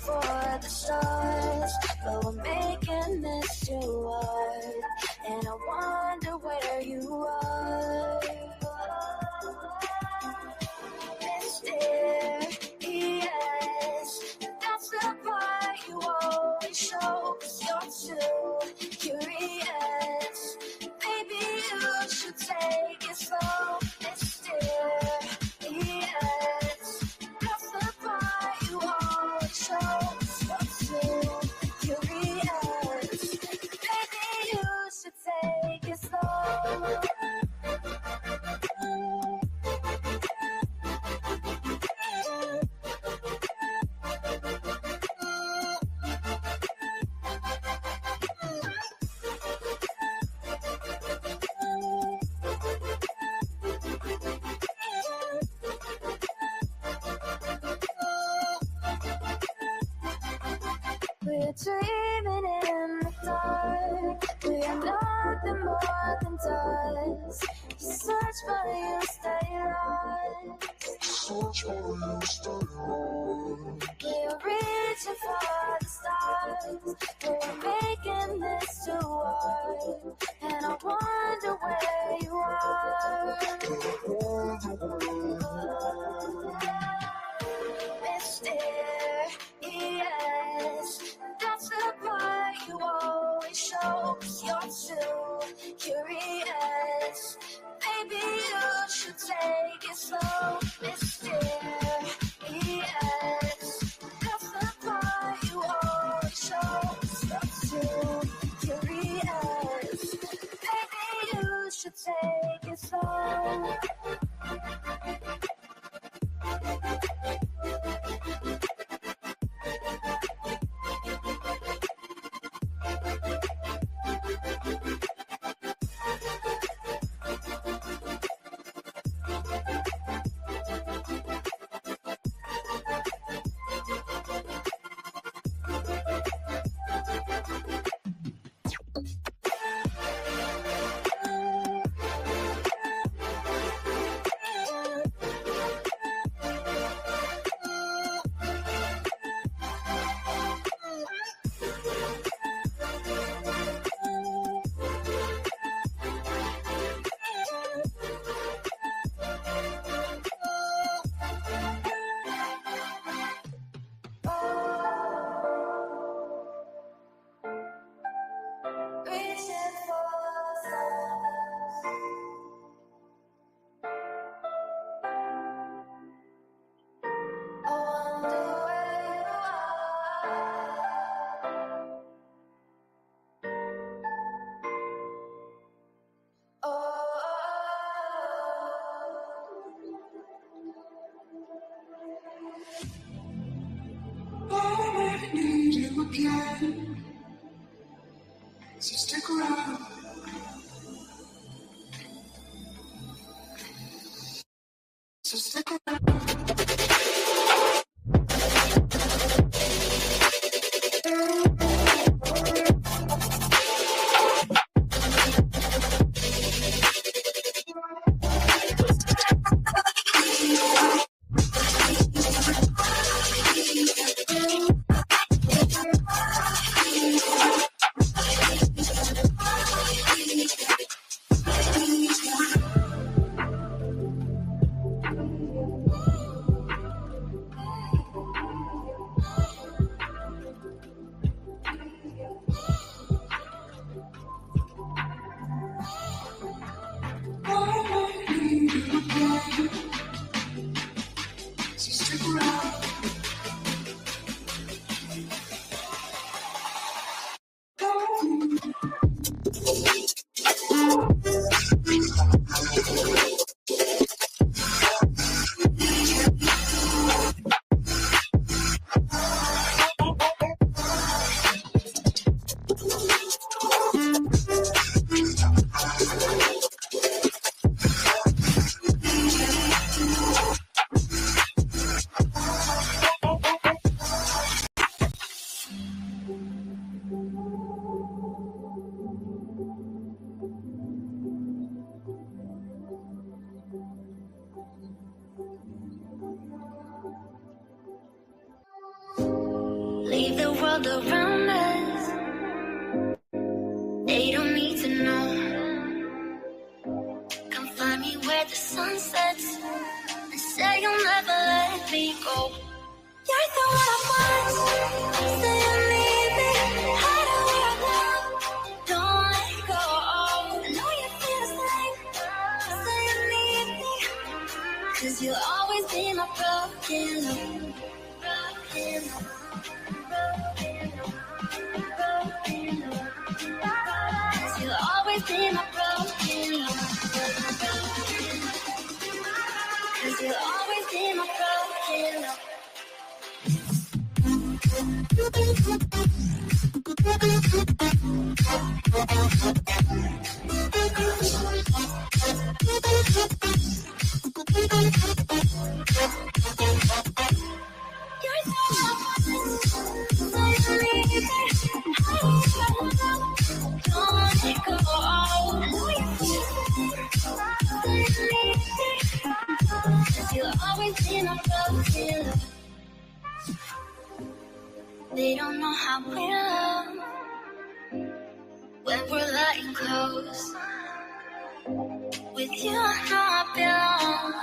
for the stars, but we're making this too hard, and I wonder where you are. Mysterious, that's the part you always show, 'cause you're too curious. Maybe you should take it slow. Mysterious, that's the part you always show, 'cause you're too curious. Maybe you should take it slow. We're dreaming in the dark. We are nothing more than dust. You search but you stay lost. We are reaching for the stars, but we're making this too hard, and I wonder where you are. Mysterious, that's the part you always show, 'cause you're too curious. Maybe you should take it slow. Mysterious, that's the part you always show, 'cause you're too curious. Maybe you should take it slow. Reaching for the stars. I wonder where you are. Oh, I need you again, so stick around. So stick around. leave the world around us. They don't need to know. Come find me where the sun sets and say you'll never let me go. You're the one I want. Say you need me. Hide where I go. Don't let go. I know you feel the same. Say you need me. 'Cause you'll always be my broken love. Broken love. Broken love. Broken love. 'Cause you'll always be my broken love. Broken love. 'Cause you'll always be my broken love. They don't know how we love when we're lying close. With you, I know I belong.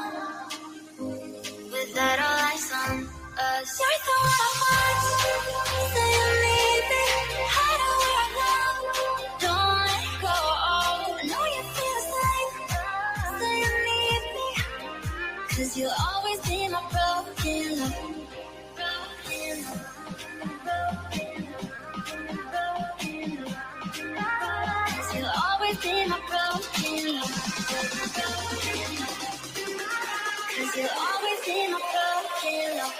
Without all eyes on us, you're the one I want. Say you need me. Hide where I go. Don't let go. I know you feel the same. Say you need me. 'Cause you'll always be my broken love. Broken love. You'll always be my broken love. 'Cause you'll always be my broken love.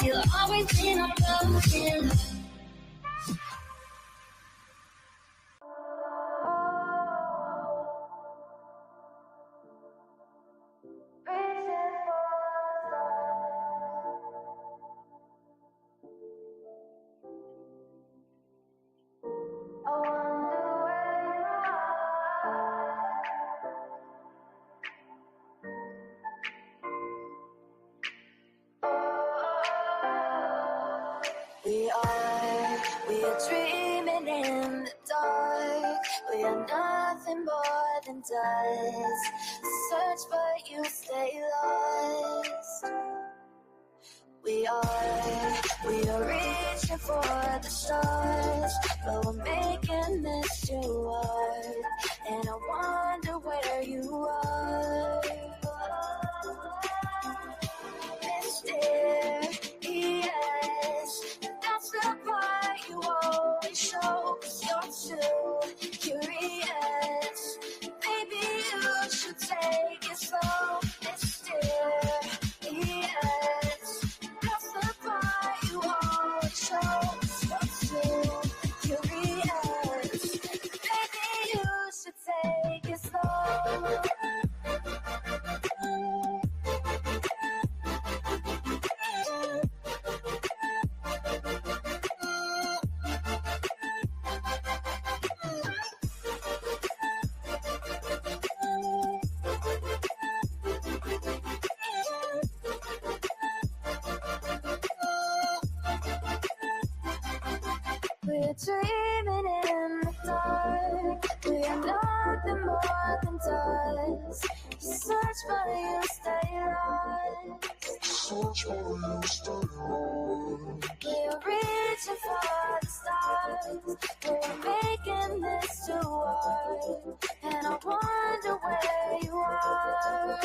You'll always be my broken love. We are dreaming in the dark. We are nothing more than dust. Search but you stay lost. We are reaching for the stars, but we're making this too hard. And I wonder where you are. Mysterious, that's the part you always show. 'Cause you're too curious. Baby, you should take it slow. Mysterious, that's the part you always show. 'Cause you're too curious. Baby, you should take it slow. We're dreaming in the dark. We are nothing more than dust. You search but you stay lost. Search for you, stay on. We're reaching for the stars. We're making this too hard. And I wonder where you are.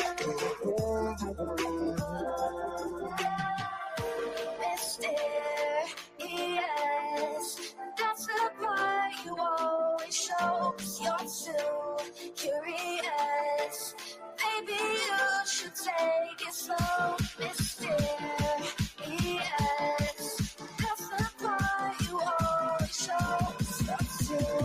Mysterious, that's the part you always show. 'Cause you're too curious. Baby, you should take it slow. Mysterious, that's the part you always show. 'Cause you're too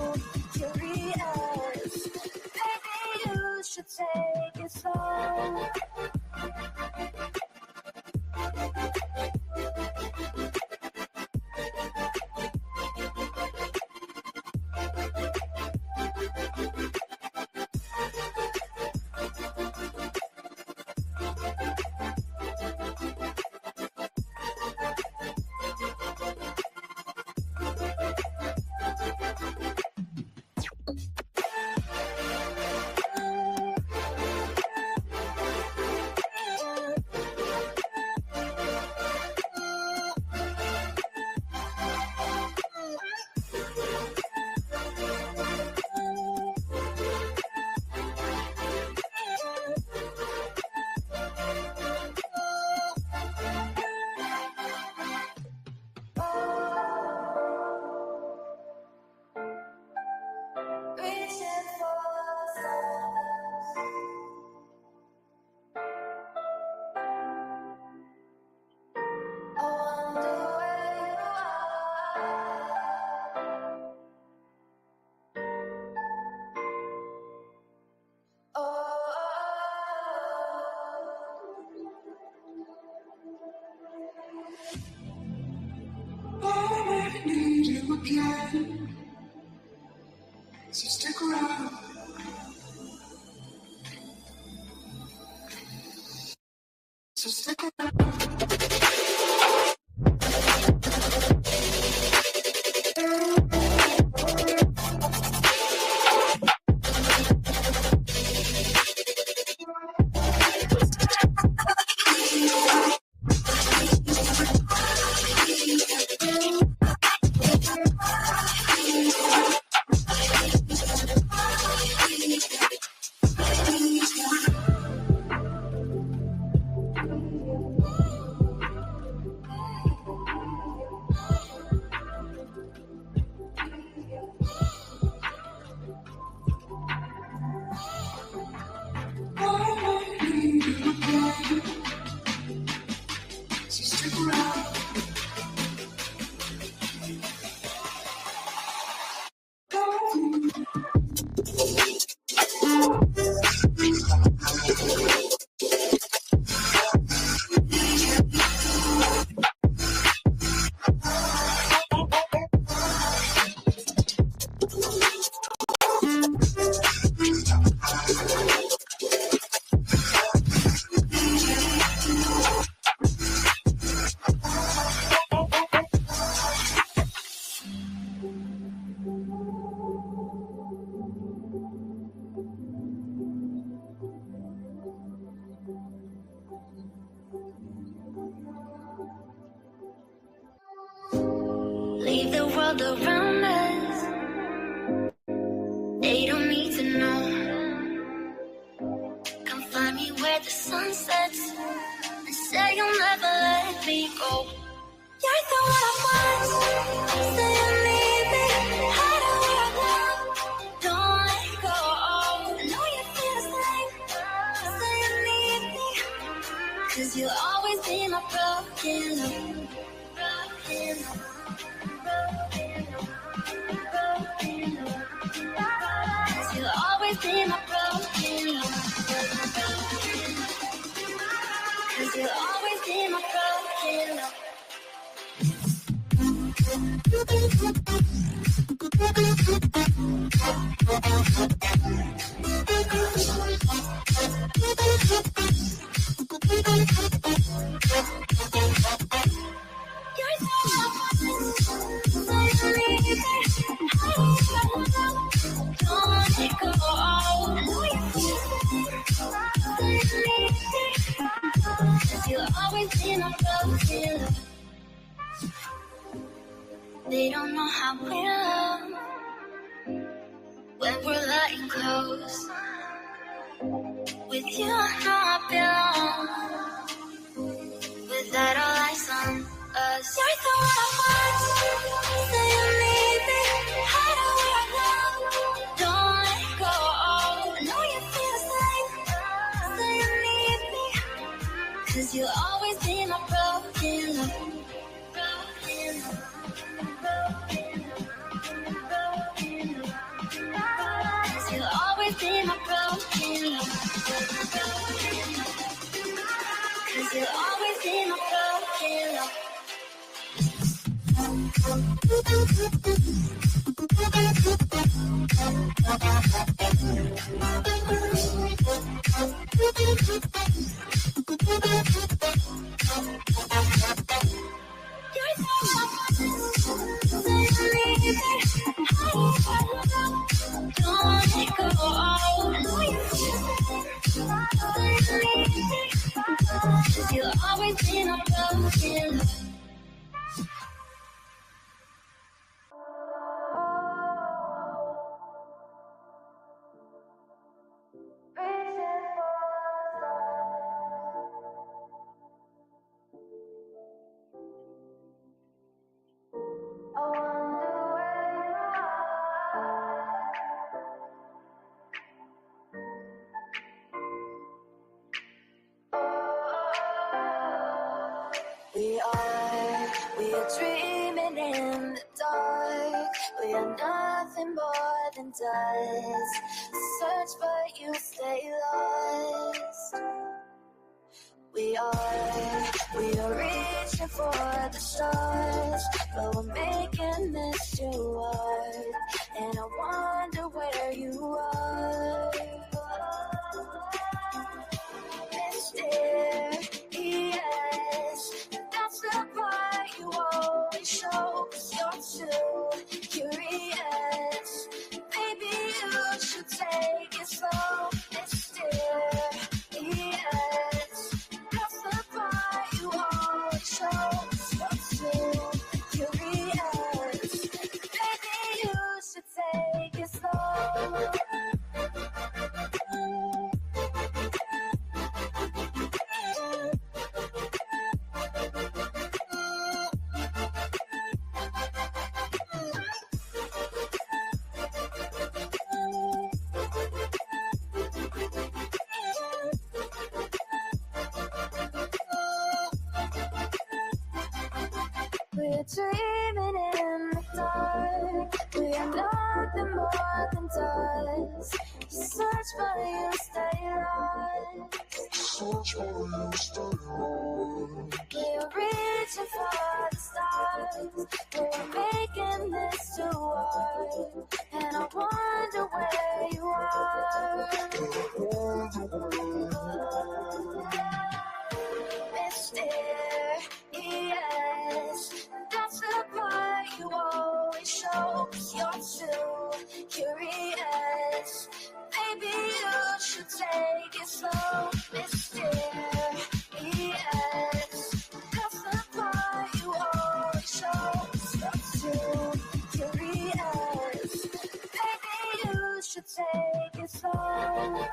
So stick around. So stick around. Leave the world around us. They don't need to know. Come find me where the sun sets and say you'll never let me go. You're the one I want. Say you need me. Hide away now. Don't let go. I know you feel the same. Say you need me. 'Cause you'll always be my broken love. Broken love. Cause you'll always be my broken love. Cause you'll always be my broken love. You're so don't let it go. I know you feel it. Cause you'll always be my broken love. They don't know how we love when we're lying close. With you, I know I belong. Without all eyes on us, you're the one I want. Say you need me. Hide away now. Don't let go. I know you feel the same. Say you need me. 'Cause you'll always be my broken love. Broken love. Cause you'll always be my broken love. Cause you'll always be my broken love. You're so say you need me. Don't let it go. I know you feel it. Say you need me. 'Cause you'll always be my broken love. We are dreaming in the dark. We are nothing more than dust. Search but you stay lost. We are reaching for the stars, but we're making this too hard. And I wonder where you are. Mysterious. search but you stay lost. Search but you stay lost. We're reaching for the stars. We're making this too hard. And I wonder where you are. Mysterious, that's the part you always show. 'Cause you're too curious. Baby, you should take it slow. Mysterious, that's the part you always show. 'Cause you're too curious. Baby, you should take it slow.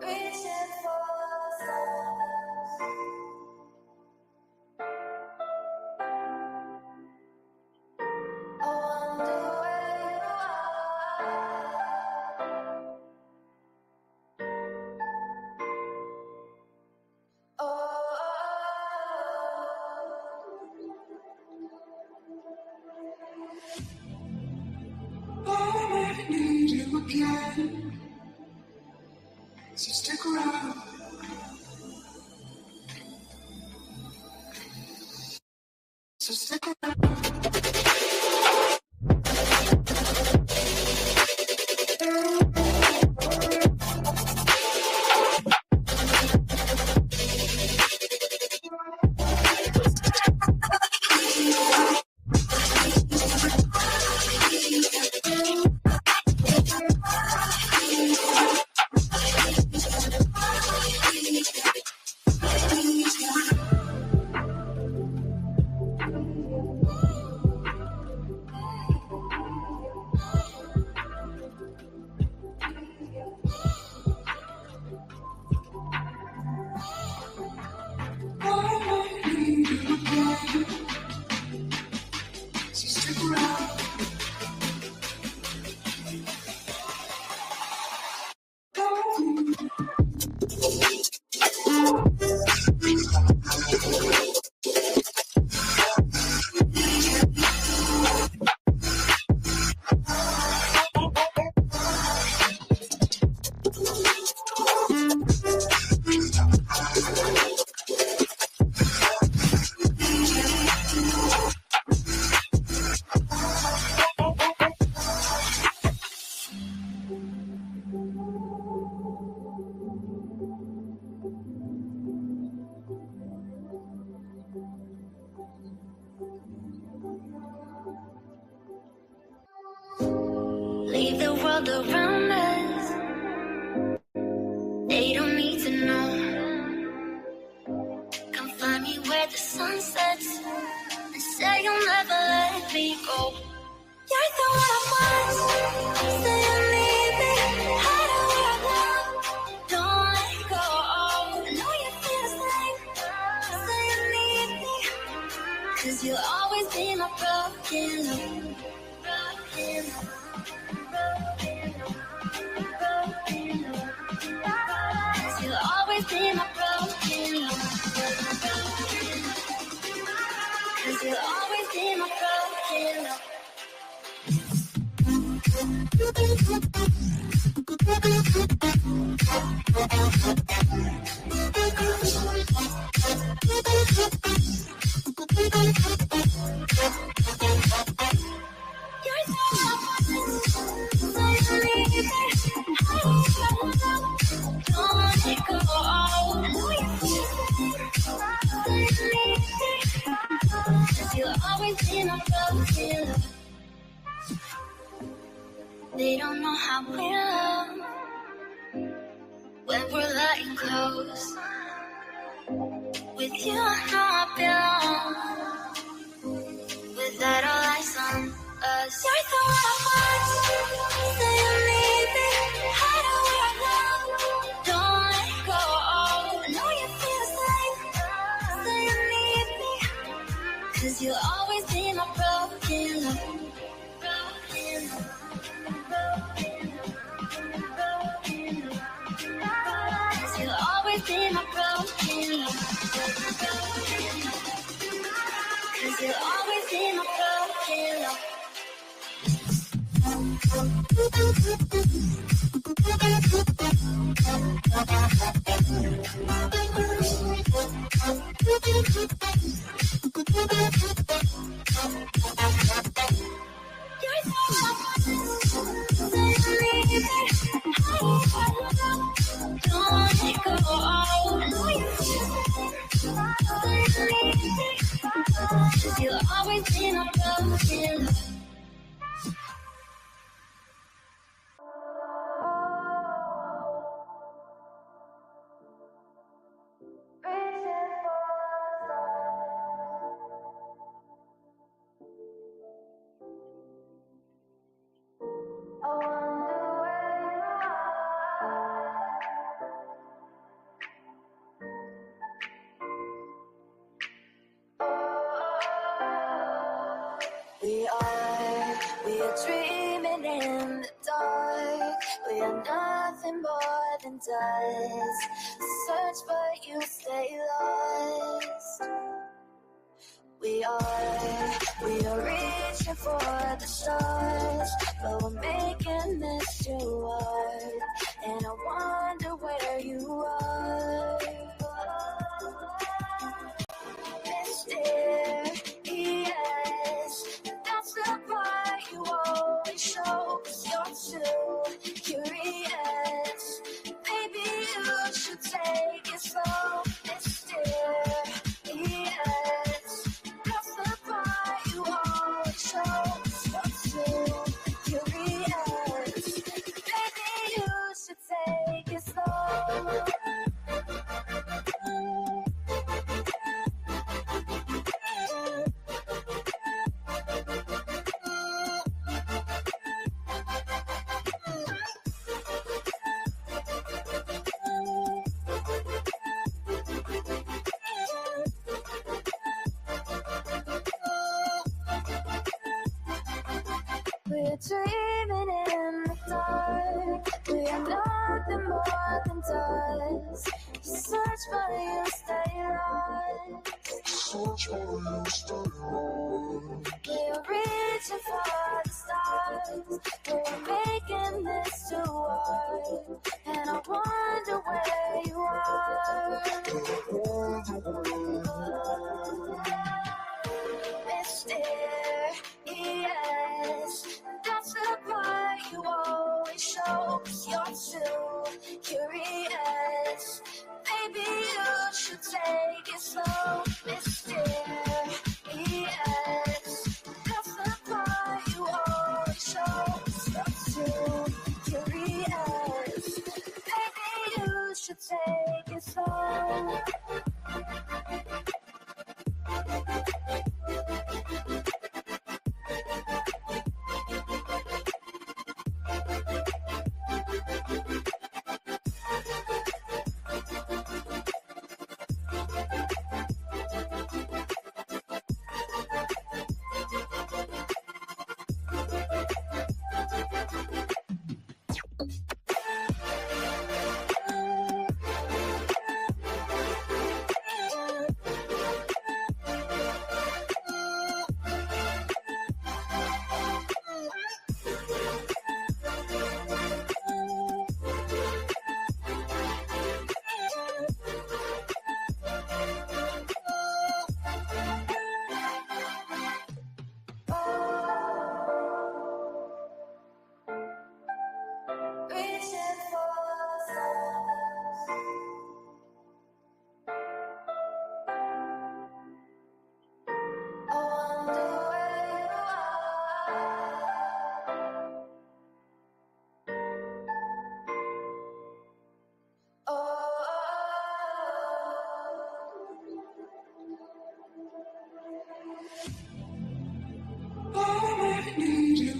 Reaching for the stars. I wonder where you are. Oh. I might need you again. So stick around. So stick around. I might need you again. So stick around. Leave the world around us. They don't need to know. Come find me where the sun sets and say you'll never let me go. You're the one I want. Say you need me. Hide where I want. Don't let go. I know you feel the same. Say you need me. 'Cause you'll always be my broken love. Broken love. Cause you'll always be my broken love. Cause you'll always be my broken love. Don't let go. I know you feel the same. always be my broken love. They don't know how we love when we're letting close. With you, I know I belong. Without all eyes on us, you're the one I want. So you need me. How do we love? Don't let go. Know you feel the same. So you need me. 'Cause you'll always be my broken love. Broken love. Broken love. 'Cause you'll always be my broken love. 'Cause you'll always be my broken love. You're so don't let go. Know you feel you'll always be my broken love. We are dreaming in the dark. We are nothing more than dust. Search but you stay lost. We are reaching for the stars, but we're making this too hard. And I wonder where you are. Mysterious, that's the part you always show. 'Cause you're too curious. Maybe you should take it slow. Mysterious, that's the part you always show. 'Cause you're too curious. Maybe you should take it slow. We're dreaming in the dark. We are nothing more than dust. You search but you stay lost. Search for you, stay on. We're reaching for the stars. We're making this too hard. And I wonder where you are. Mysterious, that's the part you always show. 'Cause you're too curious. Maybe you should take it slow. Mysterious, that's the part you always show. 'Cause you're too curious. Maybe you should take it slow.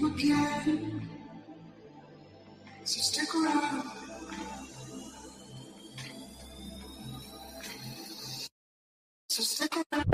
you again. So stick around. So stick around.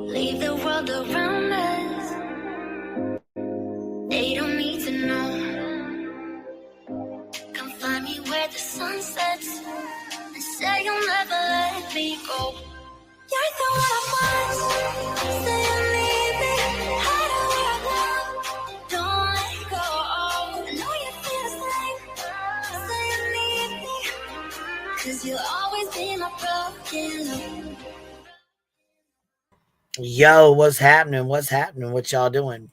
Leave the world around us. They don't need to know. Come find me where the sun sets and say you'll never let me go. You're the one I want. Say you need me. Hide where I go. Don't let go. I know you feel the same. Say you need me. 'Cause you'll always be my broken love. Yo, what's happening? What's happening? What y'all doing?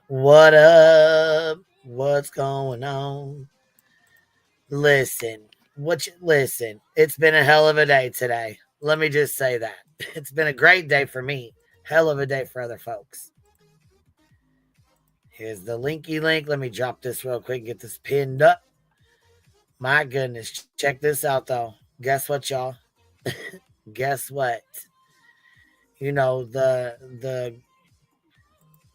What up? What's going on? Listen, listen, it's been a hell of a day today. Let me just say that. It's been a great day for me. Hell of a day for other folks. Here's the linky link. Let me drop this real quick, get this pinned up. My goodness, check this out though. Guess what, y'all? Guess what? You know, the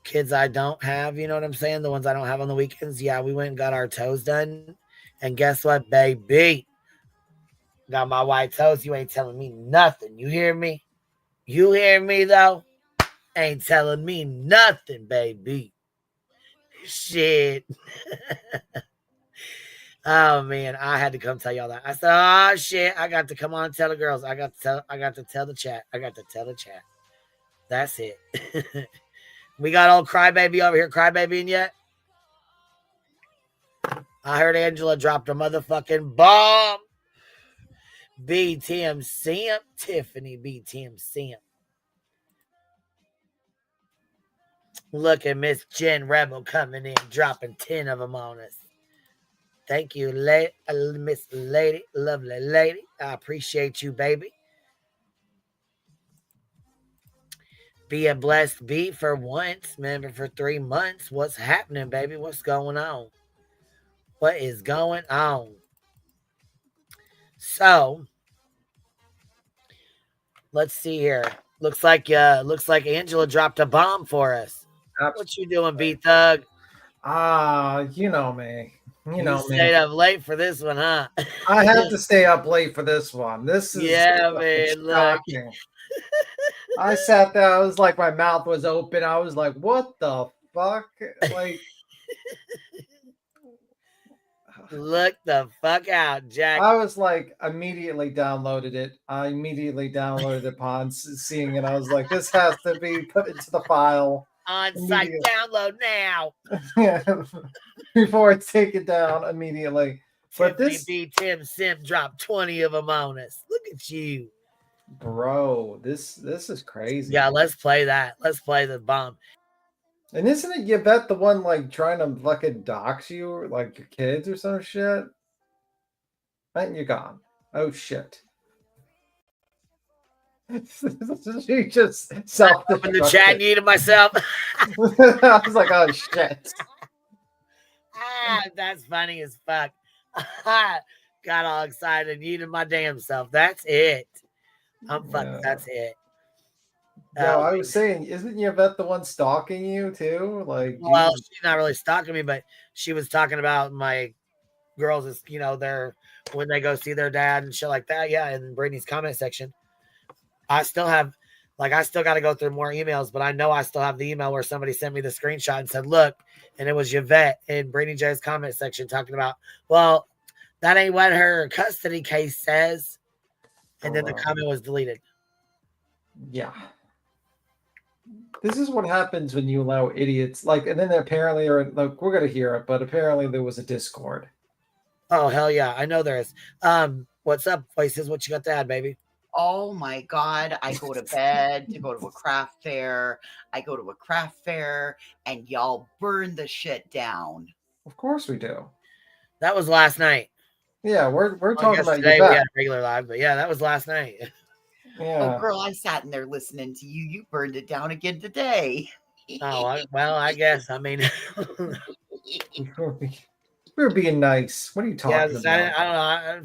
kids I don't have, you know what I'm saying? The ones I don't have on the weekends. Yeah, we went and got our toes done. And guess what, baby? Got my white toes. You ain't telling me nothing. You hear me? You hear me, though? Ain't telling me nothing, baby. Shit. Oh, man. I had to come tell y'all that. I said, oh, shit. I got to come on and tell the girls. I got to tell the chat. That's it. We got old Crybaby over here crybabying yet? I heard Angela dropped a motherfucking bomb. BTM Simp. Tiffany BTM Simp. Look at Miss Jen Rebel coming in, dropping 10 of them on us. Thank you, Miss Lady. Lovely lady. I appreciate you, baby. Be a blessed bee for once. Remember, for 3 months. What's happening, baby? What's going on? What is going on? So, let's see here. Looks like Angela dropped a bomb for us. Absolutely. What you doing, B-Thug? You know me. You stayed up late for this one, huh? I have to stay up late for this one. This is man. shocking. Look. I sat there. I was like, my mouth was open. I was like, what the fuck? Like, look the fuck out, Jack. I was like, immediately downloaded it. I immediately downloaded it upon seeing it. I was like, this has to be put into the file. On-site download now. Yeah, before it's taken down immediately. But this Tim Sim dropped 20 of them on us. Look at you. Bro, this is crazy. Yeah, let's play that. Let's play the bomb. And isn't it Yvette the one like trying to fucking dox you or like your kids or some shit? And you're gone. Oh shit. She just Open the chat self-destructed. and muted myself. I was like, oh shit. That's funny as fuck. Got all excited and muted my damn self. That's it. I'm fucked. Yeah. That's it. No, I was saying, isn't Yvette the one stalking you too? Like, well, Jesus. she's not really stalking me, but she was talking about my girls, is they're when they go see their dad and shit like that. Yeah, in Brittany's comment section. I still got to go through more emails, but I know I still have the email where somebody sent me the screenshot and said, look, and it was Yvette in Brittany J's comment section talking about, well, that ain't what her custody case says. And then the comment was deleted. Yeah. This is what happens when you allow idiots, like, and then apparently, or like, we're going to hear it, but apparently there was a Discord. Oh, hell yeah. I know there is. What's up, Voices? What you got to add, baby? Oh my God. I go to bed to go to a craft fair. I go to a craft fair and y'all burn the shit down. Of course we do. That was last night. Yeah, we're talking about today. Yvette. We had a regular live, but yeah, that was last night. Yeah. Oh, girl, I sat in there listening to you. You burned it down again today. Oh, well, I guess. I mean, we're being nice. What are you talking about? I don't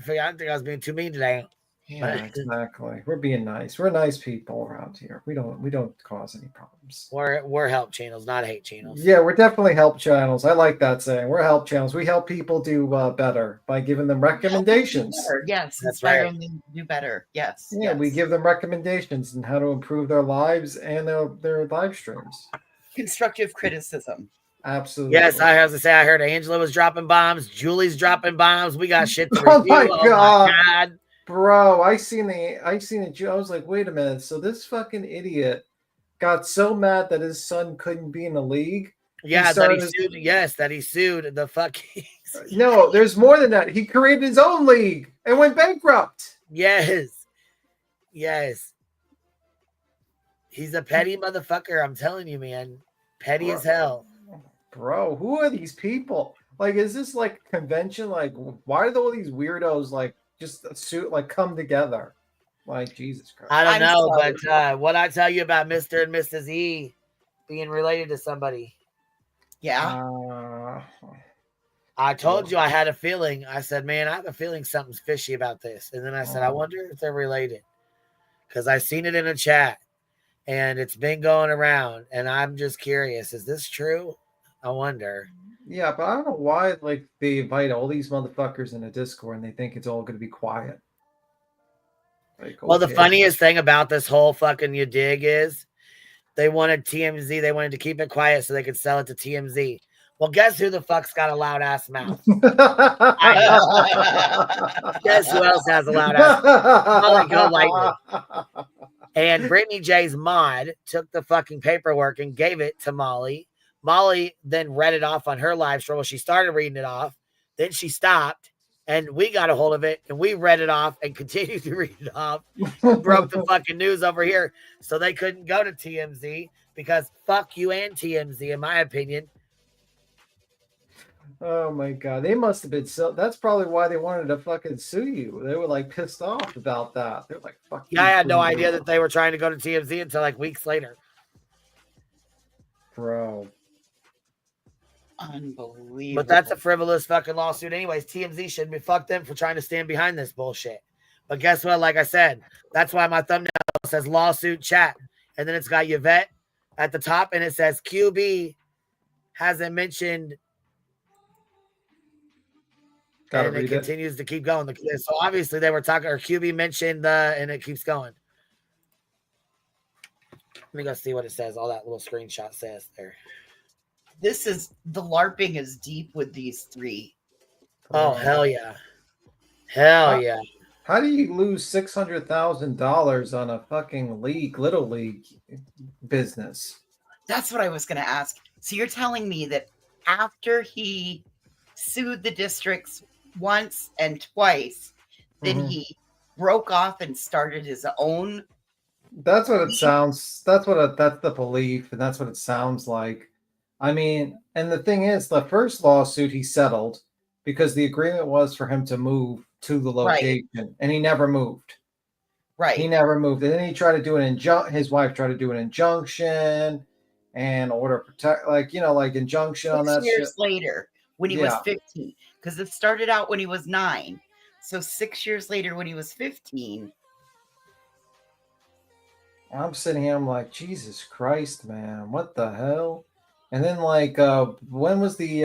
know. I think I was being too mean today. Yeah, exactly. We're being nice. We're nice people around here. We don't cause any problems. We're help channels, not hate channels. Yeah, we're definitely help channels. I like that saying. We're help channels. We help people do better by giving them recommendations. Yes, that's inspire right. them to do better. Yes. Yeah, yes. we give them recommendations on how to improve their lives and their live streams. Constructive criticism. Absolutely. Yes, I have to say, I heard Angela was dropping bombs. Julie's dropping bombs. We got shit to review. Oh my God. My God. Bro, I seen it. I was like, wait a minute. So this fucking idiot got so mad that his son couldn't be in the league. Yeah, that he sued. Yes, that he sued the fucking. No, there's more than that. He created his own league and went bankrupt. Yes. He's a petty motherfucker. I'm telling you, man. Petty as hell. Bro, who are these people? Like, is this like a convention? Like, why do all these weirdos like just come together? Like, Jesus Christ. I don't know, but what I tell you about Mr. and Mrs. E being related to somebody. Yeah. I told you I had a feeling. I said, man, I have a feeling something's fishy about this. And then I said, I wonder if they're related. Because I seen it in a chat and it's been going around. And I'm just curious. Is this true? I wonder. Yeah, but I don't know why like they invite all these motherfuckers in a Discord and they think it's all going to be quiet. Like, well, the funniest thing about this whole fucking you dig is they wanted TMZ. They wanted to keep it quiet so they could sell it to TMZ. Well, guess who the fuck's got a loud ass mouth? Guess who else has a loud ass mouth? Go lightly. And Brittany J's mod took the fucking paperwork and gave it to Molly. Molly then read it off on her live stream. Well, she started reading it off. Then she stopped. And we got a hold of it. And we read it off and continued to read it off. And broke the fucking news over here. So they couldn't go to TMZ. Because fuck you and TMZ, in my opinion. Oh my God. They must have been so. That's probably why they wanted to fucking sue you. They were like pissed off about that. They're like, fuck you. Yeah, I had no idea that they were trying to go to TMZ until like weeks later. Bro. Unbelievable. But that's a frivolous fucking lawsuit anyways. TMZ shouldn't be fucked them for trying to stand behind this bullshit. But guess what? Like I said, that's why my thumbnail says lawsuit chat. And then it's got Yvette at the top and it says QB hasn't mentioned. And it continues to keep going. So obviously they were talking, or QB mentioned and it keeps going. Let me go see what it says. All that little screenshot says there. This is the LARPing is deep with these three. Oh, hell yeah. Hell yeah. How do you lose $600,000 on a fucking little league business? That's what I was going to ask. So you're telling me that after he sued the districts once and twice, then he broke off and started his own? That's what it sounds. That's the belief, and that's what it sounds like. I mean, and the thing is, the first lawsuit he settled because the agreement was for him to move to the location, and he never moved. Right. He never moved. And then he tried to do his wife tried to do an injunction and order protect, like, like injunction on 6 that shit. years later, when he was 15, because it started out when he was 9. So 6 years later, when he was 15. I'm sitting here, I'm like, Jesus Christ, man, what the hell? And then, like, when was the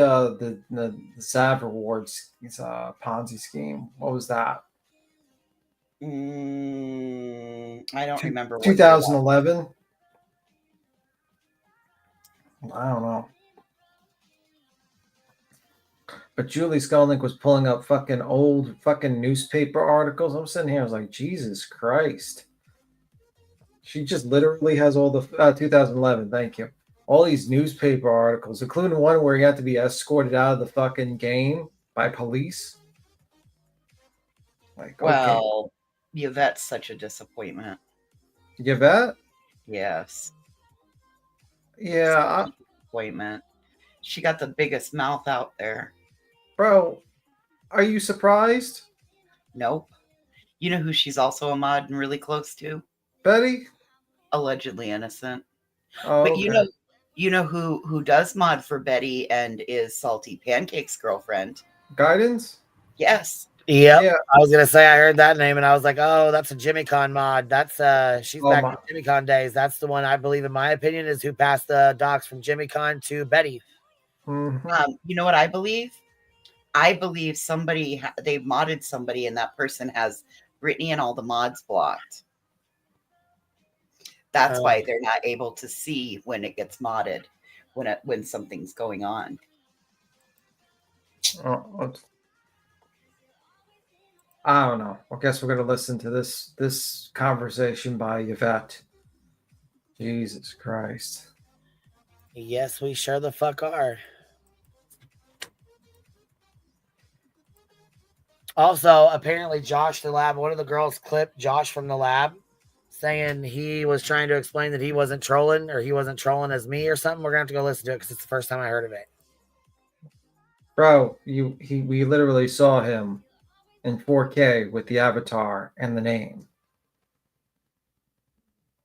SAV Rewards Ponzi scheme? What was that? I don't remember. What year that was. 2011. I don't know. But Julie Skolnick was pulling up fucking old fucking newspaper articles. I'm sitting here, I was like, Jesus Christ. She just literally has all the 2011. Thank you. All these newspaper articles, including one where he had to be escorted out of the fucking game by police. Like, well, Yvette's such a disappointment. Yvette? Yes. Yeah. Disappointment. She got the biggest mouth out there. Bro, are you surprised? Nope. You know who she's also a mod and really close to? Betty? Allegedly innocent. Oh, but okay. you know who does mod for Betty and is Salty Pancake's girlfriend? Guidance? Yes. Yep. Yeah. I was gonna say I heard that name and I was like, oh, that's a Jimmy Con mod. That's she's back in Jimmy Con days. That's the one I believe, in my opinion, is who passed the docs from Jimmy Con to Betty. Mm-hmm. You know what I believe? I believe they've modded somebody and that person has Brittany and all the mods blocked. That's why they're not able to see when it gets modded, when something's going on. I don't know. I guess we're going to listen to this conversation by Yvette. Jesus Christ. Yes, we sure the fuck are. Also, apparently Josh the lab, one of the girls clipped Josh from the lab saying he was trying to explain that he wasn't trolling, or he wasn't trolling as me or something. We're going to have to go listen to it because it's the first time I heard of it. Bro, we literally saw him in 4K with the avatar and the name.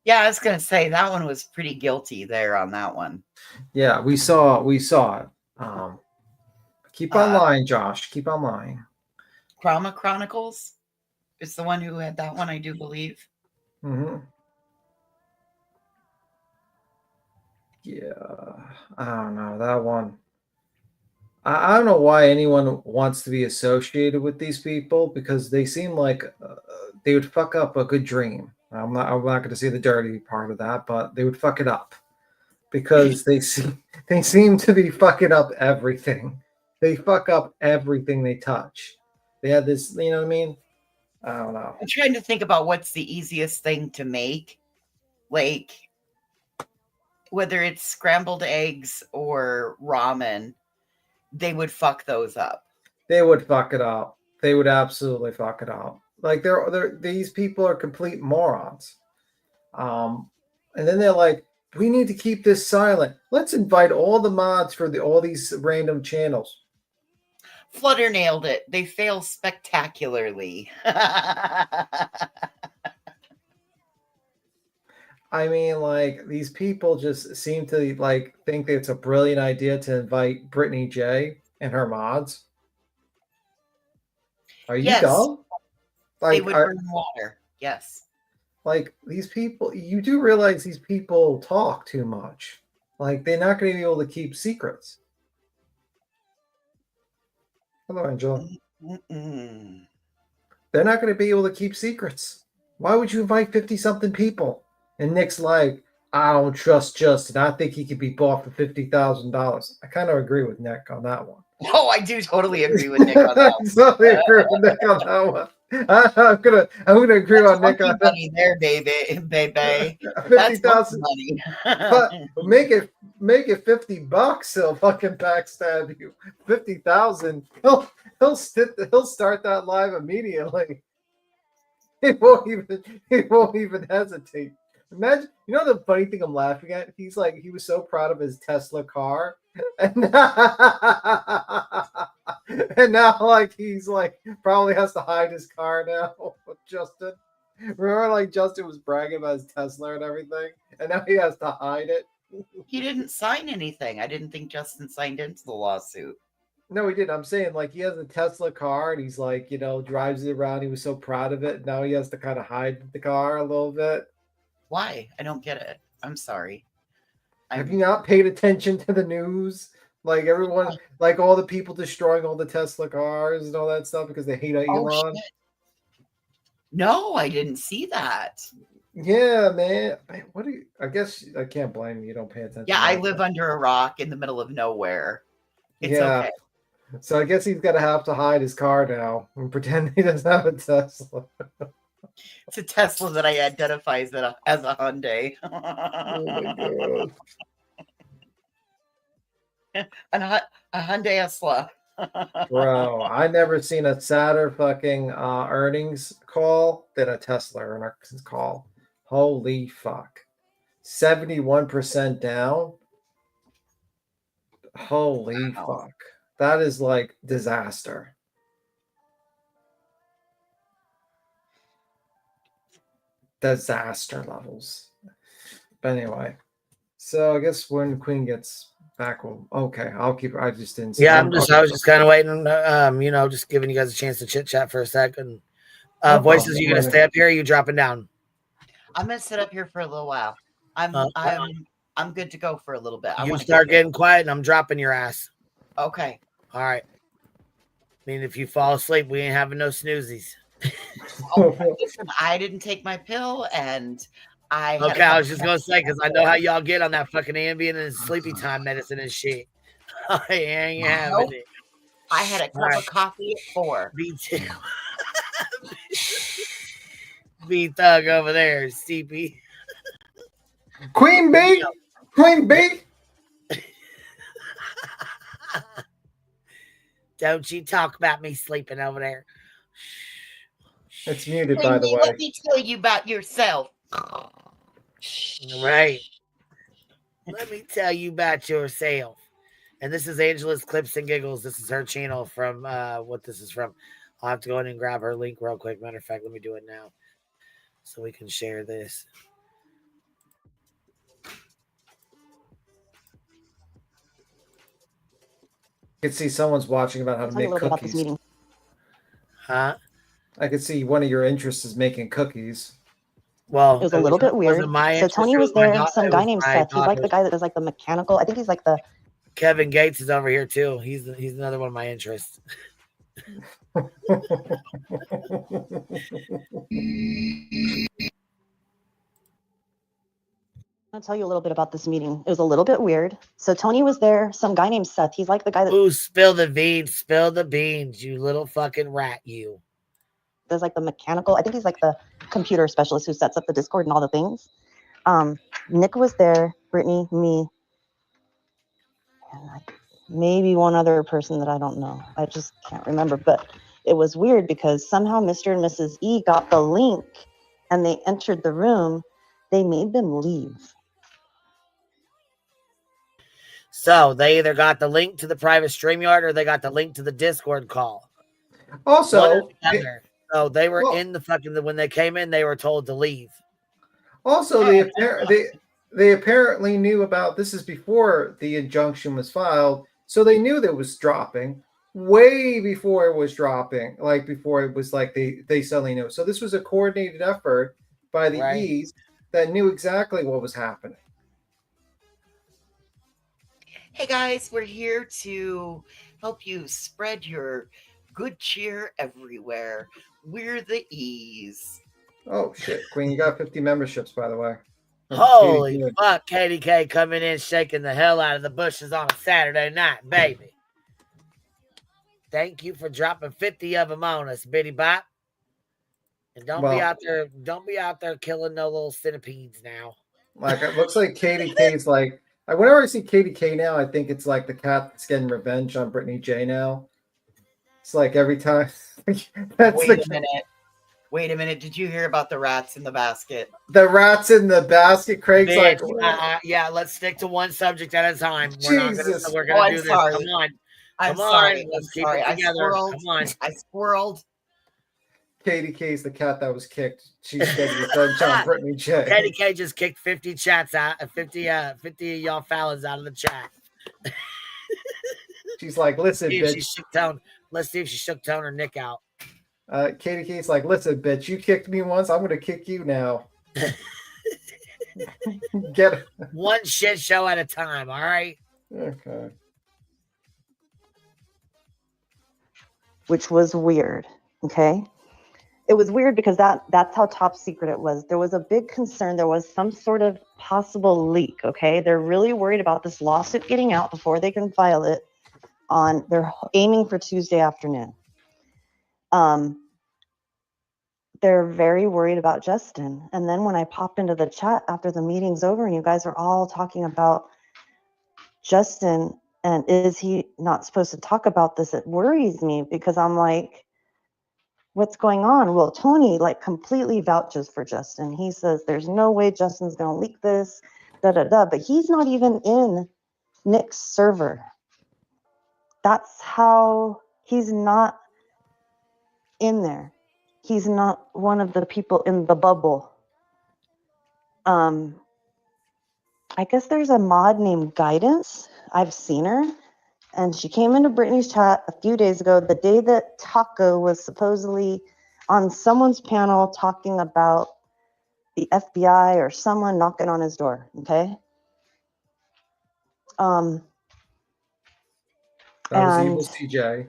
Yeah, I was going to say that one was pretty guilty there on that one. Yeah, we saw it. Keep on lying, Josh. Keep on lying. Chroma Chronicles is the one who had that one, I do believe. Mm-hmm. Yeah, I don't know that one. I don't know why anyone wants to be associated with these people, because they seem like they would fuck up a good dream. I'm not going to say the dirty part of that, but they would fuck it up because they seem to be fucking up everything. They fuck up everything they touch. They had this, you know what I mean? I don't know. I'm trying to think about what's the easiest thing to make, like whether it's scrambled eggs or ramen. They would fuck those up. They would fuck it up. They would absolutely fuck it up. Like these people are complete morons. And then they're like, we need to keep this silent. Let's invite all the mods for all these random channels. Flutter nailed it. They fail spectacularly. I mean, like, these people just seem to like think that it's a brilliant idea to invite Brittany J and her mods. Are you dumb? Like, they would burn water. Yes. Like, these people, you do realize these people talk too much. Like, they're not going to be able to keep secrets. Hello, Angela. Mm-mm. They're not going to be able to keep secrets. Why would you invite 50-something people? And Nick's like, I don't trust Justin. I think he could be bought for $50,000. I kind of agree with Nick on that one. Oh, I do totally agree with Nick on that one. I totally agree with Nick on that one. I'm gonna agree on Nick on that. Money there, baby. 50,000 money. But make it $50. He'll fucking backstab you. 50,000. He'll start that live immediately. He won't even hesitate. Imagine, you know the funny thing I'm laughing at? He's like, he was so proud of his Tesla car. And now like he's like probably has to hide his car now with Justin. Remember, like Justin was bragging about his Tesla and everything, and now he has to hide it. He didn't sign anything. I didn't think Justin signed into the lawsuit. No, he did. I'm saying, like, he has a Tesla car, and he's like, drives it around. He was so proud of it. Now he has to kind of hide the car a little bit. Why? I don't get it. I'm sorry. Have you not paid attention to the news? Like everyone, like all the people destroying all the Tesla cars and all that stuff because they hate Elon. Shit. No, I didn't see that. Yeah, man. What do you? I guess I can't blame you. You don't pay attention. Yeah, I live under a rock in the middle of nowhere. It's okay. So I guess he's gonna have to hide his car now and pretend he doesn't have a Tesla. It's a Tesla that I identify as a Hyundai. Oh my god. A Hyundai Tesla. Bro, I never seen a sadder fucking earnings call than a Tesla earnings call. Holy fuck. 71% down. Holy fuck. That is like disaster. Disaster levels. But anyway. So I guess when Queen gets back, okay, I'll keep. I just didn't. Yeah, I was just kind of waiting. Just giving you guys a chance to chit chat for a second. Voices, you gonna stay up here? Or are you dropping down? I'm gonna sit up here for a little while. I'm good to go for a little bit. You start getting quiet, and I'm dropping your ass. Okay. All right. I mean, if you fall asleep, we ain't having no snoozies. Listen, I didn't take my pill, and I was just gonna say because I know how y'all get on that fucking Ambien and sleepy time medicine and shit. I ain't having it. I had a cup of coffee at 4. Me too. B Thug over there, CP. Queen B. Queen B. Don't you talk about me sleeping over there. It's muted, by the way. Let me tell you about yourself. Right. Let me tell you about yourself. And this is Angela's Clips and Giggles. This is her channel from what this is from. I'll have to go in and grab her link real quick. Matter of fact, let me do it now so we can share this. I could see someone's watching about how to make cookies. Huh? I could see one of your interests is making cookies. Well, it was a little bit weird. So Tony was there. Some guy named Seth. He's like the guy that does like the mechanical. I think he's like the. Kevin Gates is over here too. He's another one of my interests. I'll tell you a little bit about this meeting. It was a little bit weird. So Tony was there. Some guy named Seth. He's like the guy that. Ooh, spill the beans. Spill the beans, you little fucking rat, you. There's like the mechanical. I think he's like the computer specialist who sets up the Discord and all the things. Nick was there. Brittany, me, and maybe one other person that I don't know. I just can't remember. But it was weird because somehow Mr. and Mrs. E got the link and they entered the room. They made them leave. So they either got the link to the private StreamYard or they got the link to the Discord call. Also, so they were in the fucking, when they came in, they were told to leave. Also, they apparently knew about, this is before the injunction was filed, so they knew that it was dropping way before it was dropping, like before it was like they suddenly knew. So this was a coordinated effort by the E's that knew exactly what was happening. Hey guys, we're here to help you spread your good cheer everywhere. We're the E's. Oh shit, Queen, you got 50 memberships, by the way. Holy fuck, KDK coming in shaking the hell out of the bushes on a Saturday night, baby. Thank you for dropping 50 of them on us, Bitty Bop. And don't be out there killing no little centipedes now. Like it looks like KDK's like, whenever I see KDK now, I think it's like the cat that's getting revenge on Brittany J now. It's like every time. Wait a minute. Did you hear about the rats in the basket? The rats in the basket, Craig's Bitch, like, yeah, let's stick to one subject at a time. We're gonna do this. Sorry. Come on. I'm sorry. Let's keep it together. Come on. I squirreled. Katie K's the cat that was kicked. She's dead revenge on Brittany J. Katie K just kicked 50 chats out, 50 of y'all fellas out of the chat. She's like, listen, See if she bitch. shook Tone. Let's see if she shook Tone or Nick out. Katie K's like, listen, bitch, you kicked me once, I'm gonna kick you now. Get it. One shit show at a time, all right? Okay. Which was weird. Okay. It was weird because that's how top secret it was. There was a big concern. There was some sort of possible leak. Okay. They're really worried about this lawsuit getting out before they can file it they're aiming for Tuesday afternoon. They're very worried about Justin. And then when I popped into the chat after the meeting's over and you guys are all talking about Justin and is he not supposed to talk about this, it worries me because I'm like, what's going on? Well, Tony like completely vouches for Justin. He says there's no way Justin's going to leak this, but he's not even in Nick's server. That's how he's not in there. He's not one of the people in the bubble. I guess there's a mod named Guidance. I've seen her. And she came into Brittany's chat a few days ago, the day that Taco was supposedly on someone's panel talking about the FBI or someone knocking on his door. Okay. That was evil CJ.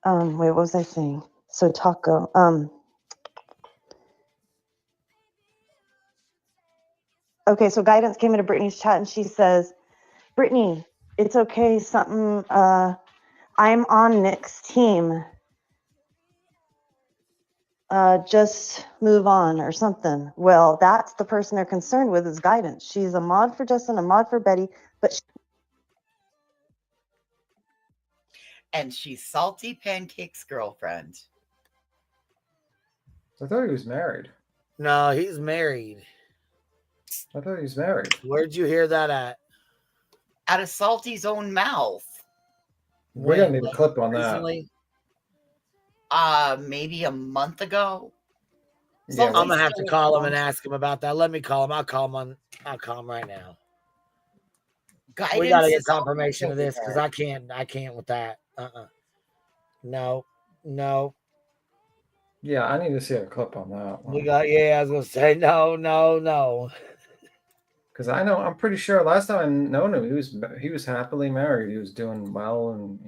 Wait, what was I saying? So Taco. Okay, so Guidance came into Brittany's chat and she says, Brittany, it's okay. I'm on Nick's team. Just move on or something. Well, that's the person they're concerned with is Guidance. She's a mod for Justin, a mod for Betty, but and she's Salty Pancake's girlfriend. I thought he was married. No, he's married. I thought he was married. Where'd you hear that at? Out of Salty's own mouth. We're gonna need a clip on recently? Maybe a month ago. Yeah, I'm gonna have to call him and ask him about that. Let me call him. I'll call him right now. Guidance we gotta get confirmation of this because I can't with that. No. Yeah, I need to see a clip on that one. I was gonna say no. Because I'm pretty sure last time I known him, he was happily married. He was doing well, and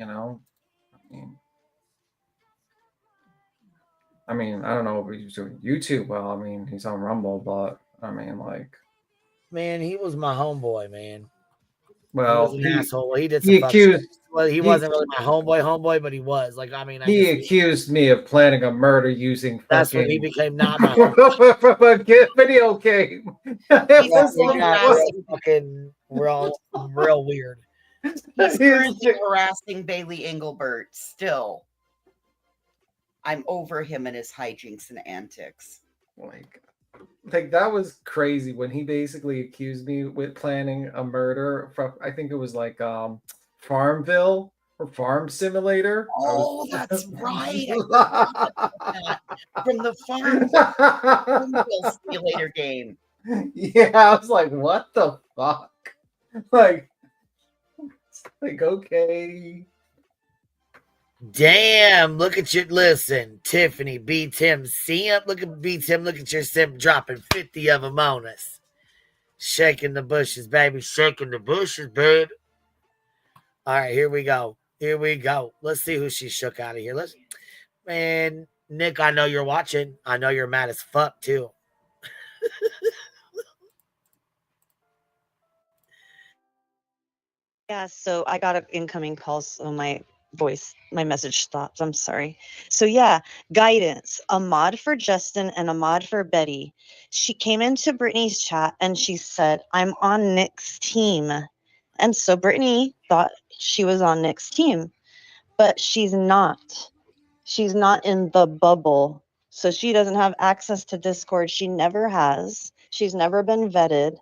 I mean, I don't know if he's doing YouTube well. I mean, he's on Rumble, but I mean, like, man, he was my homeboy, man. Well, he was an asshole. He did. He accused. Well, he wasn't really my homeboy, but he was. Like, I mean, he accused me of planning a murder using. That's when he became not my from a video game. Fucking real weird. He's currently harassing Bailey Engelbert. Still, I'm over him and his hijinks and antics. Like that was crazy when he basically accused me with planning a murder from, I think it was like Farmville or Farm Simulator. Oh, that's right. From the Farmville Simulator game. Yeah, I was like, what the fuck? Like okay. Damn, look at you. Listen, Tiffany, B Tim simp. Look at B Tim. Look at your simp dropping 50 of them on us. Shaking the bushes, baby. Shaking the bushes, baby. All right, here we go. Let's see who she shook out of here. Man, Nick, I know you're watching. I know you're mad as fuck, too. Yeah, so I got an incoming call, so my message stopped. I'm sorry. So yeah, Guidance, a mod for Justin and a mod for Betty. She came into Brittany's chat and she said, I'm on Nick's team. And so Brittany thought she was on Nick's team, but she's not. She's not in the bubble. So she doesn't have access to Discord. She never has. She's never been vetted.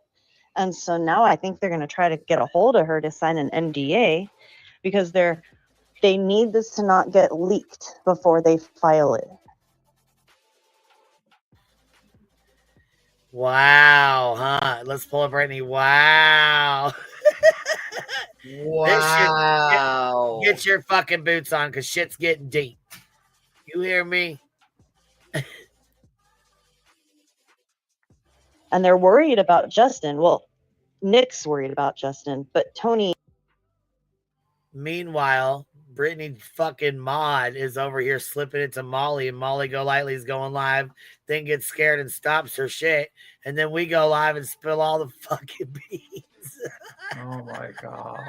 And so now I think they're going to try to get a hold of her to sign an NDA because they're they need this to not get leaked before they file it. Wow, huh? Let's pull up Brittany. Wow. Wow. Get your fucking boots on because shit's getting deep. You hear me? And they're worried about Justin. Well, Nick's worried about Justin, but Tony. Meanwhile, Brittany fucking Maud is over here slipping it to Molly, and Molly Golightly's going live, then gets scared and stops her shit. And then we go live and spill all the fucking beans. Oh my God.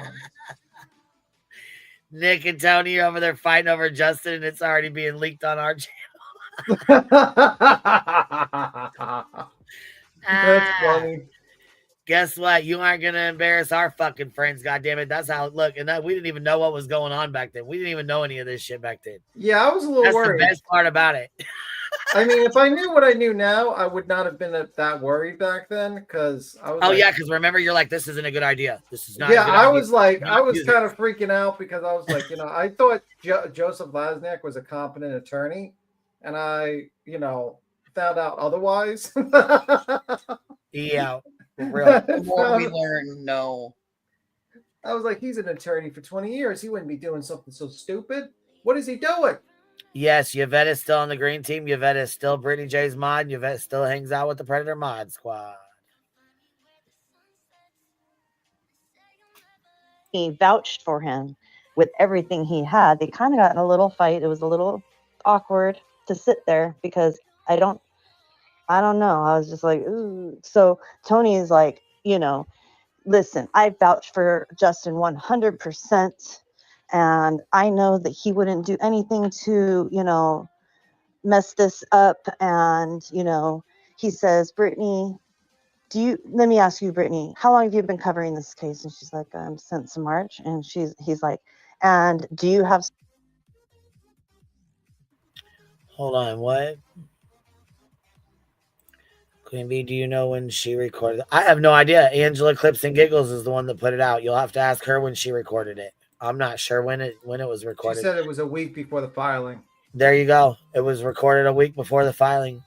Nick and Tony are over there fighting over Justin, and it's already being leaked on our channel. That's funny. Guess what? You aren't gonna embarrass our fucking friends, goddammit. That's how it looked. And that we didn't even know what was going on back then. We didn't even know any of this shit back then. Yeah, I was a little That's worried. the best part about it. I mean, if I knew what I knew now, I would not have been that worried back then because I was. Oh like, yeah, because remember, you're like, this isn't a good idea. This is not. Yeah, a good I idea. was like, I was Use it. kind of freaking out because I was like, I thought Joseph Lasnik was a competent attorney, and I, found out otherwise. Yeah, for real. The more we learn, no. I was like, he's an attorney for 20 years. He wouldn't be doing something so stupid. What is he doing? Yes, Yvette is still on the green team. Yvette is still Brittany J's mod. Yvette still hangs out with the Predator mod squad. He vouched for him with everything he had. They kind of got in a little fight. It was a little awkward to sit there because I don't know. I was just like, ooh. So Tony is like, listen, I vouch for Justin 100%. And I know that he wouldn't do anything to, mess this up. And, he says, Brittany, let me ask you, Brittany, how long have you been covering this case? And she's like, since March. And he's like, and do you have. Hold on, what? Queen Bee, do you know when she recorded? I have no idea. Angela Clips and Giggles is the one that put it out. You'll have to ask her when she recorded it. I'm not sure when it was recorded. She said it was a week before the filing. There you go. It was recorded a week before the filing.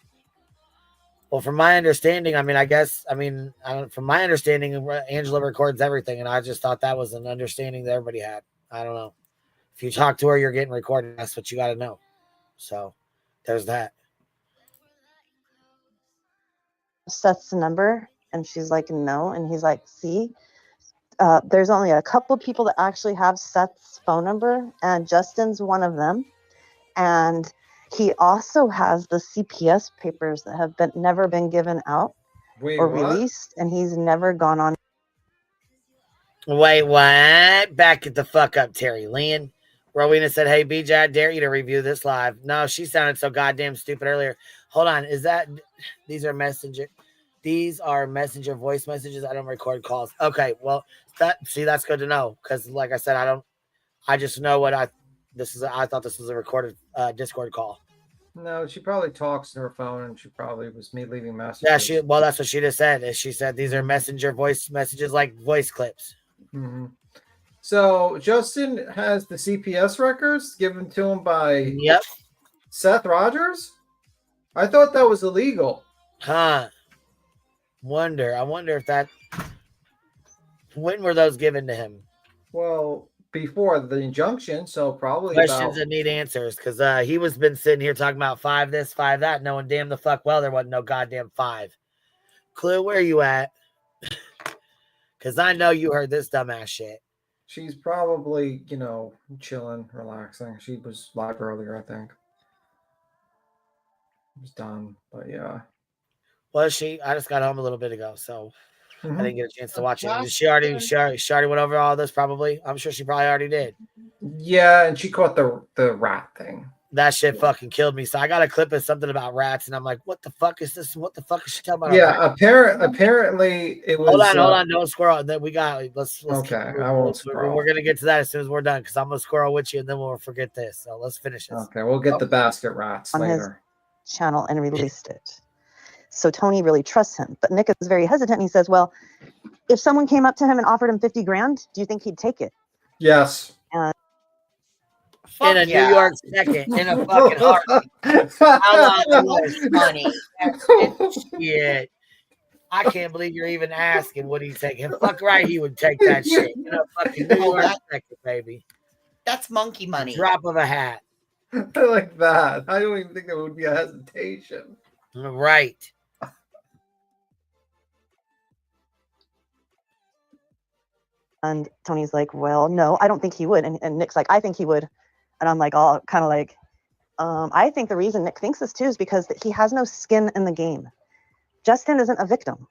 Well, from my understanding, from my understanding, Angela records everything, and I just thought that was an understanding that everybody had. I don't know. If you talk to her, you're getting recorded. That's what you got to know. So there's that. Seth's number, and she's like, no. And he's like, see, there's only a couple people that actually have Seth's phone number, and Justin's one of them. And he also has the CPS papers that have never been given out or released, and he's never gone on. Wait, what? Back it the fuck up, Terry Lynn. Rowena said, hey, BJ, I dare you to review this live. No, she sounded so goddamn stupid earlier. Hold on. These are messenger voice messages. I don't record calls. Okay. Well, that's good to know. Cause like I said, I just know what I thought this was a recorded Discord call. No, she probably talks to her phone and she probably was me leaving messages. Yeah. That's what she just said. She said, these are messenger voice messages, like voice clips. Mm-hmm. So Justin has the CPS records given to him by Seth Rogers. I thought that was illegal. Huh. I wonder if that. When were those given to him? Well, before the injunction, so probably questions that need answers. Because he was been sitting here talking about 5 this, 5 that, knowing damn the fuck well there wasn't no goddamn 5. Clue, where you at? Because I know you heard this dumbass shit. She's probably, chilling, relaxing. She was live earlier, I think. It was done, but yeah. Was she? I just got home a little bit ago, so I didn't get a chance to watch it. She already went over all this, probably. I'm sure she probably already did. Yeah, and she caught the rat thing. That shit fucking killed me. So I got a clip of something about rats, and I'm like, what the fuck is this? What the fuck is she talking about? Yeah, apparently it was. Hold on, don't squirrel. Then we got let's okay. I won't squirrel. We're gonna get to that as soon as we're done because I'm gonna squirrel with you, and then we'll forget this. So let's finish this. Okay, we'll get the basket rats on later. His channel and released it. So Tony really trusts him, but Nick is very hesitant. He says, "Well, if someone came up to him and offered him $50,000, do you think he'd take it?" Yes. in a yeah. New York second, in a fucking heartbeat. How long was Money. shit? I can't believe you're even asking what he's taking. Fuck right, he would take that shit in a fucking New York second, baby. That's monkey money. Drop of a hat. I like that. I don't even think there would be a hesitation. Right. And Tony's like, well, no, I don't think he would. And Nick's like, I think he would. And I'm like, all kind of like, I think the reason Nick thinks this too is because he has no skin in the game. Justin isn't a victim.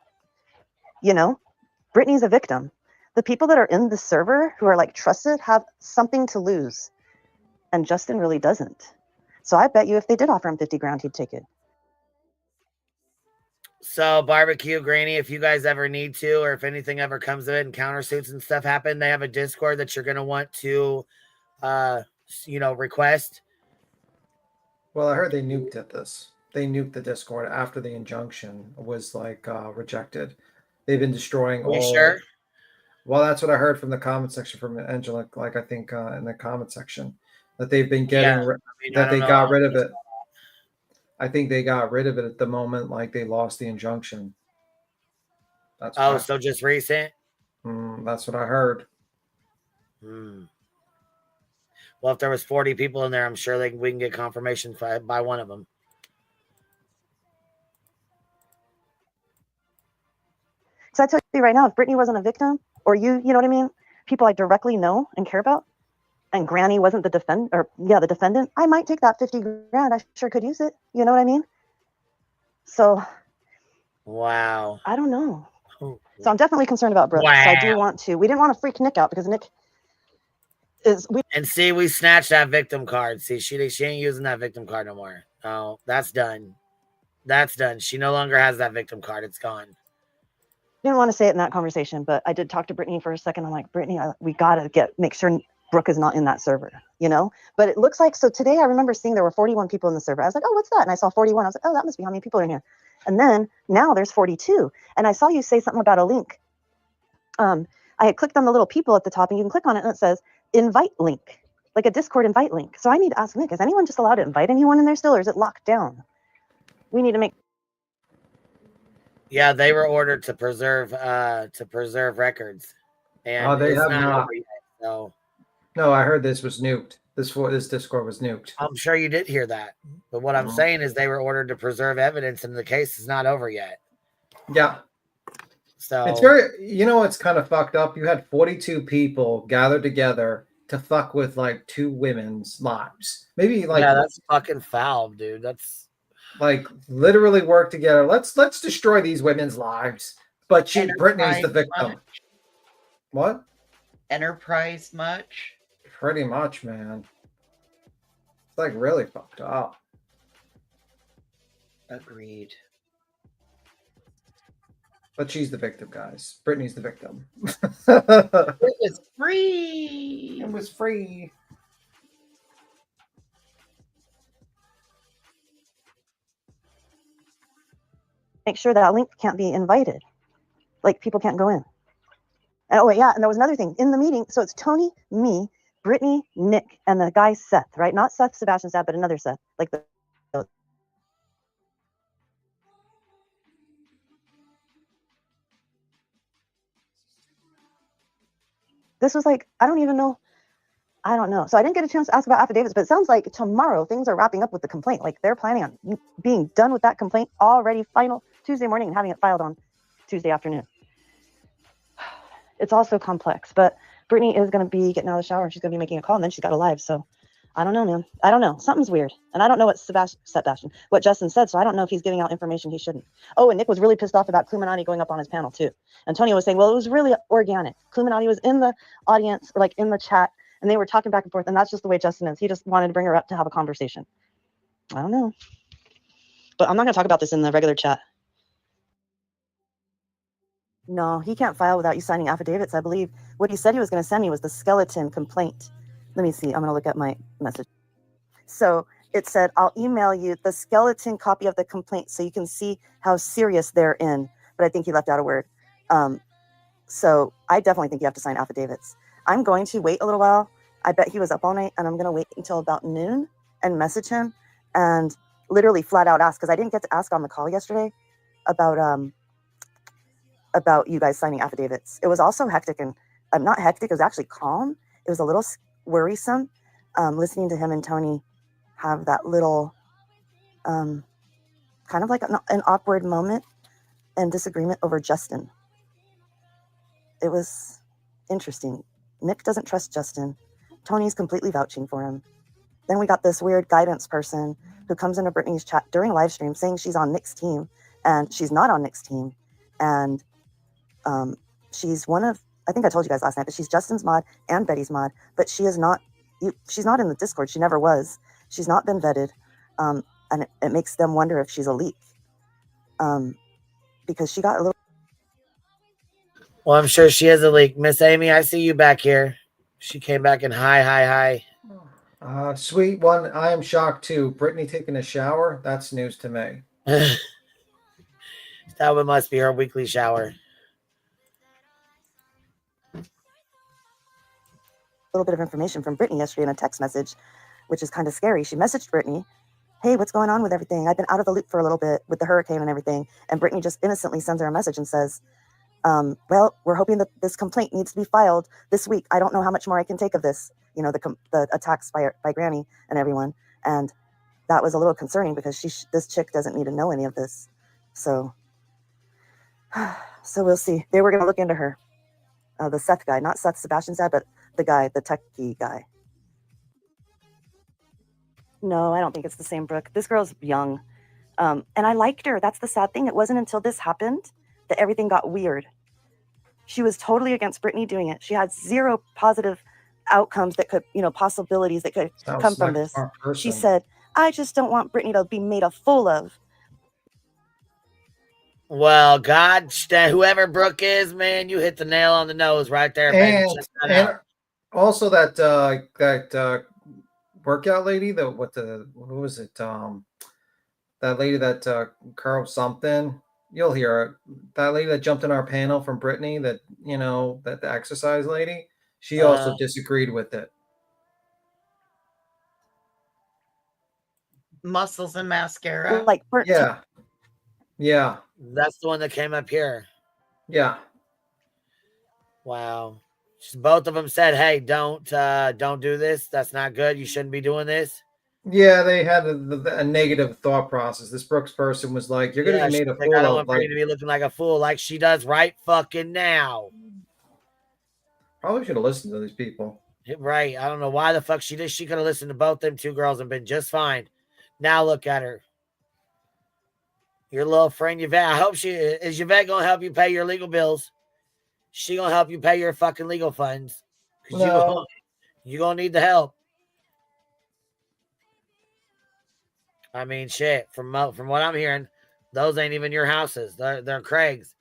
You know, Brittany's a victim. The people that are in the server who are like trusted have something to lose. And Justin really doesn't. So I bet you if they did offer him 50 grand, he'd take it. So Barbecue Granny, if you guys ever need to, or if anything ever comes of it and countersuits and stuff happen, they have a Discord that you're going to want to, request. Well, I heard they nuked at this. They nuked the Discord after the injunction was like rejected. They've been destroying all. Sure? Well, that's what I heard from the comment section from Angela. Like I think in the comment section that they've been getting that they got rid of it. I think they got rid of it at the moment, like they lost the injunction. That's so just recent. That's what I heard. Well, if there was 40 people in there, I'm sure we can get confirmation by one of them. So I tell you right now, if Brittany wasn't a victim, or you know what I mean, people I directly know and care about, and Granny wasn't the defendant, I might take that 50 grand. I sure could use it. You know what I mean? So. Wow. I don't know. So I'm definitely concerned about Brooke. Wow. So I do want to. We didn't want to freak Nick out because Nick is. And see, we snatched that victim card. See, she ain't using that victim card no more. Oh, that's done. That's done. She no longer has that victim card. It's gone. Didn't want to say it in that conversation, but I did talk to Brittany for a second. I'm like, Brittany, we got to make sure Brooke is not in that server, you know? But it looks like, so today I remember seeing there were 41 people in the server. I was like, oh, what's that? And I saw 41. I was like, oh, that must be how many people are in here. And then now there's 42. And I saw you say something about a link. I had clicked on the little people at the top and you can click on it and it says invite link, like a Discord invite link. So I need to ask Nick, is anyone just allowed to invite anyone in there still, or is it locked down? We need to make. Yeah, they were ordered to preserve records. And they have not. Over yet, so. No, I heard this was nuked. This Discord was nuked. I'm sure you did hear that. But what I'm saying is they were ordered to preserve evidence and the case is not over yet. Yeah. So it's very, it's kind of fucked up. You had 42 people gathered together to fuck with like two women's lives. Maybe like, yeah, that's fucking foul, dude. That's like literally work together. Let's destroy these women's lives. But Brittany's the victim. Much. What? Enterprise much? Pretty much, man. It's like really fucked up. Agreed. But she's the victim, guys. Brittany's the victim. It was free. It was free. Make sure that link can't be invited. Like people can't go in. And and there was another thing in the meeting. So it's Tony, me, Brittany, Nick, and the guy Seth, right? Not Seth Sebastian's dad, but another Seth. Like this was like, I don't know. So I didn't get a chance to ask about affidavits, but it sounds like tomorrow things are wrapping up with the complaint. Like they're planning on being done with that complaint already final Tuesday morning and having it filed on Tuesday afternoon. It's also complex, but Brittany is going to be getting out of the shower and she's going to be making a call and then she's got a live. So I don't know, man. I don't know. Something's weird. And I don't know what Justin said. So I don't know if he's giving out information he shouldn't. Oh, and Nick was really pissed off about Kluminati going up on his panel too. Antonio was saying, well, it was really organic. Kluminati was in the audience or like in the chat and they were talking back and forth. And that's just the way Justin is. He just wanted to bring her up to have a conversation. I don't know. But I'm not going to talk about this in the regular chat. No, he can't file without you signing affidavits. I believe what he said he was going to send me was the skeleton complaint. Let me see. I'm going to look at my message. So it said, I'll email you the skeleton copy of the complaint so you can see how serious they're in. But I think he left out a word. So I definitely think you have to sign affidavits. I'm going to wait a little while I bet he was up all night, and I'm going to wait until about noon and message him and literally flat out ask, because I didn't get to ask on the call yesterday about you guys signing affidavits. It was also hectic, and not hectic, it was actually calm. It was a little worrisome listening to him and Tony have that little kind of like an awkward moment and disagreement over Justin. It was interesting. Nick doesn't trust Justin. Tony's completely vouching for him. Then we got this weird guidance person who comes into Brittany's chat during live stream saying she's on Nick's team, and she's not on Nick's team. And she's one of, I think I told you guys last night, that she's Justin's mod and Betty's mod, but she is not, she's not in the Discord. She never was. She's not been vetted. And it makes them wonder if she's a leak. Because she got a little. Well, I'm sure she is a leak. Miss Amy, I see you back here. She came back in hi. Sweet one. I am shocked too. Brittany taking a shower? That's news to me. That one must be her weekly shower. A little bit of information from Brittany yesterday in a text message, which is kind of scary. She messaged Brittany, hey, what's going on with everything? I've been out of the loop for a little bit with the hurricane and everything. And Brittany just innocently sends her a message and says, well, we're hoping that this complaint needs to be filed this week. I don't know how much more I can take of this, you know, the attacks by Granny and everyone. And that was a little concerning because this chick doesn't need to know any of this. So we'll see. They were going to look into her. The Seth guy, not Seth Sebastian's dad, but the guy, the techie guy. No, I don't think it's the same Brooke. This girl's young. And I liked her. That's the sad thing. It wasn't until this happened that everything got weird. She was totally against Brittany doing it. She had zero positive outcomes that could, you know, possibilities that could come from this. She said, I just don't want Brittany to be made a fool of. Well, God, whoever Brooke is, man, you hit the nail on the nose right there, baby. And also that workout lady, who was it? That lady that Carl something. You'll hear it. That lady that jumped in our panel from Brittany, that, you know, that the exercise lady, she also disagreed with it. Muscles and mascara. Like, yeah. That's the one that came up here. Yeah. Wow. Both of them said, hey, don't do this. That's not good. You shouldn't be doing this. Yeah, they had a negative thought process. This Brooks person was like, you're going to be made a fool of. I don't want Brittany to be looking like a fool like she does right fucking now. Probably should have listened to these people. Right. I don't know why the fuck she did. She could have listened to both them two girls and been just fine. Now look at her. Your little friend Yvette. I hope is Yvette going to help you pay your legal bills? She going to help you pay your fucking legal funds? No. You're going to need the help. I mean, shit, from what I'm hearing, those ain't even your houses. They're Craig's.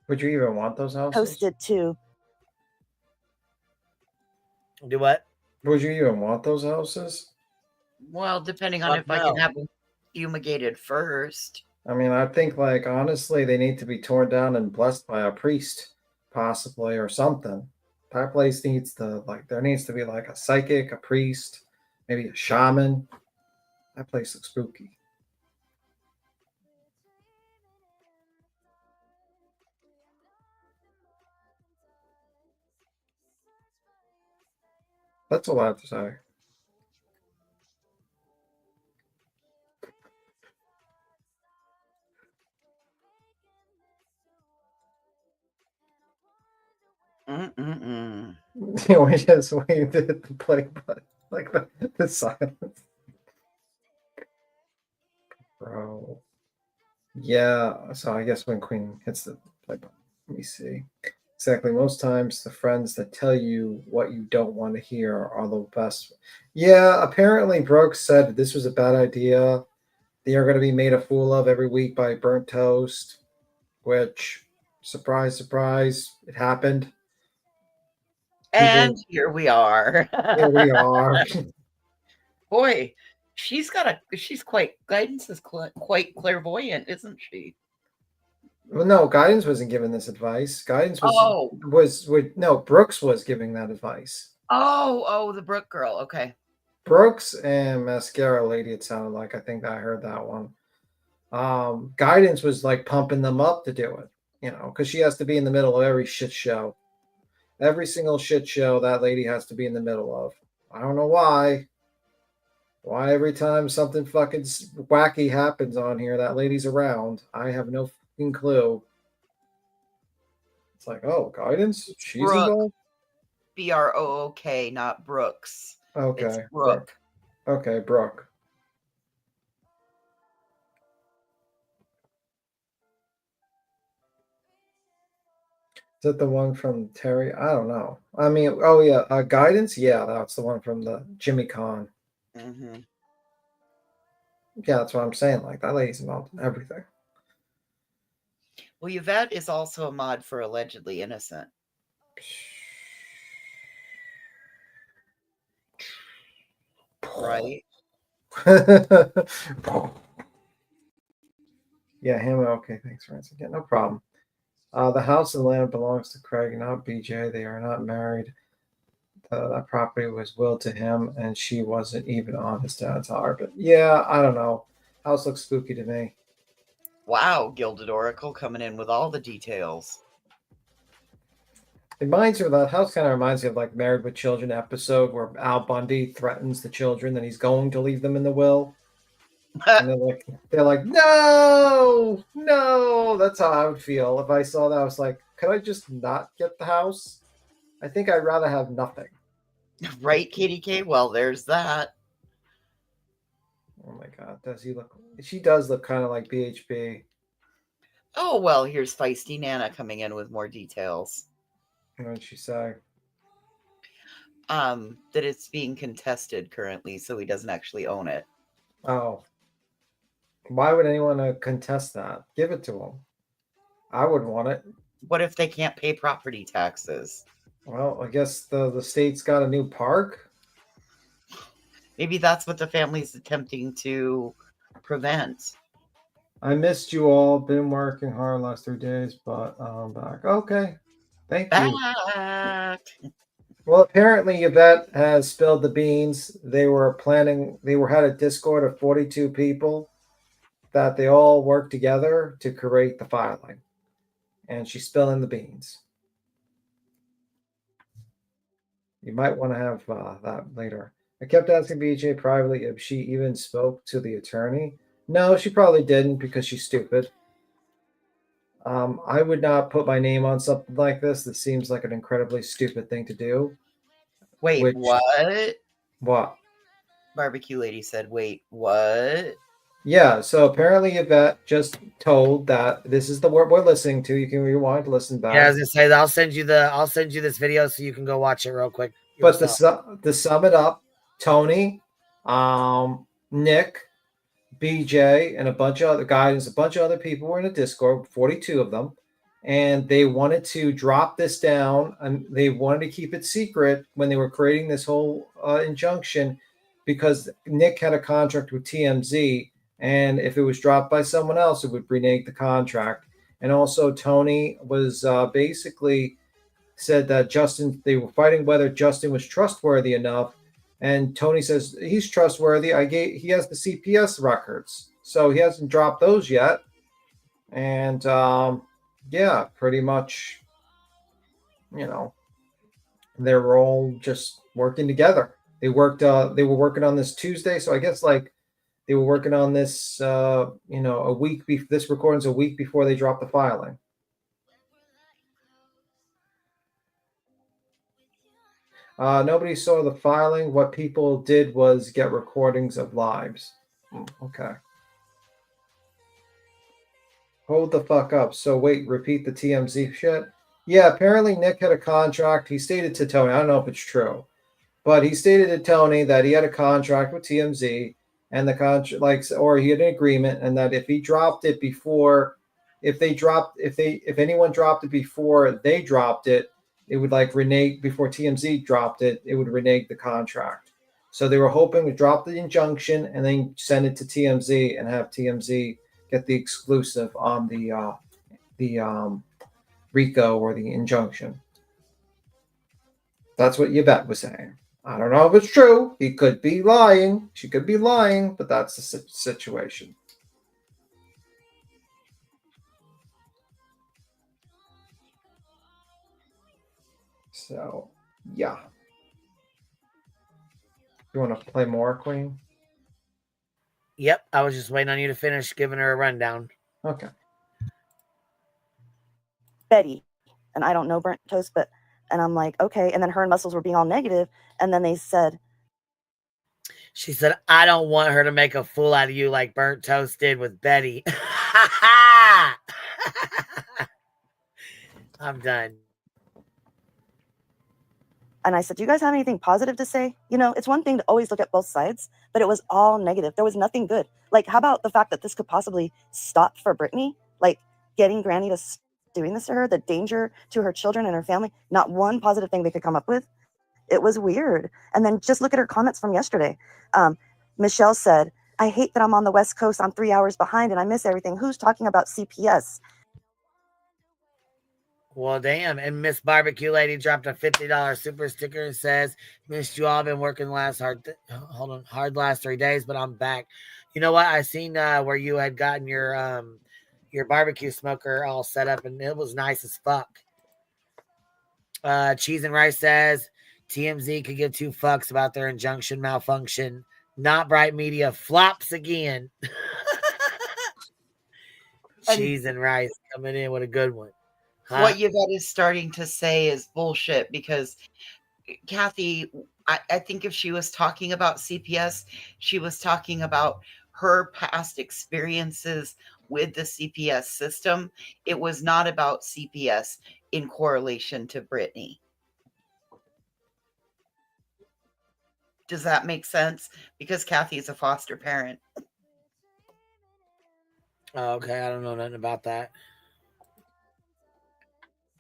Would you even want those houses? Posted too. Do what? Would you even want those houses? Well, depending on if I can have them fumigated first. I mean, I think, like, honestly, they need to be torn down and blessed by a priest, possibly, or something. That place needs to, like, there needs to be, like, a psychic, a priest, maybe a shaman. That place looks spooky. That's all I have to say. We just waited the play button, like the silence. Bro. Yeah, so I guess when Queen hits the play button, let me see. Exactly. Most times the friends that tell you what you don't want to hear are the best. Yeah, apparently Brooks said this was a bad idea. They are going to be made a fool of every week by Burnt Toast, which, surprise, surprise, it happened. And here we are. Here we are. Boy, she's quite, guidance is quite clairvoyant, isn't she? Well, no, Guidance wasn't giving this advice. Guidance Oh, was no, Brooks was giving that advice. oh, the Brooke girl. Okay. Brooks and Mascara Lady, it sounded like. I think I heard that one. Guidance was like pumping them up to do it, because she has to be in the middle of every shit show. Every single shit show that lady has to be in the middle of. I don't know why. Why every time something fucking wacky happens on here, that lady's around. I have no fucking clue. It's like, oh, Guidance? She's Brooke. involved? Brook, not Brooks. Okay. It's Brooke. Okay, Brooke. Is that the one from Terry? I don't know. I mean, oh yeah, Guidance? Yeah, that's the one from the Jimmy Con. Mm-hmm. Yeah, that's what I'm saying. Like, that lady's involved in everything. Well, Yvette is also a mod for Allegedly Innocent. Right? Yeah, Hammer. Okay, thanks, Francis. Yeah, no problem. The house and land belongs to Craig, not BJ. They are not married. That property was willed to him, and she wasn't even on his dad's heart. But yeah, I don't know. House looks spooky to me. Wow, Gilded Oracle coming in with all the details. That house kind of reminds me of like Married with Children episode where Al Bundy threatens the children that he's going to leave them in the will. And they're like, no. That's how I would feel if I saw that. I was like, could I just not get the house? I think I'd rather have nothing. Right, Katie K? Well, there's that. Oh my God, does he look? She does look kind of like BHB. Oh, well, here's Feisty Nana coming in with more details. What did she say? That it's being contested currently, so he doesn't actually own it. Oh. Why would anyone contest that? Give it to him. I would want it. What if they can't pay property taxes? Well, I guess the state's got a new park. Maybe that's what the family's attempting to prevent. I missed you all. Been working hard last 3 days, but I'm back. Okay. Thank you. Back. Well, apparently Yvette has spilled the beans. They had a Discord of 42 people that they all worked together to create the filing. And she's spilling the beans. You might want to have that later. I kept asking BJ privately if she even spoke to the attorney. No, she probably didn't because she's stupid. I would not put my name on something like this. This seems like an incredibly stupid thing to do. Wait, what? What? Barbecue Lady said, wait, what? Yeah, so apparently Yvette just told that this is the word we're listening to. You can rewind to listen back. Yeah, as I say, I'll send you this video so you can go watch it real quick. But to sum it up, Tony, Nick, BJ, and a bunch of other guys, a bunch of other people were in a Discord, 42 of them, and they wanted to drop this down, and they wanted to keep it secret when they were creating this whole injunction, because Nick had a contract with TMZ, and if it was dropped by someone else, it would renege the contract. And also, Tony was basically said that they were fighting whether Justin was trustworthy enough. And Tony says he's trustworthy. He has the CPS records, so he hasn't dropped those yet. And yeah, pretty much, they were all just working together. They were working on this Tuesday, so I guess they were working on this, a week. This recording's a week before they dropped the filing. Nobody saw the filing. What people did was get recordings of lives. Okay. Hold the fuck up. So wait, repeat the TMZ shit? Yeah, apparently Nick had a contract. He stated to Tony, I don't know if it's true, but he stated to Tony that he had a contract with TMZ, and the contract, or he had an agreement, and that if he dropped it before, if anyone dropped it before they dropped it, it would renege before TMZ dropped it. It would renege the contract. So they were hoping to drop the injunction and then send it to TMZ and have TMZ get the exclusive on the RICO or the injunction. That's what Yvette was saying. I don't know if it's true. He could be lying. She could be lying, but that's the situation. So, yeah. You want to play more, Queen? Yep, I was just waiting on you to finish giving her a rundown. Okay. Betty, and I don't know burnt toast, but, and I'm like, okay. And then her and Muscles were being all negative, and then they said, she said, I don't want her to make a fool out of you like Burnt Toast did with Betty. I'm done. And I said, do you guys have anything positive to say? You know, it's one thing to always look at both sides, but it was all negative. There was nothing good. Like, how about the fact that this could possibly stop for Brittany? Like, getting Granny to doing this to her, the danger to her children and her family, not one positive thing they could come up with. It was weird. And then just look at her comments from yesterday. Michelle said, I hate that I'm on the West Coast. I'm 3 hours behind and I miss everything. Who's talking about CPS? Well, damn. And Miss Barbecue Lady dropped a $50 super sticker and says, missed you all. Been working hard last 3 days, but I'm back. You know what? I seen where you had gotten your barbecue smoker all set up, and it was nice as fuck. Cheese and Rice says, TMZ could give two fucks about their injunction malfunction. Not Bright Media flops again. Cheese and Rice coming in with a good one. Huh? What Yvette is starting to say is bullshit, because Kathy, I think if she was talking about CPS, she was talking about her past experiences with the CPS system. It was not about CPS in correlation to Brittany. Does that make sense? Because Kathy is a foster parent. Okay, I don't know nothing about that.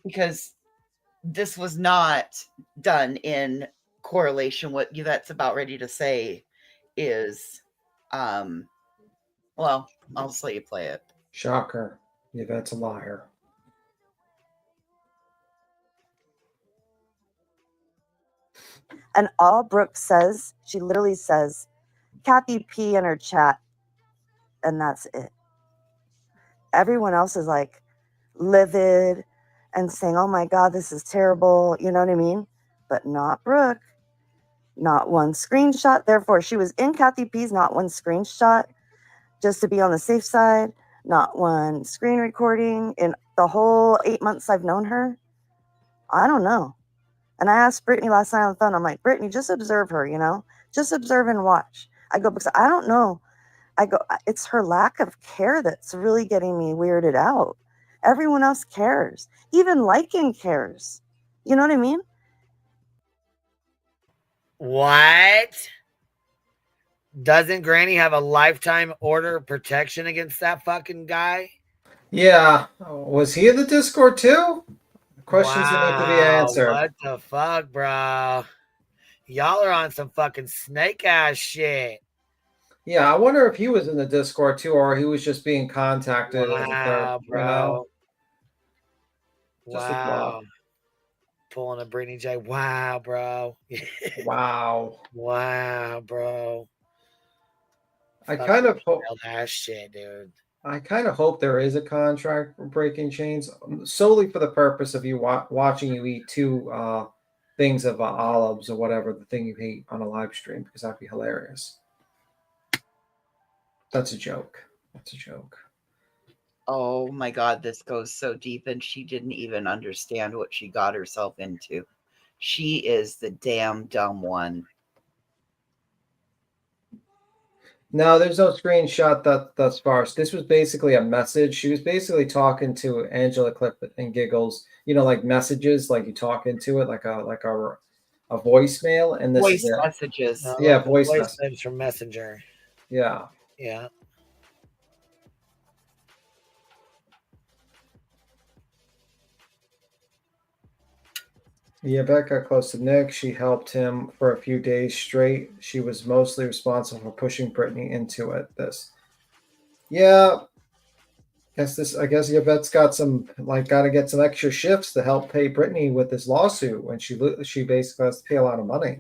Because this was not done in correlation. What Yvette's about ready to say is, well, I'll just let you play it. Shocker. Yvette's a liar. And all Brooke says, she literally says, Kathy P in her chat, and that's it. Everyone else is like livid and saying, oh my God, this is terrible. You know what I mean? But not Brooke. Not one screenshot. Therefore, she was in Kathy P's, not one screenshot, just to be on the safe side. Not one screen recording in the whole 8 months I've known her. I don't know. And I asked Brittany last night on the phone, I'm like, Brittany, just observe her, you know? Just observe and watch. I go, because I don't know. I go, it's her lack of care that's really getting me weirded out. Everyone else cares. Even Lycan cares. You know what I mean? What? Doesn't Granny have a lifetime order of protection against that fucking guy? Yeah. Was he in the Discord too? Questions that need to be answered. What the fuck, bro? Y'all are on some fucking snake ass shit. Yeah, I wonder if he was in the Discord too, or he was just being contacted. Wow, bro. You know? Wow. Pulling a Brittany J. Wow, bro. Wow. Wow, bro. I kind of hope that shit, dude. I kind of hope there is a contract for Breaking Chains solely for the purpose of you watching you eat two things of olives or whatever the thing you hate on a live stream, because that'd be hilarious. That's a joke. That's a joke. Oh my God, this goes so deep, and she didn't even understand what she got herself into. She is the damn dumb one. No, there's no screenshot that's sparse. This was basically a message. She was basically talking to Angela Clip and Giggles, you know, like messages, like you talk into it, like a voicemail, and this voice is it. messages. Yeah, voice message from Messenger. Yeah. Yeah. Yeah, Beck got close to Nick. She helped him for a few days straight. She was mostly responsible for pushing Brittany into it. Yeah. I guess Yvette's got some, like, got to get some extra shifts to help pay Brittany with this lawsuit when she basically has to pay a lot of money.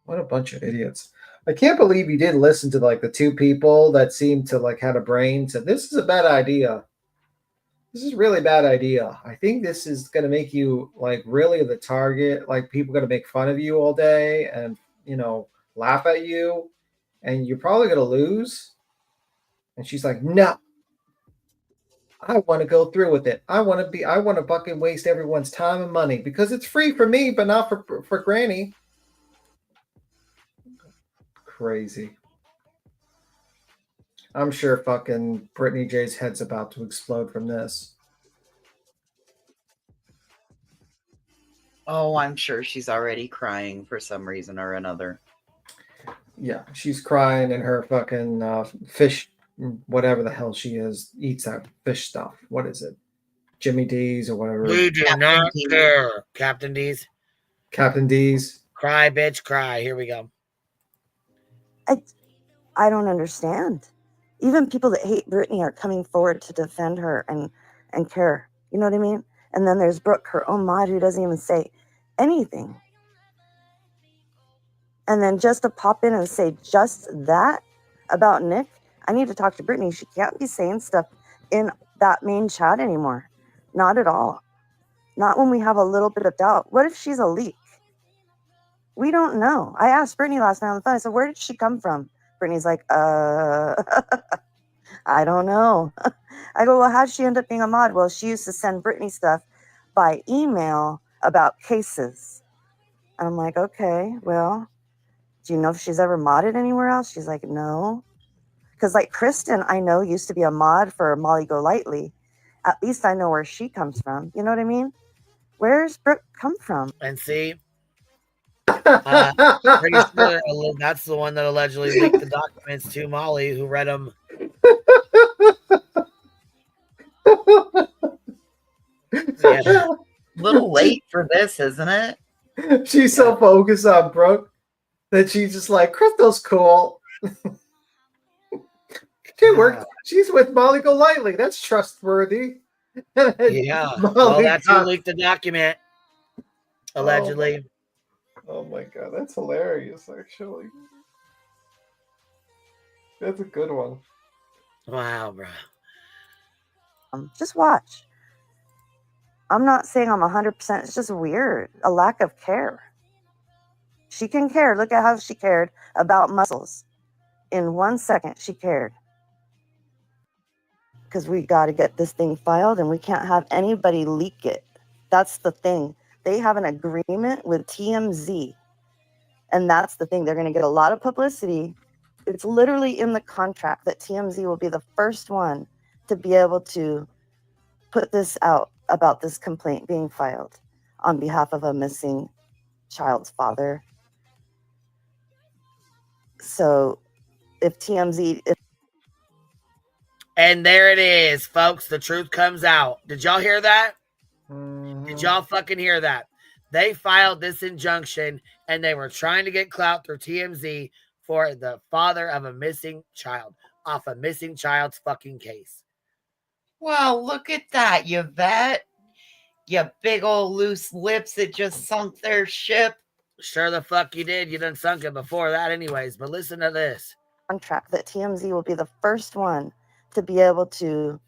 What a bunch of idiots. I can't believe you didn't listen to, like, the two people that seemed to, like, had a brain. Said, this is a bad idea. This is a really bad idea. I think this is going to make you, like, really the target. Like, people going to make fun of you all day and, laugh at you. And you're probably going to lose. And she's like, no, I want to go through with it. I want to fucking waste everyone's time and money because it's free for me, but not for Granny. Crazy. I'm sure fucking Brittany J's head's about to explode from this. Oh, I'm sure she's already crying for some reason or another. Yeah, she's crying and her fucking fish, whatever the hell she is, eats that fish stuff. What is it? Jimmy D's or whatever. We do not care. Captain D's. Captain D's. Cry, bitch, cry. Here we go. I don't understand. Even people that hate Brittany are coming forward to defend her and care. You know what I mean? And then there's Brooke, her own mod, who doesn't even say anything. And then just to pop in and say just that about Nick, I need to talk to Brittany. She can't be saying stuff in that main chat anymore. Not at all. Not when we have a little bit of doubt. What if she's a leak? We don't know. I asked Brittany last night on the phone. I said, where did she come from? Brittany's like, I don't know. I go, well, how did she end up being a mod? Well, she used to send Brittany stuff by email about cases. And I'm like, okay, well, do you know if she's ever modded anywhere else? She's like, no. Because like Kristen, I know used to be a mod for Molly Golightly. At least I know where she comes from. You know what I mean? Where's Brooke come from? And see, pretty sure that's the one that allegedly leaked the documents to Molly, who read them. Yeah. A little late for this, isn't it? She's so focused on Brooke that she's just like, Crystal's cool. She's with Molly Golightly. That's trustworthy. Yeah. Well, that's who leaked the document, allegedly. Oh my god, that's hilarious, actually. That's a good one. Wow, bro. Just watch. I'm not saying I'm 100%. It's just weird. A lack of care. She can care. Look at how she cared about muscles. In 1 second, she cared. Because we got to get this thing filed and we can't have anybody leak it. That's the thing. They have an agreement with TMZ. And that's the thing. They're going to get a lot of publicity. It's literally in the contract that TMZ will be the first one to be able to put this out about this complaint being filed on behalf of a missing child's father. So if TMZ... And there it is, folks. The truth comes out. Did y'all hear that? Did y'all fucking hear that? They filed this injunction and they were trying to get clout through TMZ for the father of a missing child off a missing child's fucking case. Well, look at that, Yvette. You big old loose lips that just sunk their ship. Sure the fuck you did. You done sunk it before that anyways. But listen to this. Contract that TMZ will be the first one to be able to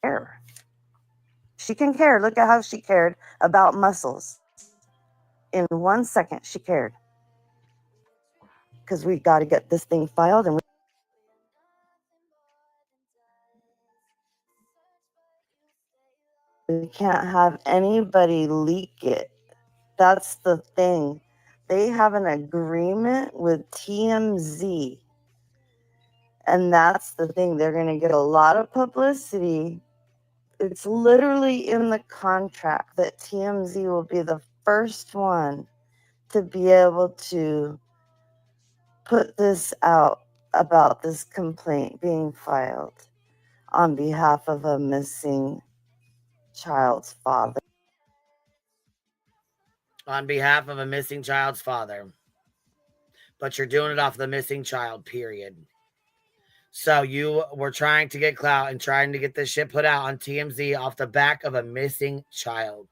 care. She can care. Look at how she cared about muscles. In 1 second, she cared. Because we got to get this thing filed and we can't have anybody leak it. That's the thing. They have an agreement with TMZ. And that's the thing. They're going to get a lot of publicity. It's literally in the contract that TMZ will be the first one to be able to put this out about this complaint being filed on behalf of a missing child's father. On behalf of a missing child's father. But you're doing it off the missing child, period. So you were trying to get clout and trying to get this shit put out on TMZ off the back of a missing child.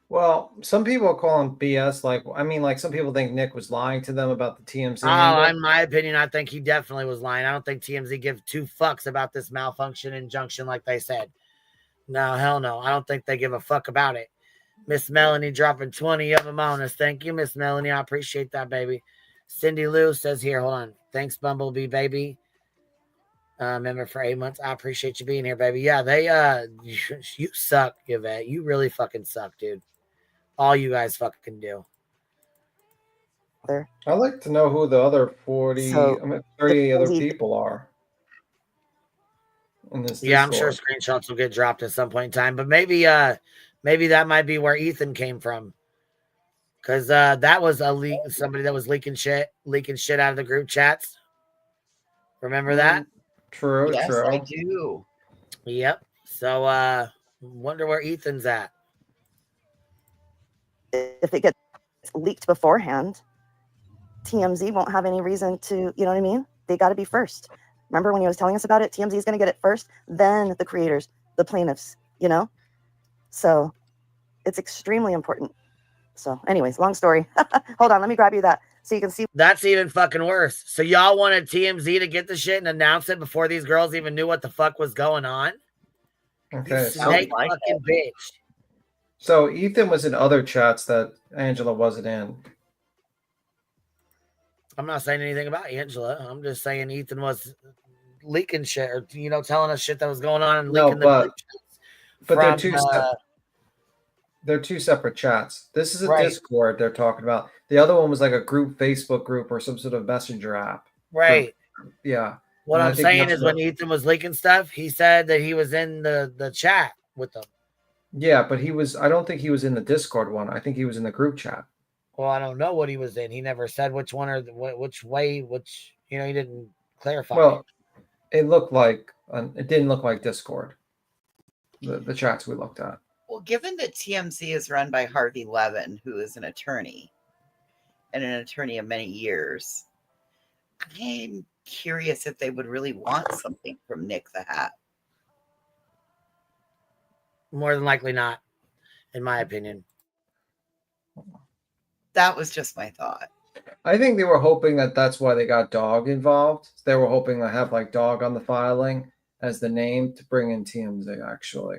Well, some people call him BS. Like, I mean, like some people think Nick was lying to them about the TMZ. Oh, in my opinion, I think he definitely was lying. I don't think TMZ give two fucks about this malfunction injunction like they said. No, hell no. I don't think they give a fuck about it. Miss Melanie dropping 20 of them on us. Thank you, Miss Melanie. I appreciate that, baby. Cindy Lou says here, hold on. Thanks, Bumblebee, baby. Member for 8 months. I appreciate you being here, baby. Yeah, they you suck, Yvette. You really fucking suck, dude. All you guys fucking do. I'd like to know who the other 30 other people are. In this yeah, Discord. I'm sure screenshots will get dropped at some point in time, but maybe that might be where Ethan came from. Because that was a leak, somebody that was leaking shit out of the group chats. Remember that? True, Yes, true. I do. Yep. So wonder where Ethan's at. If it gets leaked beforehand, TMZ won't have any reason to, you know what I mean? They got to be first. Remember when he was telling us about it? TMZ is going to get it first, then the creators, the plaintiffs, you know? So it's extremely important. So anyways, long story. Hold on, let me grab you that so you can see. That's even fucking worse. So y'all wanted TMZ to get the shit and announce it before these girls even knew what the fuck was going on? Okay, you snake fucking bitch. So Ethan was in other chats that Angela wasn't in. I'm not saying anything about Angela. I'm just saying Ethan was leaking shit or, you know, telling us shit that was going on and leaking but from, they're two separate chats. This is a Discord they're talking about. The other one was like a group, Facebook group or some sort of messenger app. Right. Group. Yeah. What I'm saying is when Ethan was leaking stuff, he said that he was in the chat with them. Yeah, but I don't think he was in the Discord one. I think he was in the group chat. Well, I don't know what he was in. He never said which one or which way, you know, he didn't clarify. Well, it didn't look like Discord. The chats we looked at. Well, given that TMZ is run by Harvey Levin, who is an attorney and an attorney of many years, I'm curious if they would really want something from Nick the Hat. More than likely not, in my opinion. That was just my thought. I think they were hoping that that's why they got Dog involved. They were hoping to have like Dog on the filing as the name to bring in TMZ, actually.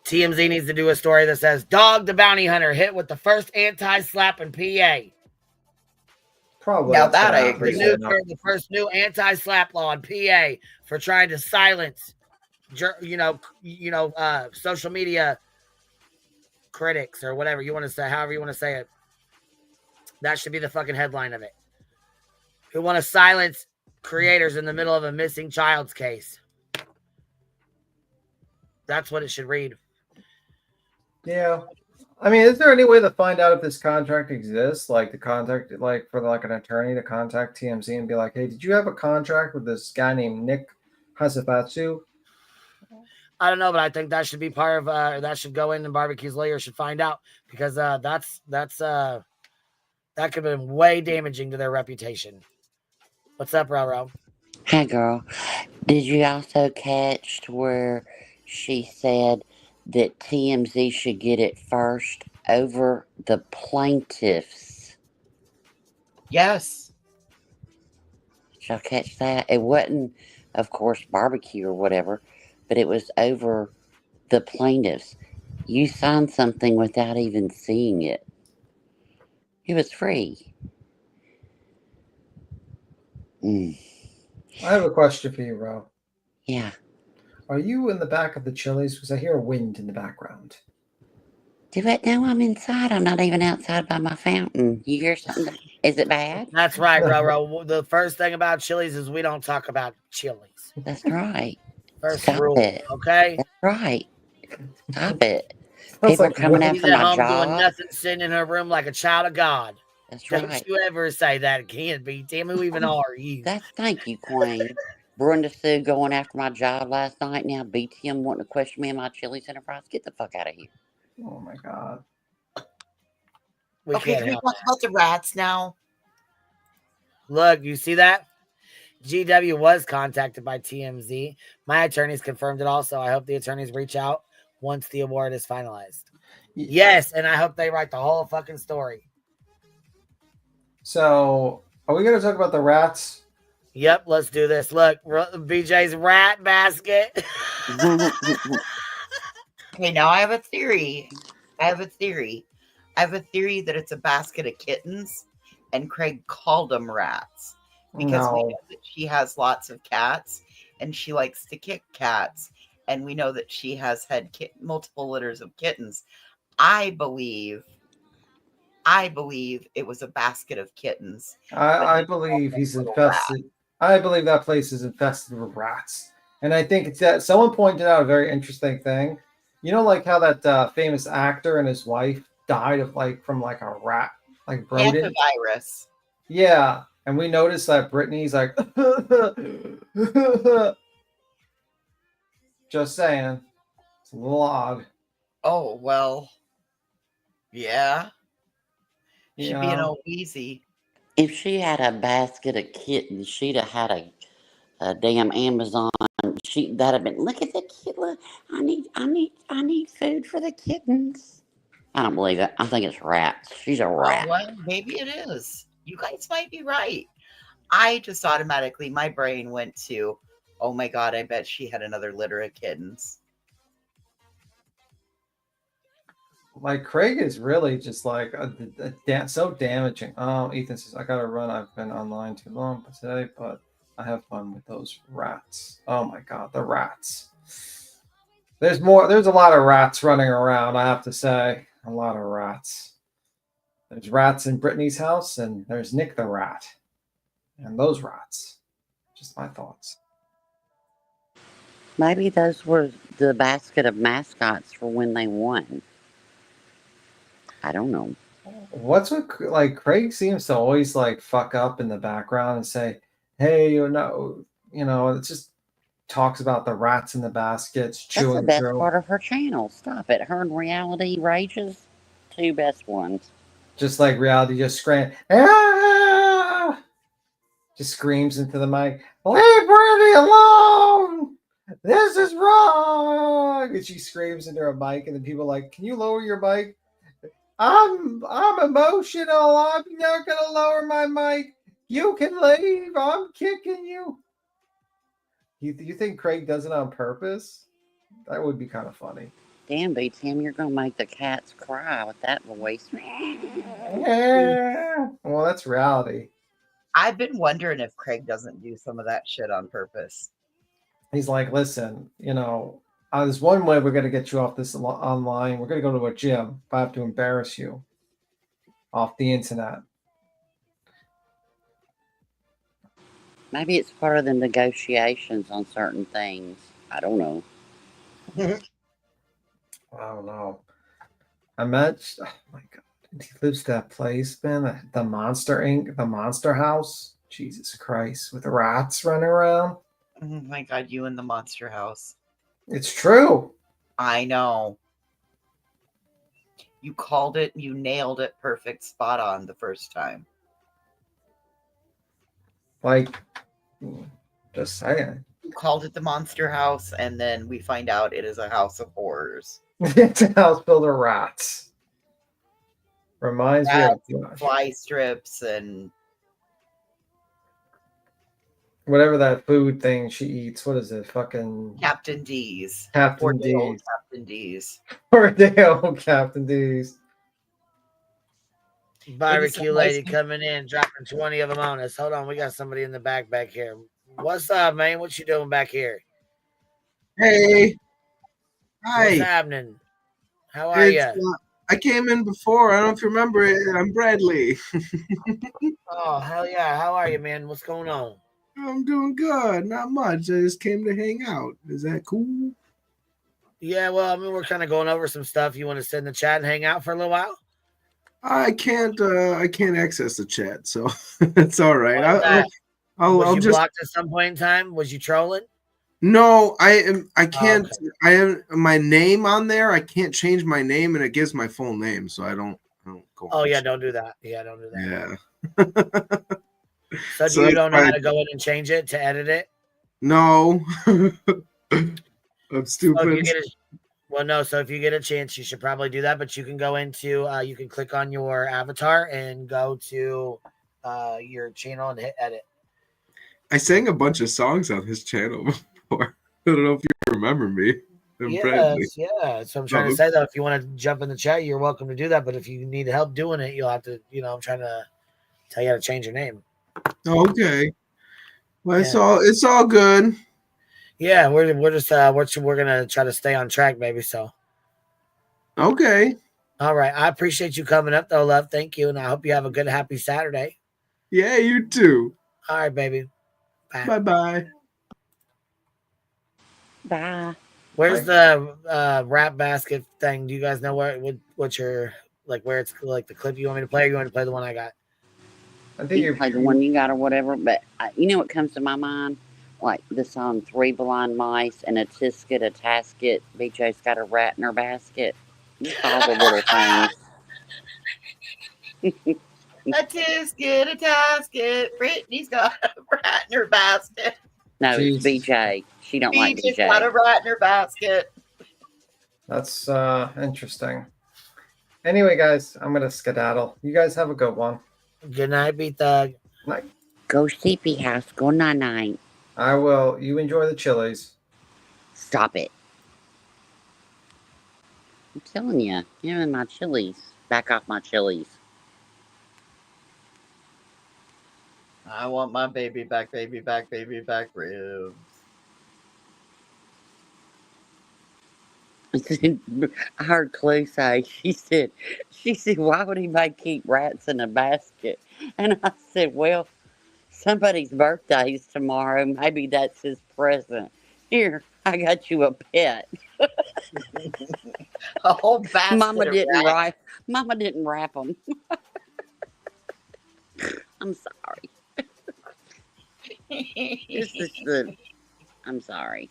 TMZ needs to do a story that says Dog the Bounty Hunter hit with the first anti-slap in PA. Probably. Now that I agree. The first new anti-slap law in PA for trying to silence, social media critics or whatever you want to say, however you want to say it. That should be the fucking headline of it. Who want to silence creators in the middle of a missing child's case. That's what it should read. Yeah. I mean, is there any way to find out if this contract exists? Like to contact, like for like an attorney to contact TMZ and be like, hey, did you have a contract with this guy named Nick Hasabatsu? I don't know, but I think that should be part of that should go in and Barbecue's lawyer should find out because that could have been way damaging to their reputation. What's up, Roro? Hey, girl. Did you also catch where she said that TMZ should get it first over the plaintiffs? Yes. Did y'all catch that? It wasn't, of course, Barbecue or whatever, but it was over the plaintiffs. You signed something without even seeing it. It was free. I have a question for you, Ro. Yeah. Are you in the back of the Chili's? Because I hear a wind in the background. Do it now. I'm inside. I'm not even outside by my fountain. You hear something? Is it bad? That's right, Roro. The first thing about Chili's is we don't talk about Chili's. That's right. First Stop rule, it. okay? That's right. Stop it. People are coming after She's at my home job. doing nothing, sitting in her room like a child of God. That's Don't right. you ever say that again, B. Damn, who even are you? Thank you, Queen. Brenda Sue going after my job last night. Now BTM wanting to question me and my Chili's Enterprise. Get the fuck out of here. Oh my God. Okay, can we talk about the rats now? Look, you see that? GW was contacted by TMZ. My attorneys confirmed it also. I hope the attorneys reach out once the award is finalized. Yes, and I hope they write the whole fucking story. So, are we going to talk about the rats? Yep, let's do this. Look, BJ's rat basket. Okay, now I have a theory. I have a theory that it's a basket of kittens, and Craig called them rats because we No. know that she has lots of cats and she likes to kick cats, and we know that she has had multiple litters of kittens. I believe it was a basket of kittens. I believe he's infested. I believe that place is infested with rats. And I think it's that someone pointed out a very interesting thing. You know, like how that famous actor and his wife died of from a rat, like rodent. Hantavirus. Yeah, and we noticed that Brittany's like, just saying, it's a little odd. Oh well, yeah. She'd be an Yeah. old easy. If she had a basket of kittens, she'd have had a damn Amazon. That'd have been, look at the kid. Look, I need food for the kittens. I don't believe it. I think it's rats. She's a Oh, rat. well, maybe it is. You guys might be right. I just automatically, my brain went to, oh my God, I bet she had another litter of kittens. Like Craig is really just like so damaging. Oh, Ethan says, I gotta run. I've been online too long today, but I have fun with those rats. Oh my God, the rats. There's a lot of rats running around, I have to say. A lot of rats. There's rats in Brittany's house, and there's Nick the rat. And those rats. Just my thoughts. Maybe those were the basket of mascots for when they won. I don't know. What's with Craig seems to always fuck up in the background and say, "Hey, it just talks about the rats in the baskets That's the chewing best through." part of her channel. Stop it. Her and Reality Rages, two best ones. Just like Reality, just scream, ah! Just screams into the mic, "Leave Brittany alone! This is wrong!" And she screams into her mic, and then people are like, "Can you lower your mic?" I'm emotional. I'm not gonna lower my mic. You can leave. I'm kicking you. You think Craig does it on purpose? That would be kind of funny. Damn, B Tim, you're gonna make the cats cry with that voice. Yeah. Well, that's Reality. I've been wondering if Craig doesn't do some of that shit on purpose. He's like, listen, there's one way we're gonna get you off this online. We're gonna go to a gym if I have to embarrass you off the internet. Maybe it's part of the negotiations on certain things. I don't know. I don't know. I met. Oh my God. He lives that place, man. The Monster Inc. The Monster House. Jesus Christ, with rats running around. Oh my God, you in the monster house. It's true. I know. You called it. You nailed it. Perfect. Spot on the first time. Just saying. You called it the monster house, and then we find out it is a house of horrors. It's a house filled with rats. Reminds me of fly strips and whatever that food thing she eats. What is it? Fucking Captain D's. Captain D's. Captain D's. Or Dale Captain D's. Barbecue lady coming in, dropping 20 of them on us. Hold on, we got somebody in the back here. What's up, man? What you doing back here? Hey. Hi. What's happening? How are you? I came in before. I don't know if you remember it. I'm Bradley. Oh, hell yeah. How are you, man? What's going on? I'm doing good. Not much. I just came to hang out. Is that cool? Yeah, well, I mean, we're kind of going over some stuff. You want to sit in the chat and hang out for a little while? I can't access the chat, so it's all right. Was you blocked at some point in time? Was you trolling? No, I can't. Okay. I have my name on there. I can't change my name, and it gives my full name, so I don't go. Oh yeah, don't do that. Yeah, don't do that. Yeah. So So you that's don't know why how to go in and change it to edit it? no. I'm So if you stupid. get a well, no. So if you get a chance, you should probably do that. But you can go into you can click on your avatar and go to your channel and hit edit. I sang a bunch of songs on his channel before. I don't know if you remember me. Bradley. Yeah. So I'm trying to Oh, say though, if you want to jump in the chat, you're welcome to do that. But if you need help doing it, you'll have to. I'm trying to tell you how to change your name. okay. Well, Yeah. it's all good. Yeah, we're just we're gonna try to stay on track, baby. So Okay. all right, I appreciate you coming up though, love. Thank you, and I hope you have a good, happy Saturday. Yeah, you too. All right, baby. Bye. Bye bye. Bye. Where's the rap basket thing? Do you guys know what your where it's like the clip you want me to play, or you want me to play the one I got? I think You can play the one you got or whatever, but you know what comes to my mind? Like the song Three Blind Mice and a Tisket, a Tasket, BJ's got a rat in her basket. Just all the little things. A tisket, a tasket. Brittany's got a rat in her basket. No, it's Jesus. BJ. She don't like BJ's BJ. got a rat in her basket. That's interesting. Anyway, guys, I'm gonna skedaddle. You guys have a good one. Good night, B Thug. Night. Go sleepy house. Go night night. I will. You enjoy the chilies. Stop it. I'm telling you, you're in my chilies. Back off my chilies. I want my baby back ribs. I heard Chloe say, she said, why would anybody keep rats in a basket? And I said, well, somebody's birthday's tomorrow. Maybe that's his present. Here, I got you a pet. A whole basket Mama of didn't rats. wrap them. I'm sorry. This is I'm sorry.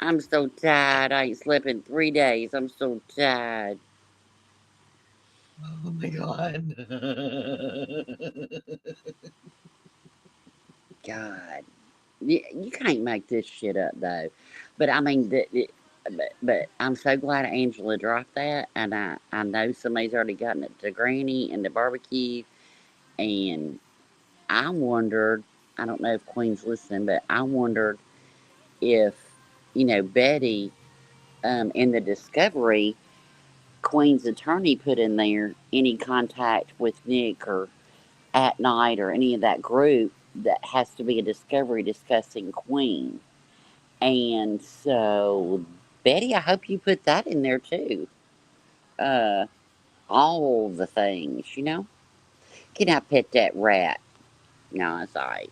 I'm so tired. I ain't slept in 3 days. I'm so tired. Oh my god. God. You can't make this shit up though. But I mean, but I'm so glad Angela dropped that, and I know somebody's already gotten it to Granny and the barbecue, and I wondered. I don't know if Queen's listening, but I wondered if Betty, in the discovery, Queen's attorney put in there any contact with Nick or at night or any of that group that has to be a discovery discussing Queen. And so, Betty, I hope you put that in there too. Uh, all the things. Can I pet that rat? No, it's all right.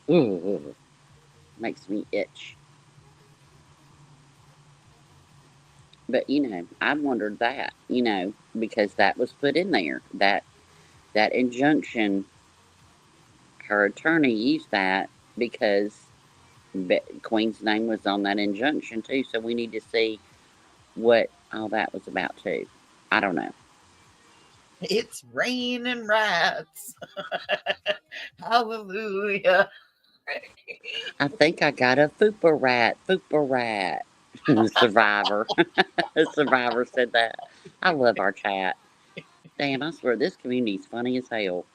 Ooh, makes me itch. But I wondered that, because that was put in there. That injunction, her attorney used that because Queen's name was on that injunction too. So we need to see what all that was about too. I don't know. It's raining rats. Hallelujah. I think I got a fupa rat. Survivor. Survivor said that. I love our chat. Damn, I swear this community's funny as hell.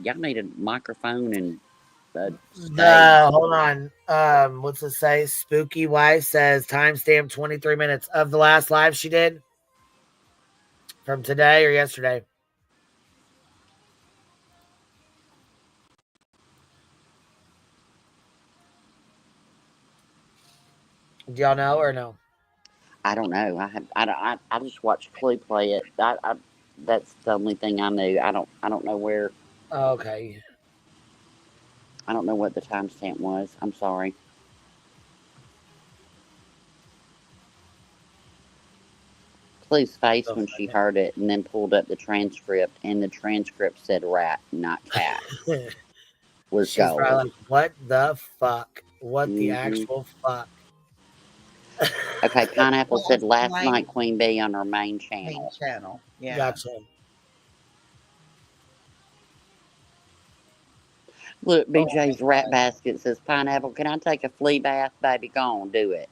Y'all need a microphone and a stage. Hold on. What's it say? Spooky Wife says timestamp 23 minutes of the last live she did from today or yesterday. Do y'all know or no? I don't know. I just watched Clue play it. That's the only thing I knew. I don't know where. Okay. I don't know what the timestamp was. I'm sorry. Clue's face when she heard it, and then pulled up the transcript, and the transcript said rat, not cat. Was She's gold. probably like, what the fuck? What the actual fuck? Okay, Pineapple Well, said last my night Queen Bee on her main main channel. channel. Yeah. Gotcha. Look, Oh BJ's my Rat God. Basket says, Pineapple, can I take a flea bath? Baby, go on, do it.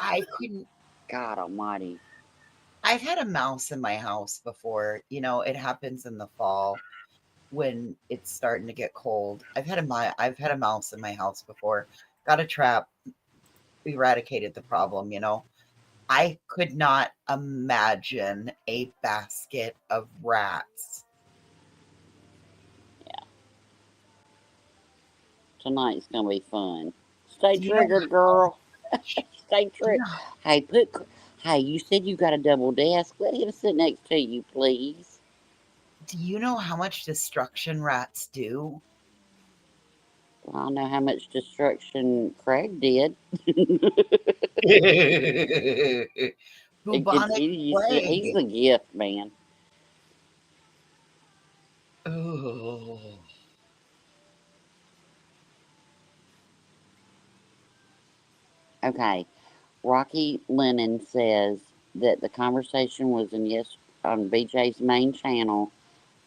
I couldn't. God almighty. I've had a mouse in my house before. You know, it happens in the fall when it's starting to get cold. I've had a mouse in my house before. Got a trap, eradicated the problem, you know. I could not imagine a basket of rats. Tonight's going to be fun. Stay Do you know triggered, girl. Stay do you triggered. know Hey, you said you got a double desk. Let him sit next to you, please. do you know how much destruction rats do? I know how much destruction Craig did. Bubonic He's plague. the gift, man. Oh. Okay. Rocky Lennon says that the conversation was on BJ's main channel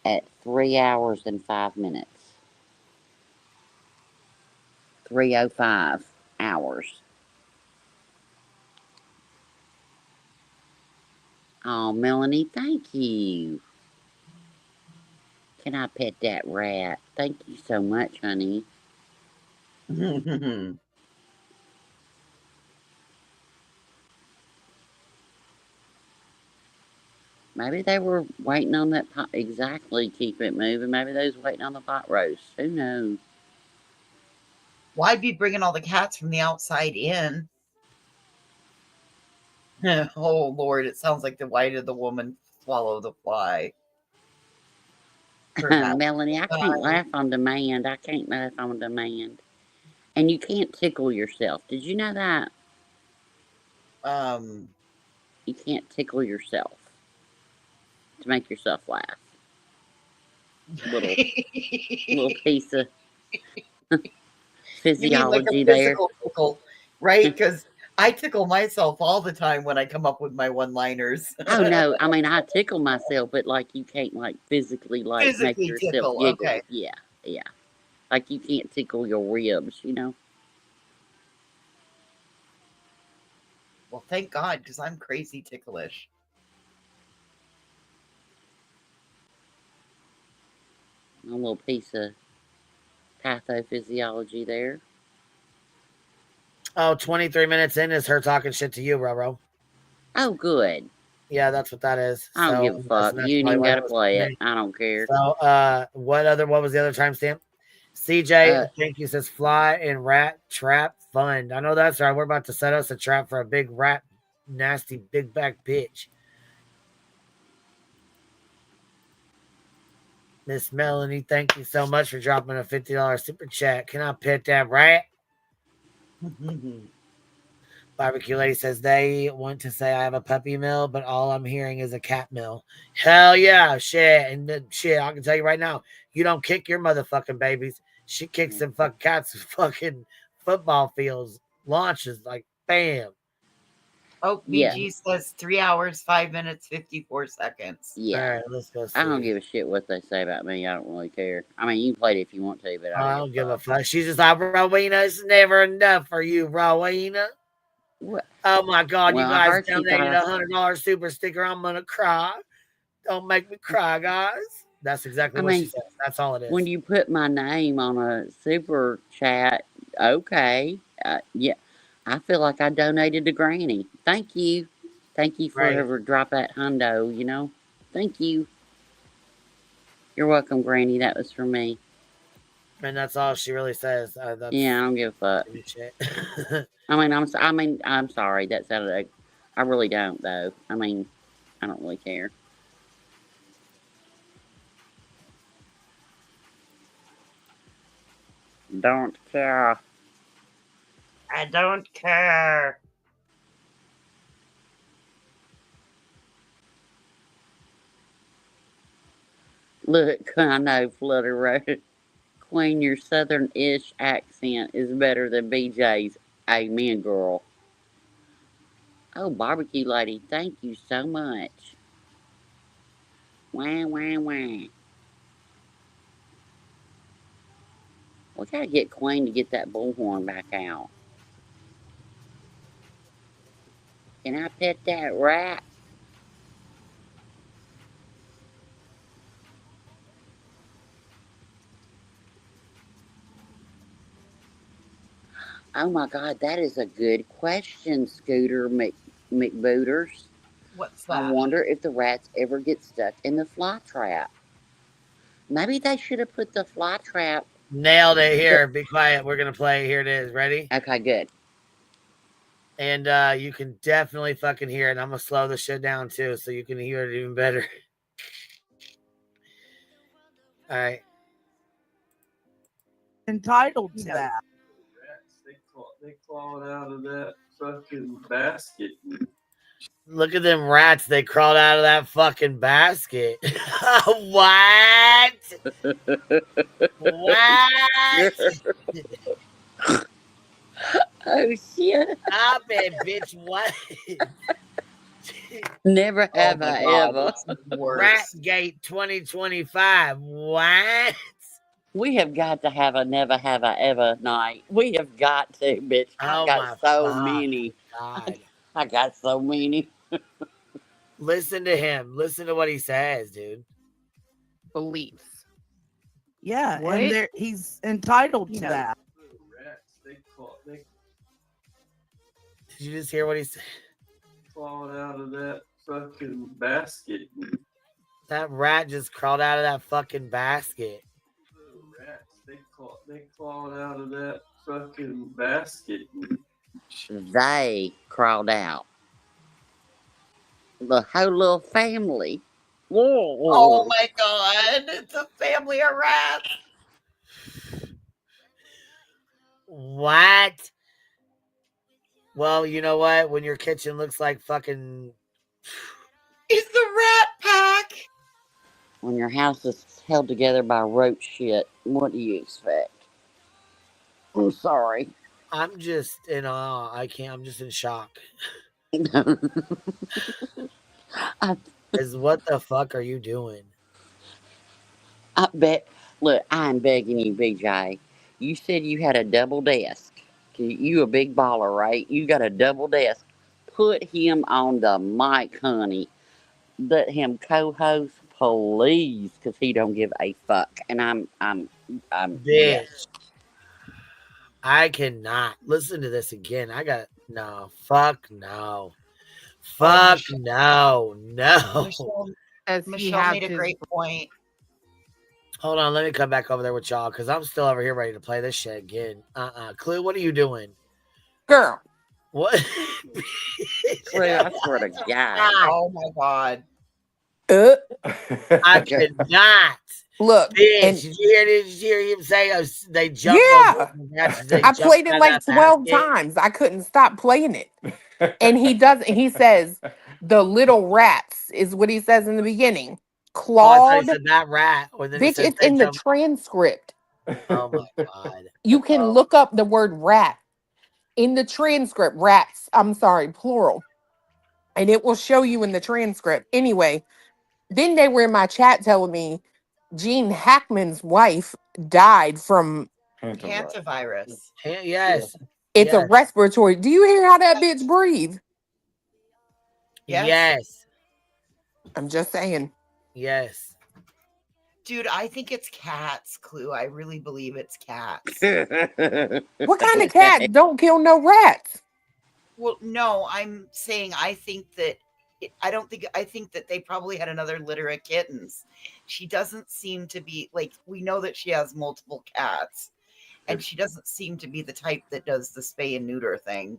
at 3 hours and 5 minutes. 3:05 hours. Oh, Melanie, thank you. Can I pet that rat? Thank you so much, honey. Maybe they were waiting on that pot. Exactly, keep it moving. Maybe they was waiting on the pot roast. Who knows? Why'd be bringing all the cats from the outside in? Oh Lord, it sounds like the why did the woman swallow the fly? Perhaps. Melanie, I can't laugh on demand. I can't laugh on demand. And you can't tickle yourself. Did you know that? You can't tickle yourself to make yourself laugh. Little piece of You mean like a physiology there. physical tickle, right? Because I tickle myself all the time when I come up with my one-liners. Oh no, I mean I tickle myself, but like you can't like physically like make Physically yourself tickle. giggle. Okay. Yeah, yeah. Like you can't tickle your ribs, you know. Well, thank God, because I'm crazy ticklish. A little piece of pathophysiology there. Oh, 23 minutes in is her talking shit to you, Roro. Oh, good. Yeah, that's what that is. I don't So give a fuck. that's You ain't probably even why got that to was play it. me. I don't care. So what was the other timestamp? CJ, Uh, thank you, says fly and rat trap fund. I know that's right. We're about to set us a trap for a big rat, nasty big back bitch. Miss Melanie, thank you so much for dropping a $50 super chat. Can I pet that rat? Barbecue Lady says they want to say I have a puppy mill, but all I'm hearing is a cat mill. Hell yeah, shit. And shit, I can tell you right now, you don't kick your motherfucking babies. She kicks them fucking cats fucking football fields, launches like bam. Oh, yeah, BG says 3 hours, 5 minutes, 54 seconds. yeah. All right, let's go see. I don't give a shit what they say about me. I don't really care. I mean, you can play it if you want to, but I I don't don't give give a a fuck. fuck. She's just like, Rowena, it's never enough for you, Rowena. What? Oh my God, you Well, I guys heard she donated thought $100 super sticker. I'm going to cry. Don't make me cry, guys. That's exactly I what she mean, says. That's all it is. when you put my name on a super chat, okay. Yeah, I feel like I donated to Granny. Thank you. Thank you for Right. whoever dropped that hundo, you know. Thank you. You're welcome, Granny. That was for me. And that's all she really says. That's Yeah, I don't give a fuck. shit. I'm sorry. That sounded like, I really don't though. I mean, I don't really care. Don't care. I don't care. Look, I know Flutter Rose. Queen, your southern-ish accent is better than BJ's. Amen, girl. Oh, barbecue lady, thank you so much. Wah, wah, wah. We gotta get Queen to get that bullhorn back out. Can I pet that rat? Oh my God, that is a good question, Scooter McBooters. What's I that? wonder if the rats ever get stuck in the fly trap. Maybe they should have put the fly trap. Nailed it. Here, be quiet. We're gonna play. Here it is. Ready? Okay, good. And you can definitely fucking hear it. I'm gonna slow the shit down too, so you can hear it even better. All right. Entitled to that. They clawed out of that fucking basket. Look at them rats. They crawled out of that fucking basket. What? What? Oh shit. Stop it, bitch. What? Never Oh have my I God, ever. this is worse. Ratgate 2025. What? We have got to have a never have I ever night. We have got to, bitch. I've Oh got my so fucking many. God. I got so many. Listen to him. Listen to what he says, dude. Beliefs. Yeah, What? and he's entitled You to know, that. They Did you just hear what he said? clawed out of that fucking basket. That rat just crawled out of that fucking basket. They clawed out of that fucking basket. They crawled out. The whole little family. Whoa. oh my God, it's a family of rats. What? Well, you know what? When your kitchen looks like fucking. It's the Rat Pack. When your house is held together by roach shit, what do you expect? I'm sorry. I'm just in awe. I can't. I'm just in shock. Is what the fuck are you doing? I bet. Look, I'm begging you, BJ. You said you had a double desk. You a big baller, right? You got a double desk. Put him on the mic, honey. Let him co-host, please, because he don't give a fuck. And I'm Bitch. yes. I cannot listen to this again. I got no. Fuck no. Fuck no. No. Michelle made a great point. Hold on, let me come back over there with y'all because I'm still over here ready to play this shit again. Clue, what are you doing? Girl. What? Clue, I swear to God. Oh my God. I could not. Look, Bitch, and did you hear him say they jumped? yeah, They I jumped played it out of like that 12 basket? times. I couldn't stop playing it. And he says, the little rats is what he says in the beginning. Oh, I thought Clawed. he said that rat. Or then he Bitch, said it's they in the jumped. transcript. Oh my God. You can look up the word rat in the transcript. Rats, I'm sorry, plural. And it will show you in the transcript. Anyway, then they were in my chat telling me Gene Hackman's wife died from Hantavirus. Yes. it's a Yes. respiratory. Do you hear how that bitch breathe? Yes. I'm just saying. Yes. Dude, I think it's cats, Clue. I really believe it's cats. What kind of cat don't kill no rats? Well, no, I'm saying I think that they probably had another litter of kittens. She doesn't seem to be like, we know that she has multiple cats, and she doesn't seem to be the type that does the spay and neuter thing.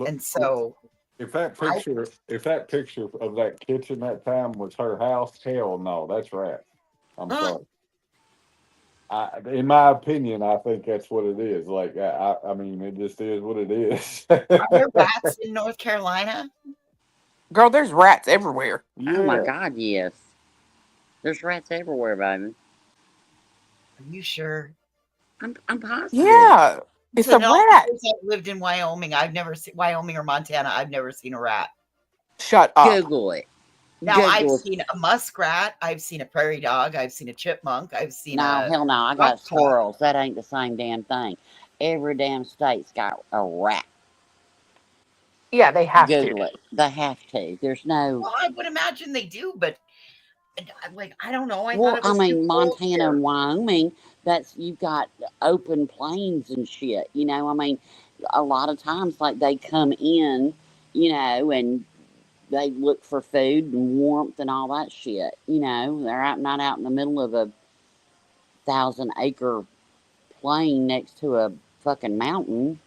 And so if that picture of that kitchen that time was her house, hell no, that's right. I'm sorry. In my opinion, I think that's what it is. Like, I mean, it just is what it is. are there rats in North Carolina? Girl, there's rats everywhere. Oh my God, yes. There's rats everywhere, baby. Are you sure? I'm positive. Yeah, it's So a no, rat. because I've lived in Wyoming. I've never seen Wyoming or Montana. I've never seen a rat. Shut up. Google it. Now I've Google. seen a muskrat. I've seen a prairie dog. I've seen a chipmunk. I've seen No, a hell no. I got buck truck. squirrels. That ain't the same damn thing. Every damn state's got a rat. Yeah, they have Google to. it. They have to. There's no. Well, I would imagine they do, but like I don't know. I thought Well, it I was too mean, cold Montana here. and Wyoming, that's you've got open plains and shit. You know, I mean, a lot of times, like they come in, you know, and they look for food and warmth and all that shit. You know, they're not out in the middle of a 1,000-acre plain next to a fucking mountain.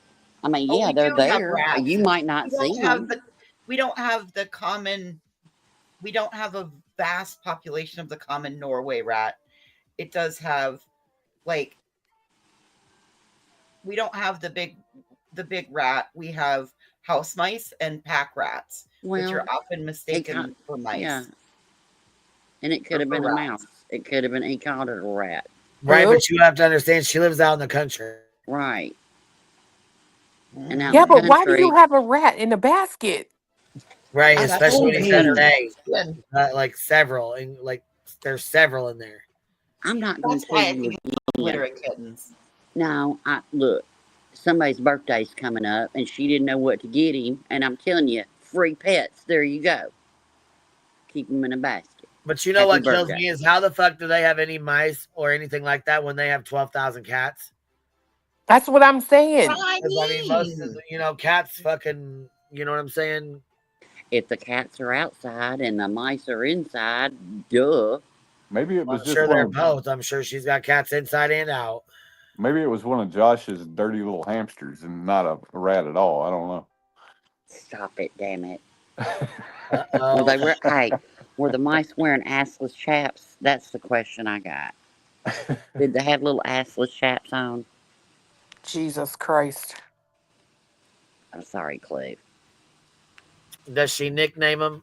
I mean, Oh, yeah, we they're do have there. rats. You might not We see don't have them. the we don't have the common. We don't have a vast population of the common Norway rat. It does have like we don't have the big rat. We have house mice and pack rats, which Well, are often mistaken for mice. yeah, and it could Or have for been a rats. mouse. It could have been. He called it a rat. Right, Hello? but you have to understand she lives out in the country. Right. And out Yeah, in the but why do you country, have a rat in a basket? Right, That's especially when he said told they. you. Like several, and like there's several in there. I'm not going That's to why tell I you think it's again. litter of kittens. No, look. Somebody's birthday's coming up, and she didn't know what to get him. And I'm telling you, free pets. There you go. Keep them in a basket. But you know Happy what kills birthday. me is how the fuck do they have any mice or anything like that when they have 12,000 cats? That's what I'm saying. I Because I mean, most of mean, the, cats fucking, you know what I'm saying? If the cats are outside and the mice are inside, duh. Maybe it Well, was I'm just sure one they're of both. I'm sure she's got cats inside and out. maybe it was one of Josh's dirty little hamsters and not a rat at all. I don't know. Stop it, damn it. Uh Well, oh. hey, were the mice wearing assless chaps? That's the question I got. Did they have little assless chaps on? Jesus Christ. I'm sorry, Clive. Does she nickname them?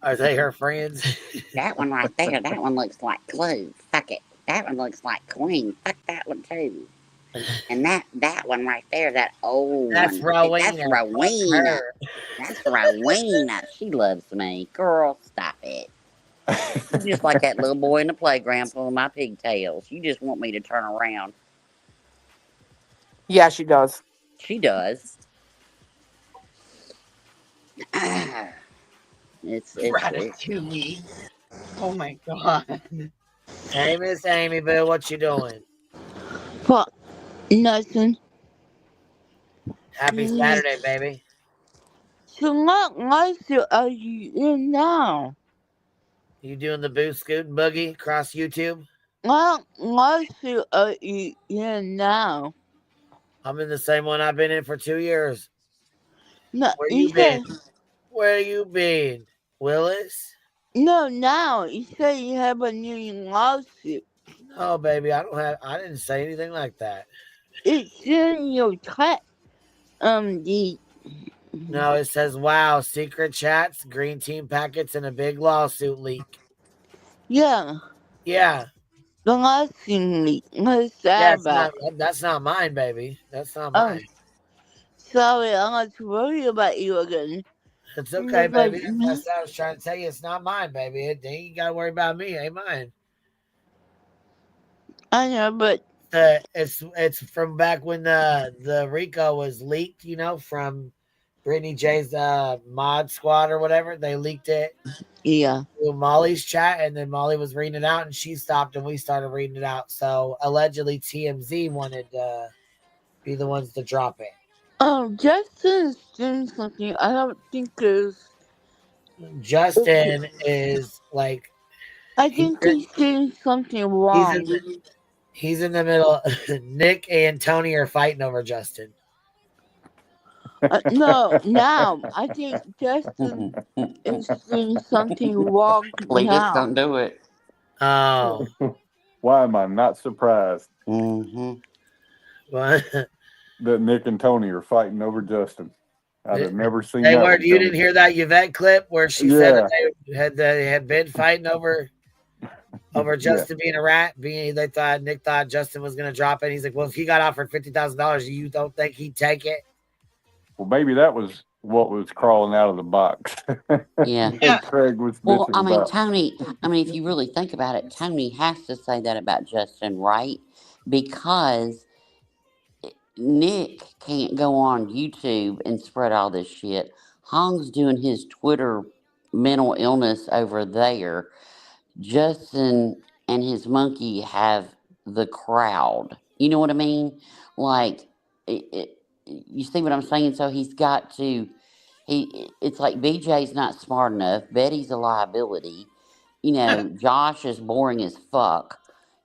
Are they her friends? That one right there, that one looks like Clue. Fuck it. That one looks like Queen. Fuck that one too. And that one right there, that old That's one. Rowena. That's Fuck Rowena. her. That's Rowena. She loves me. Girl, stop it. You just like that little boy in the playground pulling my pigtails. You just want me to turn around. Yeah, she does. She does. It's Ratatouille. Oh my god. Hey, Miss Amy Boo, what you doing? What? Nothing. Happy Saturday, baby. So what life are you in now? You doing the boo scoot and boogie across YouTube? What life are you in now? I'm in the same one I've been in for 2 years. No, Where you you been? said Where you been, Willis? no. Now you say you have a new lawsuit. No, baby, I didn't say anything like that. It's in your text. The No, it says, wow, secret chats, green team packets, and a big lawsuit leak. yeah, Yeah. the lawsuit leak. What's Yeah, that about? that's not mine, baby. That's not Oh, mine. sorry, I was worried about you again. It's okay, Like, baby. That's what I was trying to tell you. It's not mine, baby. You ain't got to worry about me. It ain't mine. I know, but It's from back when the Rico was leaked, from Brittany J's mod squad or whatever. They leaked it yeah. to Molly's chat, and then Molly was reading it out, and she stopped, and we started reading it out. So allegedly, TMZ wanted to be the ones to drop it. Justin's doing something. I don't think there's. Justin is like, I think he's doing something wrong. he's in the middle. Nick and Tony are fighting over Justin. No, now I think Justin is doing something wrong Cletus, now. don't do it. Oh. Why am I not surprised What? that Nick and Tony are fighting over Justin? I'd have never seen Hey, that. Word, you didn't hear that Yvette clip where she said that they had been fighting over over Yeah. Justin being a rat. Nick thought Justin was gonna drop it. He's like, well, if he got offered $50,000, you don't think he'd take it? Well, maybe that was what was crawling out of the box. Yeah. That Craig was Well, bitching I mean, about. Tony, I mean, if you really think about it, Tony has to say that about Justin, right? Because Nick can't go on YouTube and spread all this shit. Hong's doing his Twitter mental illness over there. Justin and his monkey have the crowd. You know what I mean? Like, you see what I'm saying? So he's got to. It's like BJ's not smart enough. Betty's a liability. You know, Josh is boring as fuck.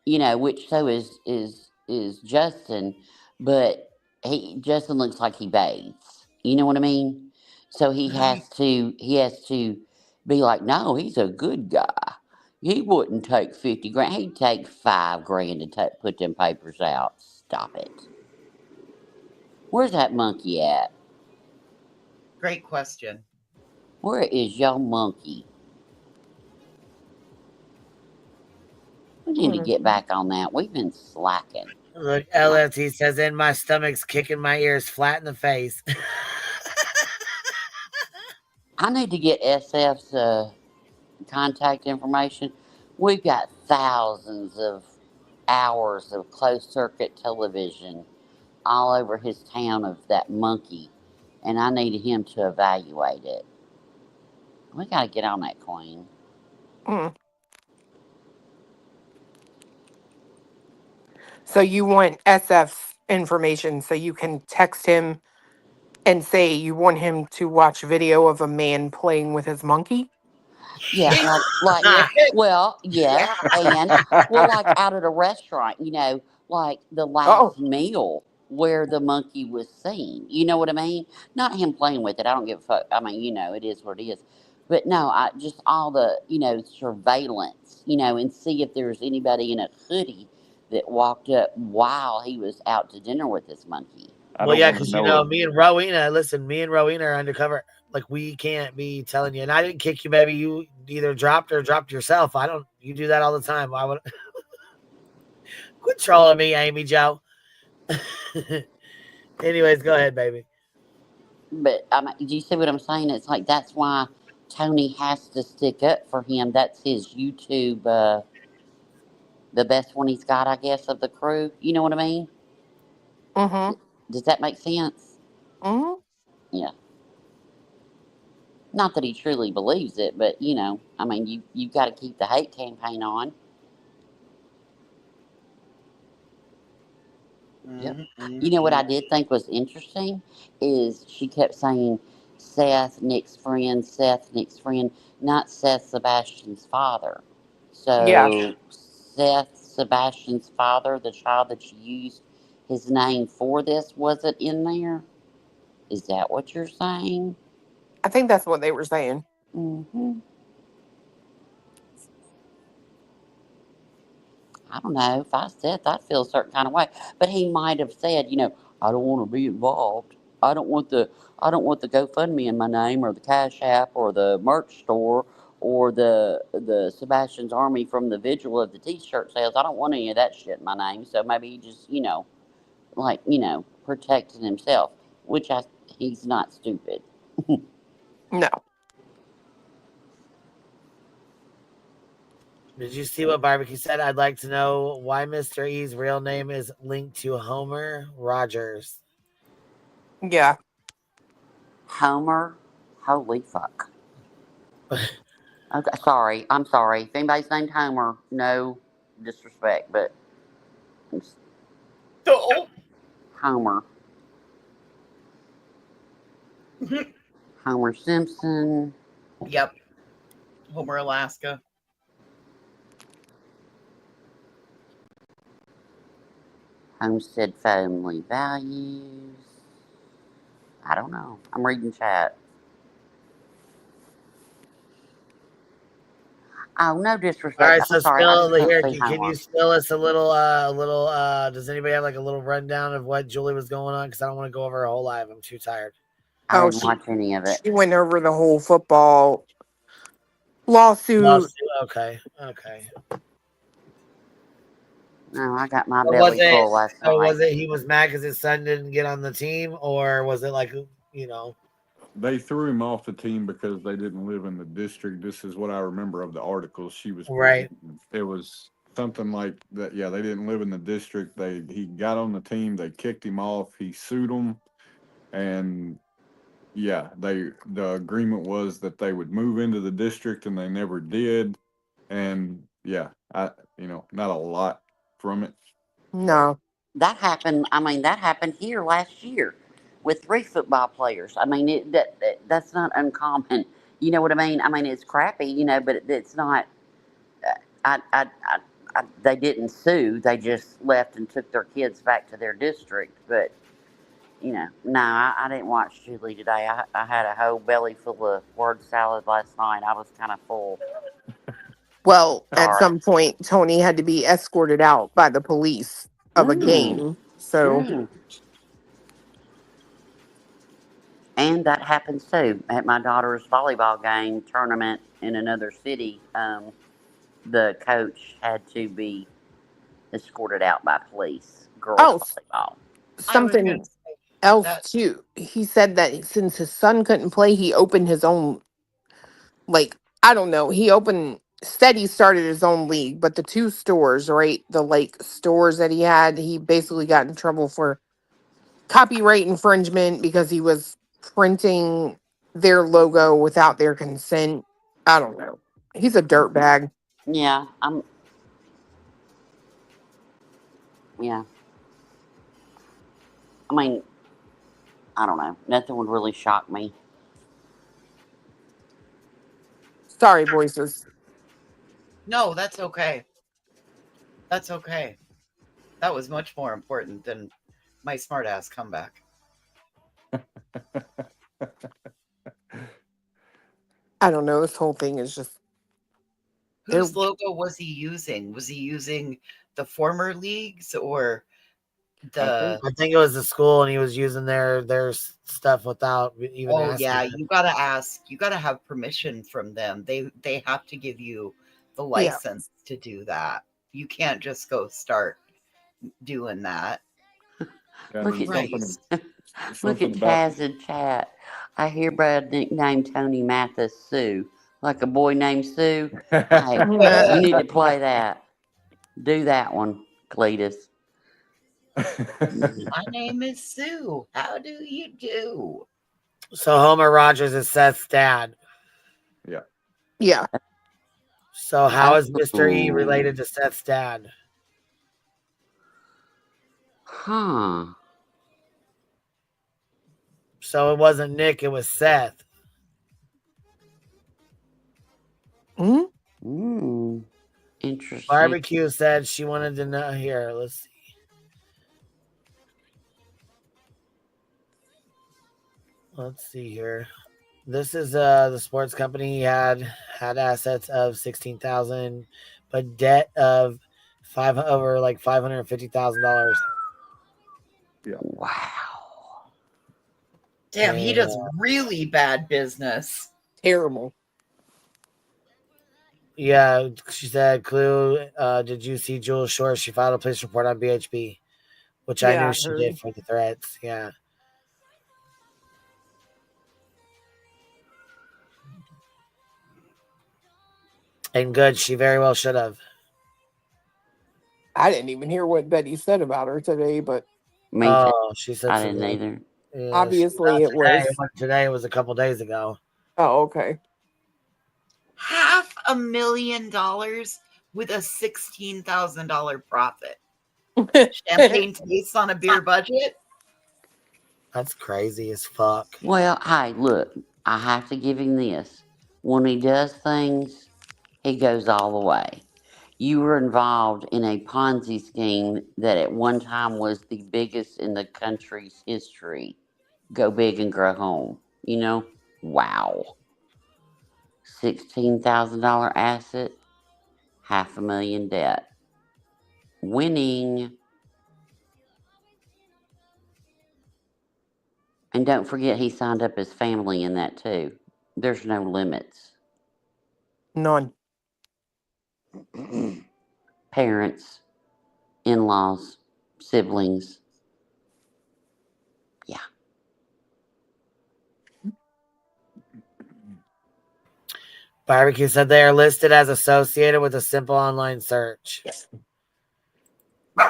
You know, which so is Justin, but Justin looks like he bathes. You know what I mean? So he has to be like, no, he's a good guy. He wouldn't take 50 grand. He'd take 5 grand to put them papers out. Stop it. Where's that monkey at? Great question. Where is your monkey? We need to get back on that. We've been slacking. Look, LFT says, and my stomach's kicking my ears flat in the face. I need to get SF's contact information. We've got thousands of hours of closed circuit television all over his town of that monkey, and I needed him to evaluate it. We got to get on that, Queen. So you want SF's information so you can text him and say you want him to watch video of a man playing with his monkey? Yeah, well, yes, and like out at a restaurant, you know, like the last meal where the monkey was seen. You know what I mean? Not him playing with it. I don't give a fuck. I mean, you know, it is what it is. But no, I just all the, you know, surveillance, you know, and see if there's anybody in a hoodie that walked up while he was out to dinner with this monkey. Well, yeah, because you know, me and Rowena are undercover. Like, we can't be telling you. And I didn't kick you, baby. You either dropped or dropped yourself. I don't. You do that all the time. Why would? Quit trolling me, Amy Joe. Anyways, go ahead, baby. But do you see what I'm saying? It's like that's why Tony has to stick up for him. That's his YouTube, the best one he's got, I guess, of the crew. You know what I mean? Mm-hmm. Does that make sense? Mm-hmm. Yeah. Not that he truly believes it, but you know, I mean, you've got to keep the hate campaign on. Yep. You know what I did think was interesting is she kept saying Seth, Nick's friend, not Seth Sebastian's father. So Seth Sebastian's father, the child that you used his name for this, wasn't in there? Is that what you're saying? I think that's what they were saying. Mm-hmm. I don't know. If I said that, I'd feel a certain kind of way. But he might have said, you know, I don't want to be involved. I don't want the GoFundMe in my name, or the Cash App, or the merch store, or the Sebastian's Army from the vigil of the T-shirt sales. I don't want any of that shit in my name. So maybe he just, you know, like, you know, protecting himself, which he's not stupid. No. Did you see what Barbecue said? I'd like to know why Mr. E's real name is linked to Homer Rogers. Yeah. Homer? Holy fuck. Okay, sorry. I'm sorry. If anybody's named Homer, no disrespect, but Homer. Homer Simpson. Yep. Homer, Alaska. Homestead family values. I don't know. I'm reading chat. Oh, no disrespect. All right, I'm so sorry. I just can't here, see can Homer. you spill us a little, does anybody have like a little rundown of what Julie was going on? Because I don't want to go over her whole life. I'm too tired. I didn't watch any of it. She went over the whole football lawsuit. Okay. No, I got my So was belly it? full last So night. was it? He was mad because his son didn't get on the team, or was it like, you know? They threw him off the team because they didn't live in the district. This is what I remember of the articles she was Right. putting. It was something like that. Yeah, they didn't live in the district. He got on the team. They kicked him off. He sued them, and yeah, the agreement was that they would move into the district, and they never did. And yeah, not a lot from it. No. That happened. I mean, that happened here last year with 3 football players. I mean, that's not uncommon. You know what I mean? I mean, it's crappy, but it's not. They didn't sue. They just left and took their kids back to their district. But no, I didn't watch Julie today. I had a whole belly full of word salad last night. I was kind of full. Well, at Sorry. some point, Tony had to be escorted out by the police of a Mm, game. So, mm. And that happens too at my daughter's volleyball game tournament in another city. The coach had to be escorted out by police. Girls oh, volleyball. I was going something to say else that. too. He said that since his son couldn't play, he opened his own, like, I don't know. Said he started his own league, but the 2 stores, right? The like stores that he had, he basically got in trouble for copyright infringement because he was printing their logo without their consent. I don't know. He's a dirtbag. Yeah, yeah. I mean, I don't know. Nothing would really shock me. Sorry, voices. No, that's okay. That's okay. That was much more important than my smartass comeback. I don't know. This whole thing is just Whose logo was he using? Was he using the former leagues or the? I think it was the school, and he was using their stuff without even Oh asking. yeah, you gotta ask. You gotta have permission from them. They have to give you the Yeah. license to do that. You can't just go start doing that. Yeah, Look at Christ. look at Taz in chat. I hereby nickname Tony Mathis Sue. Like a boy named Sue. Hey, you need to play that. Do that one, Cletus. My name is Sue. How do you do? So Homer Rogers is Seth's dad. Yeah. Yeah. So how is Mr. E related to Seth's dad? Huh. So it wasn't Nick, it was Seth. Interesting. Barbecue said she wanted to know. Here, let's see. Let's see here. This is the sports company. He had assets of 16,000, but debt of over like $550,000. Yeah. Wow. Damn, he does really bad business. Terrible. Yeah, she said, Clue, did you see Jules Shore? She filed a police report on BHB, which I Yeah, knew I she heard. did for the threats. Yeah. And good, she very well should have. I didn't even hear what Betty said about her today, but Me too. She said I didn't something. either. Yeah, obviously it was. Today, it was a couple days ago. Oh, okay. $500,000 with a $16,000 profit. Champagne tastes on a beer budget. That's crazy as fuck. Well, hey, look, I have to give him this. When he does things, he goes all the way. You were involved in a Ponzi scheme that at one time was the biggest in the country's history. Go big and grow home. Wow. $16,000 asset, $500,000 debt. Winning. And don't forget, he signed up his family in that too. There's no limits. None. Parents. in-laws, siblings. Yeah. Barbecue said they are listed as associated with a simple online search.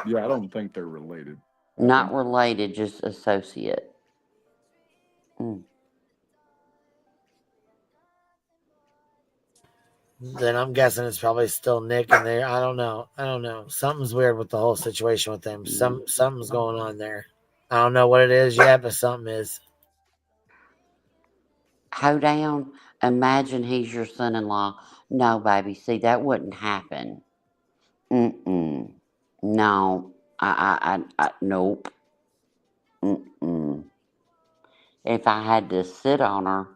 Yeah, I don't think they're related. Not related, just associate. Then I'm guessing it's probably still Nick in there. I don't know. Something's weird with the whole situation with him. Something's going on there. I don't know what it is yet, but something is. Hoedown, imagine he's your son-in-law. No, baby, see, that wouldn't happen. No, nope. If I had to sit on her,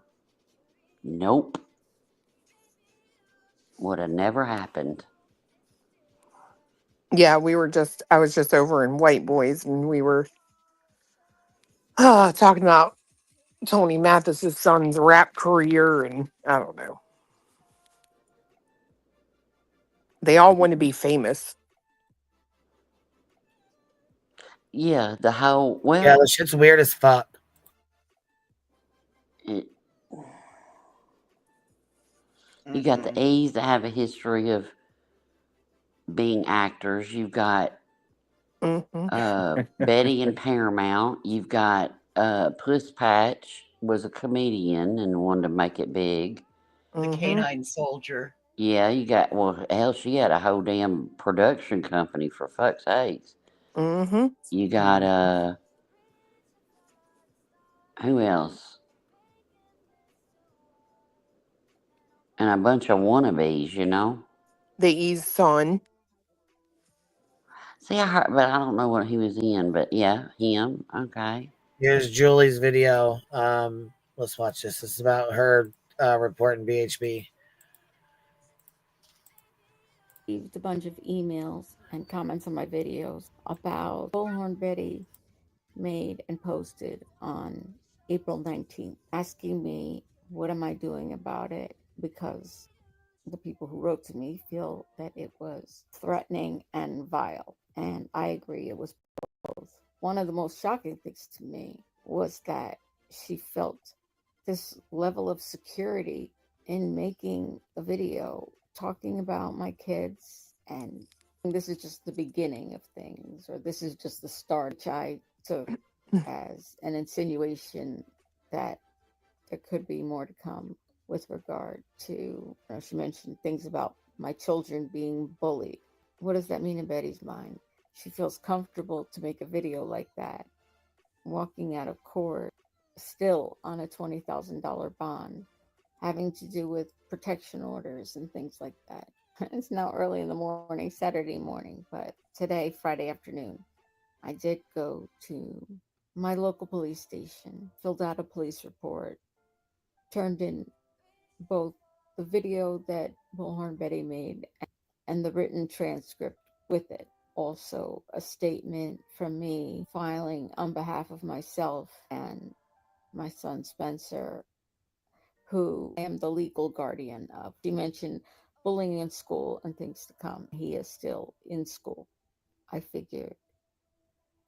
nope. Would have never happened. Yeah, I was just over in White Boys and we were talking about Tony Mathis's son's rap career, and I don't know. They all want to be famous. Yeah, the whole, Yeah, the shit's weird as fuck. You got the A's that have a history of being actors. You've got Betty and Paramount. You've got Puss Patch was a comedian and wanted to make it big. The Canine Soldier. Yeah, you got, well, hell, she had a whole damn production company, for fuck's sakes. You got, who else? And a bunch of wannabes, you know? The E's son. See, I heard, but I don't know what he was in, but yeah, him. Okay. Here's Julie's video. Let's watch this. This is about her reporting BHB. Received a bunch of emails and comments on my videos about Bullhorn Betty made and posted on April 19th, asking me what am I doing about it, because the people who wrote to me feel that it was threatening and vile. And I agree, it was both. One of the most shocking things to me was that she felt this level of security in making a video talking about my kids, and this is just the beginning of things, or this is just the start, which I took as an insinuation that there could be more to come with regard to, she mentioned things about my children being bullied. What does that mean in Betty's mind? She feels comfortable to make a video like that, walking out of court, still on a $20,000 bond, having to do with protection orders and things like that. It's now early in the morning, Saturday morning, but today, Friday afternoon, I did go to my local police station, filled out a police report, turned in both the video that Bullhorn Betty made and the written transcript with it. Also, a statement from me filing on behalf of myself and my son Spencer, who I am the legal guardian of. She mentioned bullying in school and things to come. He is still in school. I figured,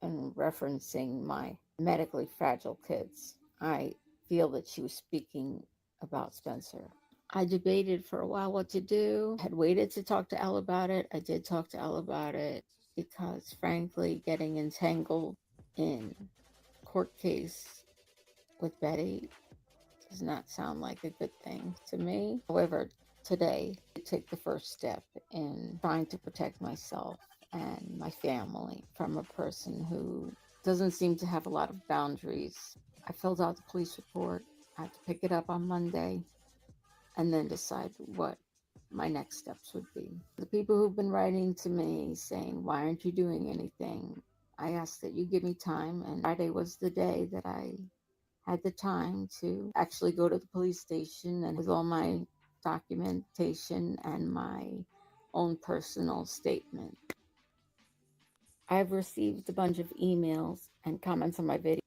in referencing my medically fragile kids, I feel that she was speaking about Spencer. I debated for a while what to do. I had waited to talk to Elle about it. I did talk to Elle about it because, frankly, getting entangled in court case with Betty does not sound like a good thing to me. However, today I take the first step in trying to protect myself and my family from a person who doesn't seem to have a lot of boundaries. I filled out the police report. I have to pick it up on Monday and then decide what my next steps would be. The people who've been writing to me saying, why aren't you doing anything? I ask that you give me time, and Friday was the day that I had the time to actually go to the police station and with all my documentation and my own personal statement. I've received a bunch of emails and comments on my video.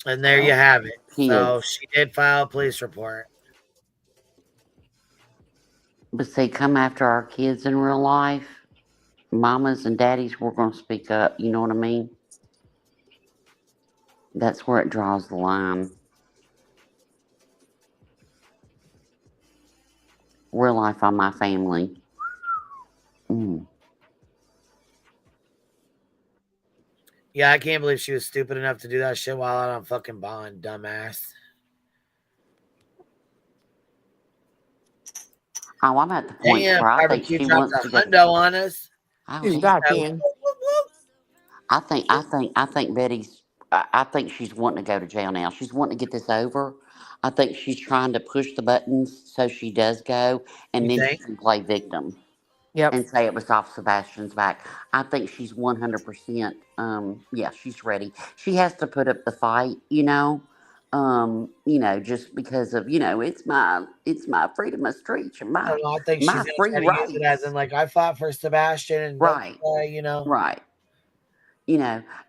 And there you have it. So Kids. she did file a police report. But see, come after our kids in real life, mamas and daddies, we're going to speak up. You know what I mean? That's where it draws the line. Real life on my family. Mm. Yeah, I can't believe she was stupid enough to do that shit while out on fucking bond, dumbass. Oh, I'm at the point Damn, where I think barbecue she dropped wants a to go. hundo on us. Oh, She's yeah. got So, in. I think Betty's. I think she's wanting to go to jail now. She's wanting to get this over. I think she's trying to push the buttons so she does go, and you then she think? can play victim Yep. and say it was off Sebastian's back. I think she's 100%. Yeah, she's ready. She has to put up the fight, just because of it's my freedom of speech and I don't know. I think she's my gonna free try to use it as rights. in like I fought for Sebastian and that's Right, why. right.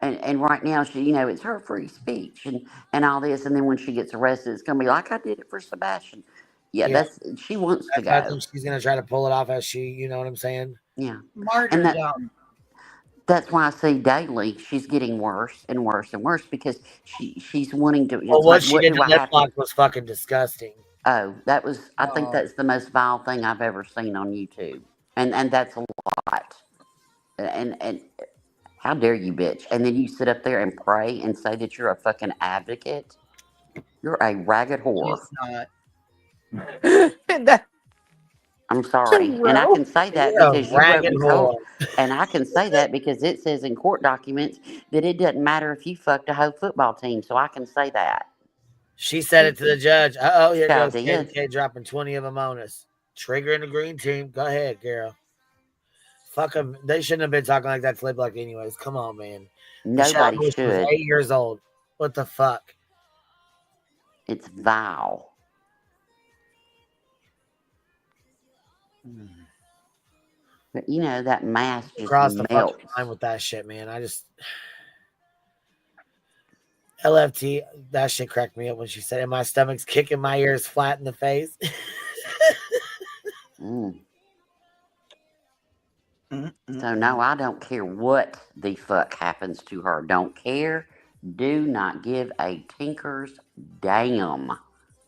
And right now it's her free speech and all this, and then when she gets arrested, it's gonna be like I did it for Sebastian. Yeah, Yeah, she wants to that's why I go. think she's gonna try to pull it off as she, you know what I'm saying? Yeah, and Martyrdom. that's why I see daily she's getting worse and worse and worse because she's wanting to. Well, It's what like, she what did do to I lip have to? lock was fucking disgusting. Oh, that was. I think Oh, that's the most vile thing I've ever seen on YouTube, and that's a lot. And how dare you, bitch? And then you sit up there and pray and say that you're a fucking advocate. You're a ragged whore. she's not. That I'm sorry. And I row. can say that You're a because you wrote ragged and whore. told, and I can say that because it says in court documents that it doesn't matter if you fucked a whole football team. So I can say that. She said it to the judge. Oh, here Child goes did. KDK dropping 20 of them on us. Triggering the green team. Go ahead, girl. Fuck them. They shouldn't have been talking like that to lip lock anyways. Come on, man. Michelle Nobody Bush was should. 8 years old. What the fuck? It's vile. But that mask just Across the fucking melts. line with that shit, man. LFT, that shit cracked me up when she said, and my stomach's kicking my ears flat in the face. Mm. Mm-mm. So no, I don't care what the fuck happens to her. Don't care. Do not give a tinker's damn.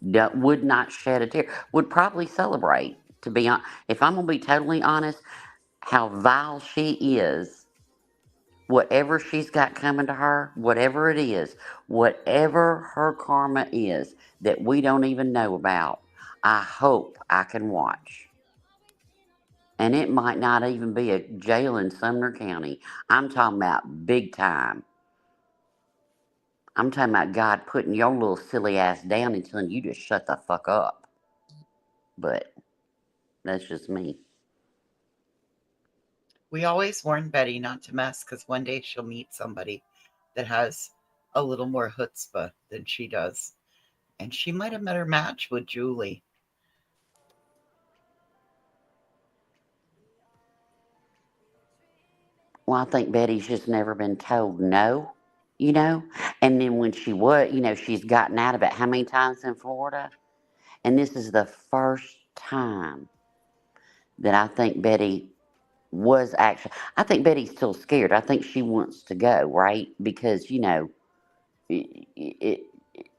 Would not shed a tear. Would probably celebrate. To be honest, if I'm gonna be totally honest, how vile she is. Whatever she's got coming to her, whatever it is, whatever her karma is that we don't even know about, I hope I can watch. And it might not even be a jail in Sumner County. I'm talking about big time. I'm talking about God putting your little silly ass down and telling you to shut the fuck up. But that's just me. We always warn Betty not to mess because one day she'll meet somebody that has a little more chutzpah than she does. And she might have met her match with Julie. Well, I think Betty's just never been told no, And then when she was, she's gotten out of it how many times in Florida? And this is the first time that I think Betty was actually, I think Betty's still scared. I think she wants to go, right? Because, it, it,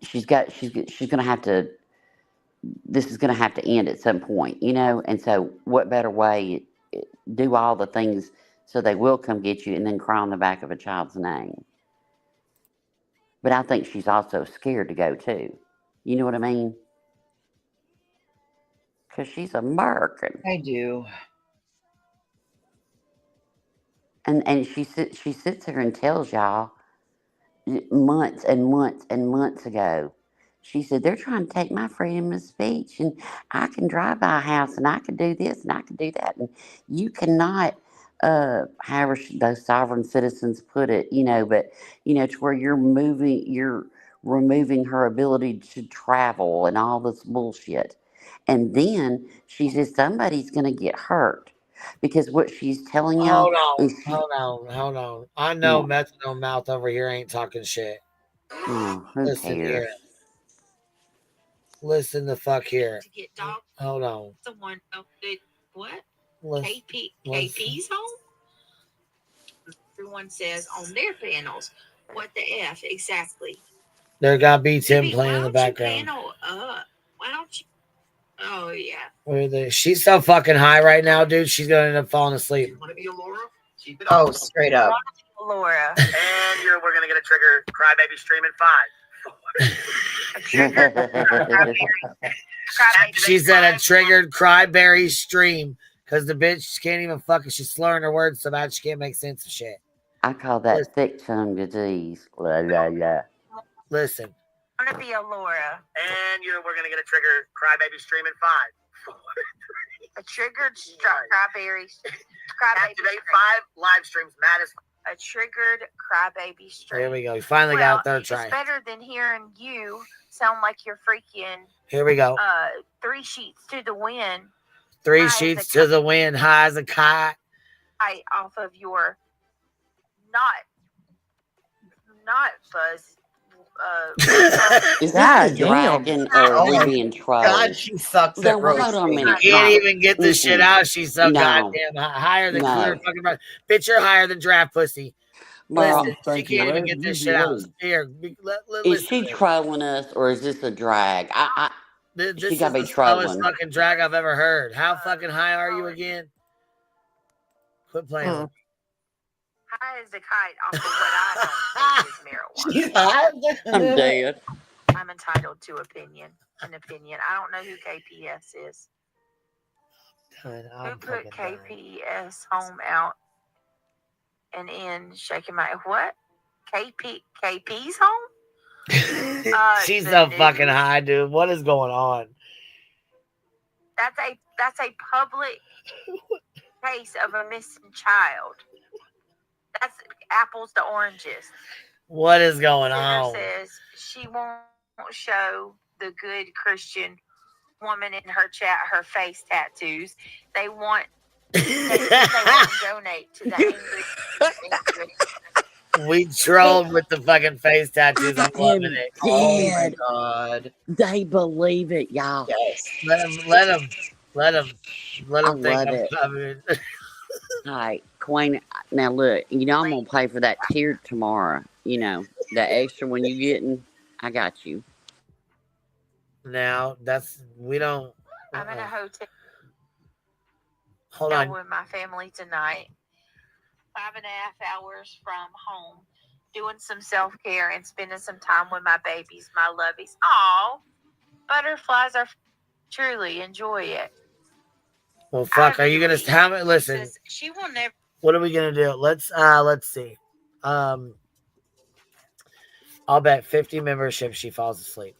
she's going to have to, this is going to have to end at some point, And so, what better way? Do all the things so they will come get you and then cry on the back of a child's name. But I think she's also scared to go too. You know what I mean? Because she's American. I do. And she sits there and tells y'all months and months and months ago. She said, they're trying to take my freedom of speech, and I can drive by a house, and I can do this, and I can do that. And you cannot, however those sovereign citizens put it, but, to where you're removing her ability to travel and all this bullshit. And then she says, somebody's going to get hurt. Because what she's telling y'all is Hold on. I know yeah. Metronome Mouth over here ain't talking shit. Oh, who Listen here. cares? Listen the fuck here. To get dog. Hold on. Someone. Oh, what? Listen, KP's home. Everyone says on their panels, "What the f exactly?" There got be Tim Jimmy, playing in the background. Why don't you? Oh yeah. Where are they? She's so fucking high right now, dude. She's gonna end up falling asleep. Want to be a Laura? Keep it up. Straight up. Laura. And we're gonna get a trigger crybaby stream in 5. She said a triggered cryberry stream because the bitch can't even fucking. She's slurring her words so bad she can't make sense of shit. I call that thick tongue disease. La, la, la. Listen. Want to be a Laura. And we're gonna get a trigger crybaby stream in 5. A triggered cryberry. Activate 5 live streams. Maddest. A triggered crybaby stream. Here we go. We finally got a third try. It's better than hearing you sound like you're freaking. Here we go. 3 sheets to the wind. 3 sheets to the wind, high as a kite. Off of your not buzz. Is that a dragon or are we being trolled? God, she sucks at Hold on a minute. She can't even get this shit out. She's so No. goddamn higher than clear fucking breath. Bitch, you're higher than draft pussy. Listen, she can't even get this shit out. Here, Is she trolling us or is this a drag? This she is gotta be the slowest trolling. fucking drag I've ever heard. How fucking high are you again? Quit playing. High as a kite off of what I don't think is marijuana. I'm dead. I'm entitled to an opinion. I don't know who KPS is. Who put KPS home out and in shaking my what? KP's home? She's so fucking high, dude. What is going on? That's a public case of a missing child. That's apples to oranges. What is going Senator on? says she won't show the good Christian woman in her chat her face tattoos. They want they won't donate to the angry. We trolled with the fucking face tattoos. I'm loving it. Oh my God. They believe it, y'all. Yes. Let them think love I'm it. coming. All right, Queen. Now look, I'm gonna pay for that tier tomorrow. The extra one you getting, I got you. Now we don't. I'm in a hotel. Hold on. With my family tonight. 5.5 hours from home, doing some self-care and spending some time with my babies, my lovies. Aw, butterflies are truly enjoy it. Well, fuck. Are you gonna have it? Listen. She will never. What are we gonna do? Let's see. I'll bet 50 memberships she falls asleep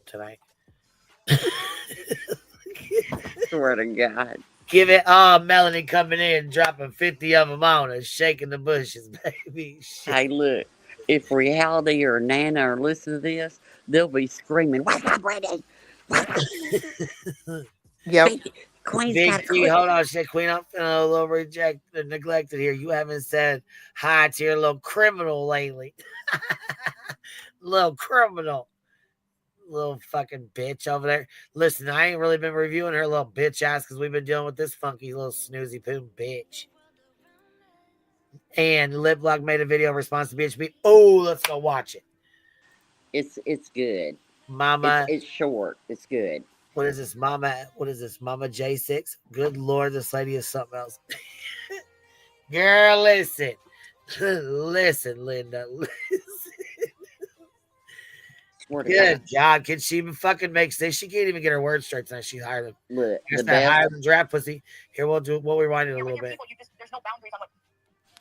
tonight. Swear to God. Give it all Melanie coming in, dropping 50 of them on us, shaking the bushes, baby. Shit. Hey, look, if Reality or Nana are listening to this, they'll be screaming, "What's up, Brittany?" Yep. Queen's Big got a T, hold on, shit. Queen, I'm feeling a little neglected here. You haven't said hi to your little criminal lately. Little criminal. Little fucking bitch over there. Listen, I ain't really been reviewing her little bitch ass because we've been dealing with this funky little snoozy poo bitch. And Lip Lock made a video response to BHB. Oh, let's go watch it. It's good. Mama. It's short. It's good. What is this, Mama? What is this, Mama J6? Good Lord, this lady is something else. Girl, listen. Listen, Linda. Listen. Good God, can she even fucking make sense? She can't even get her words straight tonight. She's higher than higher than draft pussy. Here, we'll rewind it a little bit. There's no boundaries on what.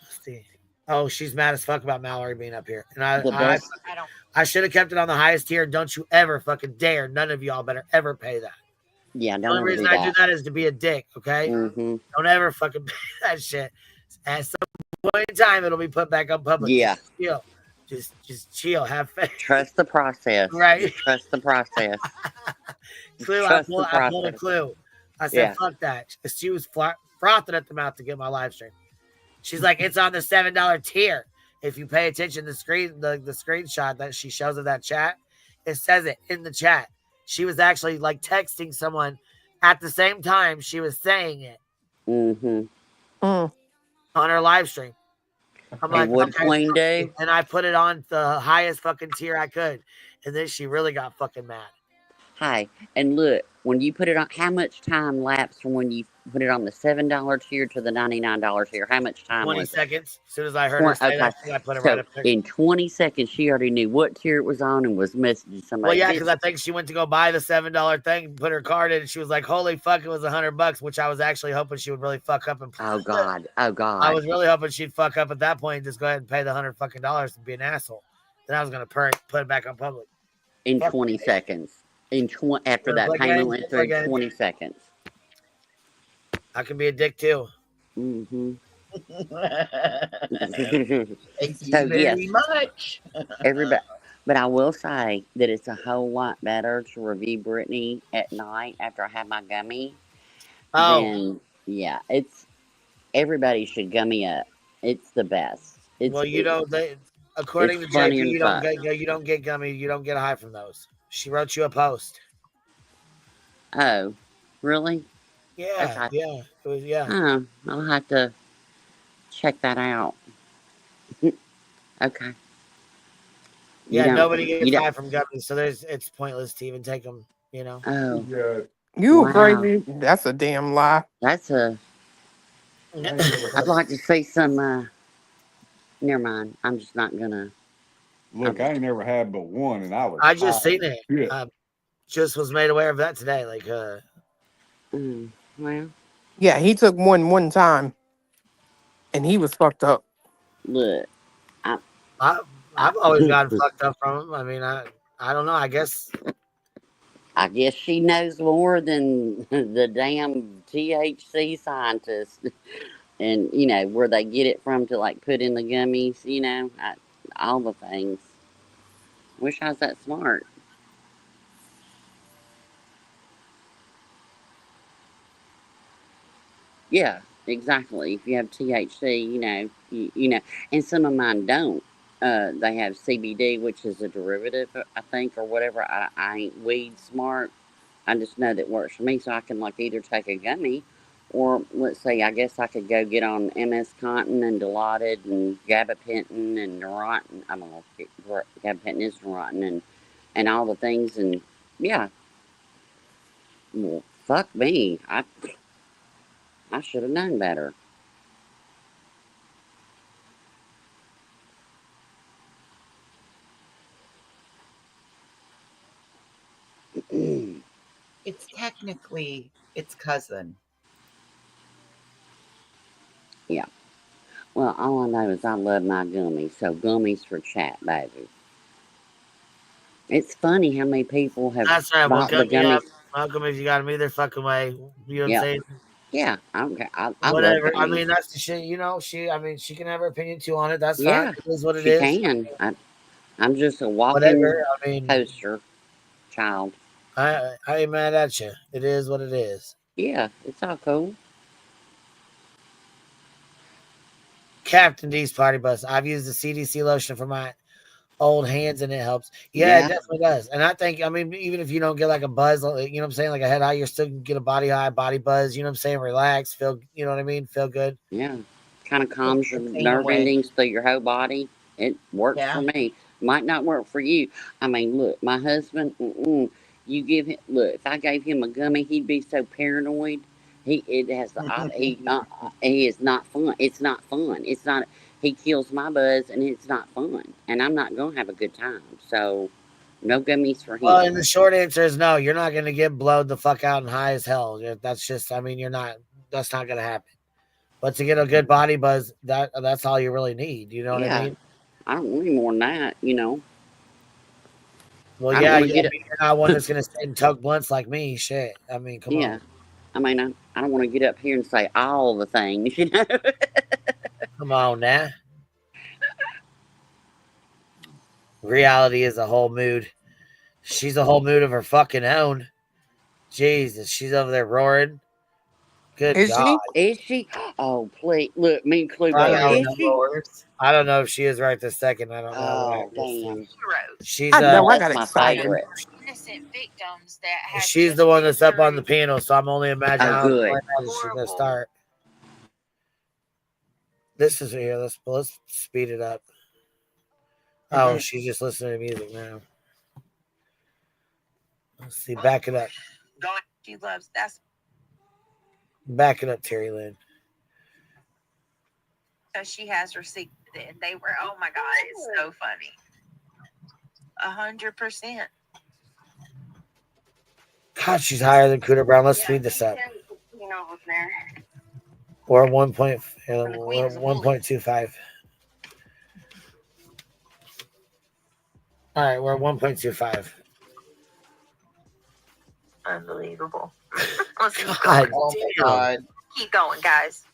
Let's see. Oh, she's mad as fuck about Mallory being up here. And I should have kept it on the highest tier. Don't you ever fucking dare. None of y'all better ever pay that. Yeah, the only reason I do that is to be a dick, okay? Mm-hmm. Don't ever fucking pay that shit. At some point in time, it'll be put back on public. Yeah. Just chill. Have faith. Trust the process. Right. Trust the process. Clue, I pulled a clue. I said, fuck that. She was frothing at the mouth to get my live stream. She's like, it's on the $7 tier. If you pay attention to the screenshot that she shows of that chat, it says it in the chat. she was actually like texting someone at the same time she was saying it Mm-hmm. on her live stream. I'm like, And what okay. Queen do? And I put it on the highest fucking tier I could. And then she really got fucking mad. Hi, and look, when you put it on, how much time lapsed from when you put it on the $7 tier to the $99 tier? How much time 20 was it? seconds. As soon as I heard her say that, I put it right So up there. in 20 seconds, she already knew what tier it was on and was messaging somebody. Well, yeah, because I think she went to go buy the $7 thing, put her card in, and she was like, "Holy fuck, it was $100," which I was actually hoping she would really fuck up and. Oh God, oh God! I was really hoping she'd fuck up at that point and just go ahead and pay the $100 fucking and be an asshole. Then I was gonna put it back on public in 20 seconds. After that payment went through, 20 seconds. I can be a dick too. Mm-hmm. Thank you very much. Everybody, but I will say that it's a whole lot better to review Brittany at night after I have my gummy. Than, yeah, it's everybody should gummy up. It's the best. It's, well, you know, according to funny JP, and you don't get gummy, you don't get a high from those. She wrote you a post. Oh, really? Yeah, Okay. yeah, it was, yeah. Oh, I'll have to check that out. Okay. Yeah, nobody gets high from gummies, so it's pointless to even take them. You know. Oh. You Wow. crazy? That's a damn lie. That's a. I'd like to see some. Never mind. I'm just not gonna. Look, I ain't never had but one, and I was. I just high seen as it. shit. Just was made aware of that today. Like, well. Yeah, he took one time, and he was fucked up. Look, I've always gotten fucked up from him. I mean, I don't know. I guess she knows more than the damn THC scientists, and you know where they get it from to like put in the gummies. You know, all the things. Wish I was that smart. Yeah, exactly. If you have THC, you know, and some of mine don't. They have CBD, which is a derivative, I think, or whatever. I ain't weed smart. I just know that works for me, so I can like either take a gummy, or let's say, I guess I could go get on MS Contin and Dilaudid and gabapentin and Neurontin. I don't know if gabapentin is Neurontin and all the things, and yeah. Well, fuck me. I should have known better. It's technically its cousin. Yeah. Well, all I know is I love my gummies, so gummies for chat, baby. It's funny how many people have that's right. Well, bought the gut me up. gummies. Welcome if you got them either fucking way. You know what I'm Yeah. saying? Yeah, I don't care. I love Whatever. I gummies. mean, that's the shit. You know, she can have her opinion too on it. That's Yeah, fine. It is what it she is. can. I'm just a walking Whatever. I mean, poster child. I ain't mad at you. It is what it is. Yeah, it's all cool. Captain D's Party Bus. I've used the CDC lotion for my old hands and it helps. Yeah, it definitely does. And I think, I mean, even if you don't get like a buzz, you know what I'm saying, like a head high, you're still gonna get a body high, body buzz. You know what I'm saying? Relax, feel, you know what I mean? Feel good. Yeah, kind of calms your nerve endings through your whole body. It works for me. Might not work for you. I mean, look, my husband. You give him if I gave him a gummy, he'd be so paranoid. He is not fun. It's not fun. It's not. He kills my buzz, and it's not fun. And I'm not gonna have a good time. So, no gummies for him. Well, and the short answer is no. You're not gonna get blowed the fuck out and high as hell. That's just. I mean, you're not. That's not gonna happen. But to get a good body buzz, that's all you really need. You know what I mean? I don't need more than that. You know. Well, yeah, you're not one that's gonna sit and toke blunts like me. Shit. I mean, come on. I mean, I don't want to get up here and say all the things, you know. Come on now. Reality is a whole mood. She's a whole mood of her fucking own. Jesus, she's over there roaring. Good God. Is she? Oh, please. Look, me and Clue. I don't know if she is right this second. I don't know. Oh, damn. She's I know, I got that's excited. My favorite. innocent victims that had She's the one that's up on the panel, so I'm only imagining how good. she's gonna start. This is here. Let's speed it up. Oh, she's just listening to music now. Let's see. Back it up. She loves that's Back it up, Terry Lynn. because she has received it. And they were, oh my God, it's so funny. 100%. God, she's higher than Cooter Brown. Let's speed this up. You know who's there. We're at 1.25. All right, we're at 1.25. Unbelievable. Let's keep God going. damn. Keep going, guys.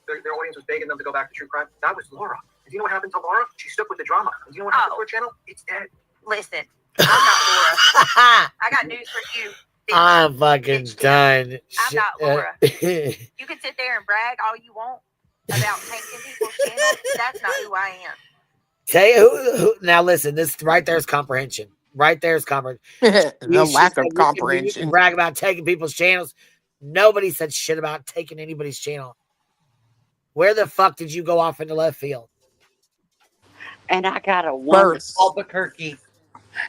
Their audience was begging them to go back to true crime. That was Laura. And do you know what happened to Laura? She stuck with the drama. And do you know what happened to her channel? It's dead. Listen, I'm not Laura. I got news for you. I'm fucking done. I'm not Laura. You can sit there and brag all you want about tanking people's channels. That's not who I am. Tell you who now listen, this right there is comprehension. Right there is comprehension. The lack of You can comprehension. brag about taking people's channels. Nobody said shit about taking anybody's channel. Where the fuck did you go off into left field? And I gotta wonder, Albuquerque.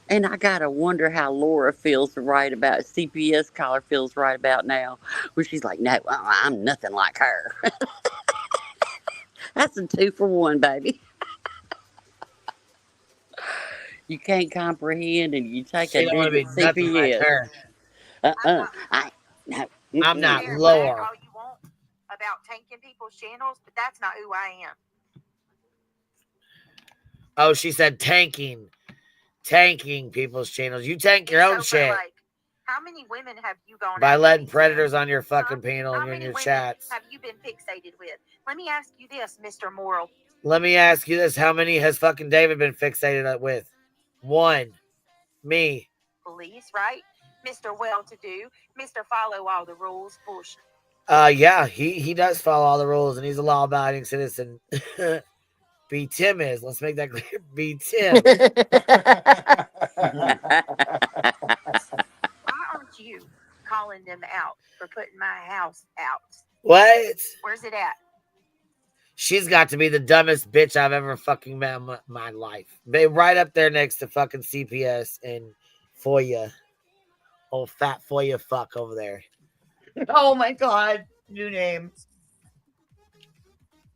and I gotta wonder how Laura feels right about CPS caller feels right about now, where she's like, "No, I'm nothing like her." That's a 2-for-1, baby. You can't comprehend, and you take She a don't want dig to at be nothing like CPS. her. I'm not Brag Laura. all you want about tanking people's channels, but that's not who I am. Oh, she said tanking people's channels. You tank your own shit Like, how many women have you gone by after letting these predators on your fucking panel How and in many your women chats. have you been fixated with? Let me ask you this, Mr. Moral. Let me ask you this: how many has fucking David been fixated with? One. Me. Police, right? Mr. Well-to-do, Mr. Follow all the rules. Bullshit. Yeah, he does follow all the rules and he's a law-abiding citizen. B. Tim is. Let's make that clear. B. Tim. Why aren't you calling them out for putting my house out? What? Where's it at? She's got to be the dumbest bitch I've ever fucking met in my life. Right up there next to fucking CPS and Foya. Old fat Foya fuck over there. Oh my God. New name.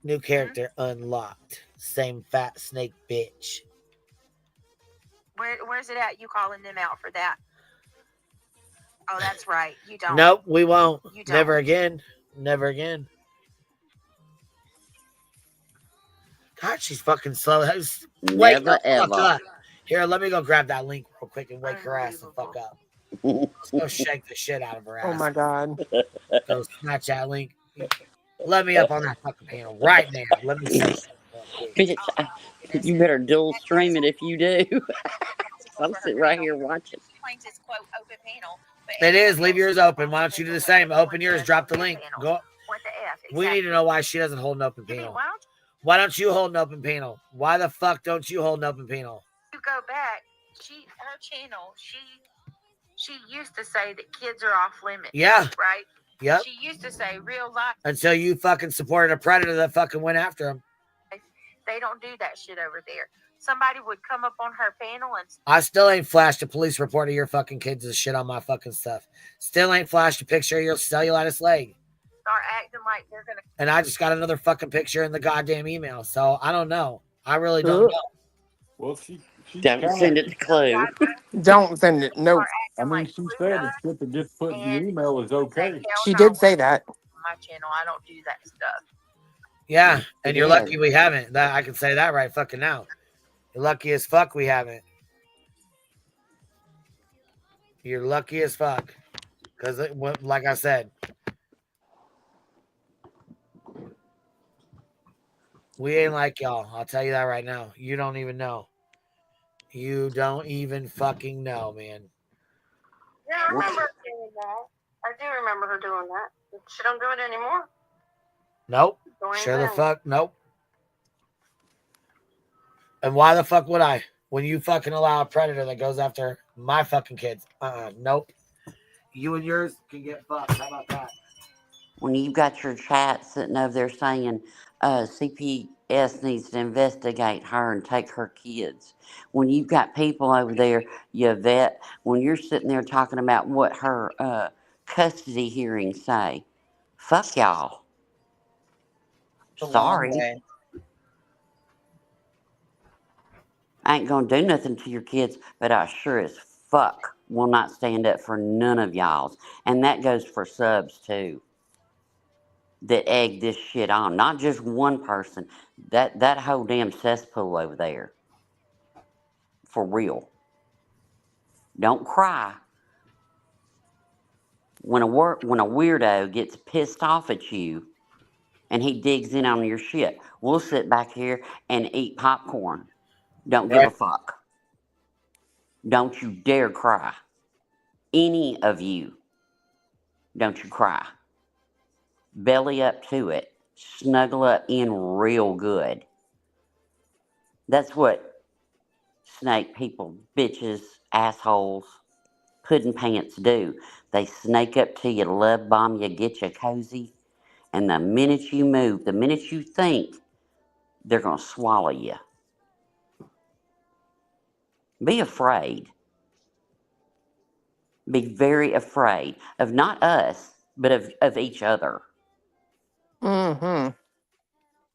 New character unlocked. Same fat snake bitch. Where's it at? You calling them out for that? Oh, that's right. You don't. Nope, we won't. You don't. Never again. Never again. God, she's fucking slow. Wake Never the fuck ever. up. Here, let me go grab that link real quick and wake her ass the fuck up. Let's go shake the shit out of her ass. Oh my God. Go snatch that link. Let me up on that fucking panel right now. Let me say something real quick. Bitch, you better dual stream it if you do. I'm sitting right here watching. Plaintiff's quote open panel. It is. Leave yours open. Why don't you do the same? Open yours. Drop the link. Go. What the F? We need to know why she doesn't hold an open You mean, panel. why don't Why don't you hold an open panel? Why the fuck don't you hold an open panel? you go back? Her channel, she used to say that kids are off limits. Yeah. Right? Yep. She used to say real life. Until you fucking supported a predator that fucking went after him. They don't do that shit over there. Somebody would come up on her panel and I still ain't flashed a police report of your fucking kids and shit on my fucking stuff. Still ain't flashed a picture of your cellulitis leg. start acting like they're gonna. And I just got another fucking picture in the goddamn email. So I don't know. I really don't know. Well, she Don't send it to Clue. Don't send it. Nope. I mean, she said the shit that just put in the email is okay. She did say that. My channel, I don't do that stuff. Yeah, and you're Yeah. lucky we haven't. That I can say that right fucking now. You're lucky as fuck we haven't. You're lucky as fuck. Because, like I said, we ain't like y'all. I'll tell you that right now. You don't even know. You don't even fucking know, man. Yeah, I remember her doing that. I do remember her doing that. She don't do it anymore. Nope. Going Sure the down. fuck. Nope. And why the fuck would I? when you fucking allow a predator that goes after my fucking kids. Nope. You and yours can get fucked. How about that? When you've got your chat sitting over there saying CPS needs to investigate her and take her kids. When you've got people over there, you vet, when you're sitting there talking about what her custody hearings say, fuck y'all. It's a long Sorry. way. I ain't gonna do nothing to your kids, but I sure as fuck will not stand up for none of y'all's. And that goes for subs too. That egg this shit on. Not just one person. That whole damn cesspool over there. For real. Don't cry. When a weirdo gets pissed off at you and he digs in on your shit, we'll sit back here and eat popcorn. Don't give a fuck. Don't you dare cry. Any of you. Don't you cry. Belly up to it. Snuggle up in real good. That's what snake people, bitches, assholes, pudding pants do. They snake up to you, love bomb you, get you cozy, and the minute you move, the minute you think, they're going to swallow you. Be afraid. Be very afraid of not us, but of each other. Mm-hmm.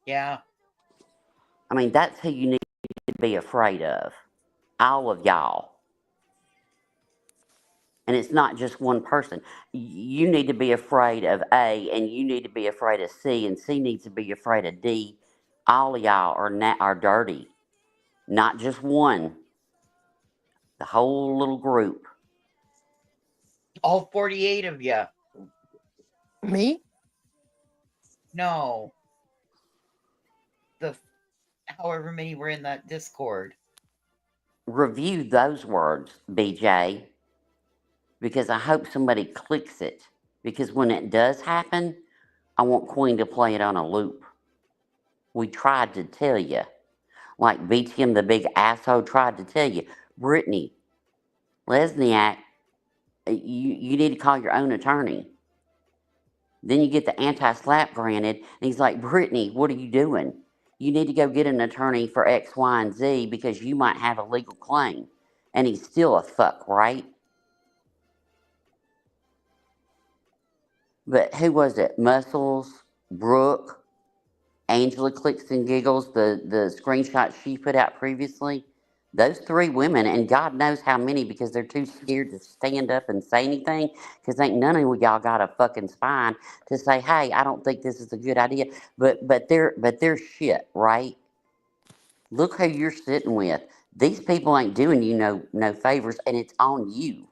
Yeah. I mean, that's who you need to be afraid of. All of y'all. And it's not just one person. You need to be afraid of A, and you need to be afraid of C, and C needs to be afraid of D. All of y'all are dirty. Not just one. The whole little group. All 48 of you. Me? No. The however many were in that Discord. Review those words, BJ. Because I hope somebody clicks it. Because when it does happen, I want Queen to play it on a loop. We tried to tell you. Like BTM, the big asshole, tried to tell you. Brittany, Lesniak, you need to call your own attorney. Then you get the anti-slap granted, and he's like, Brittany, what are you doing? You need to go get an attorney for X, Y, and Z because you might have a legal claim. And he's still a fuck, right? But who was it? Muscles, Brooke, Angela Clicks and Giggles, the screenshot she put out previously. Those three women, and God knows how many because they're too scared to stand up and say anything because ain't none of y'all got a fucking spine to say, hey, I don't think this is a good idea. But they're shit, right? Look who you're sitting with. These people ain't doing you no favors, and it's on you.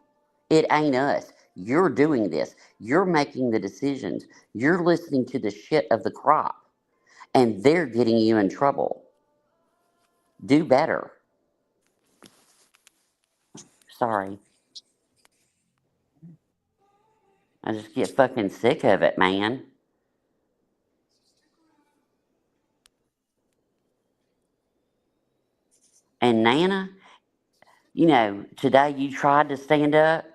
It ain't us. You're doing this. You're making the decisions. You're listening to the shit of the crop. And they're getting you in trouble. Do better. Sorry. I just get fucking sick of it, man. And Nana, today you tried to stand up.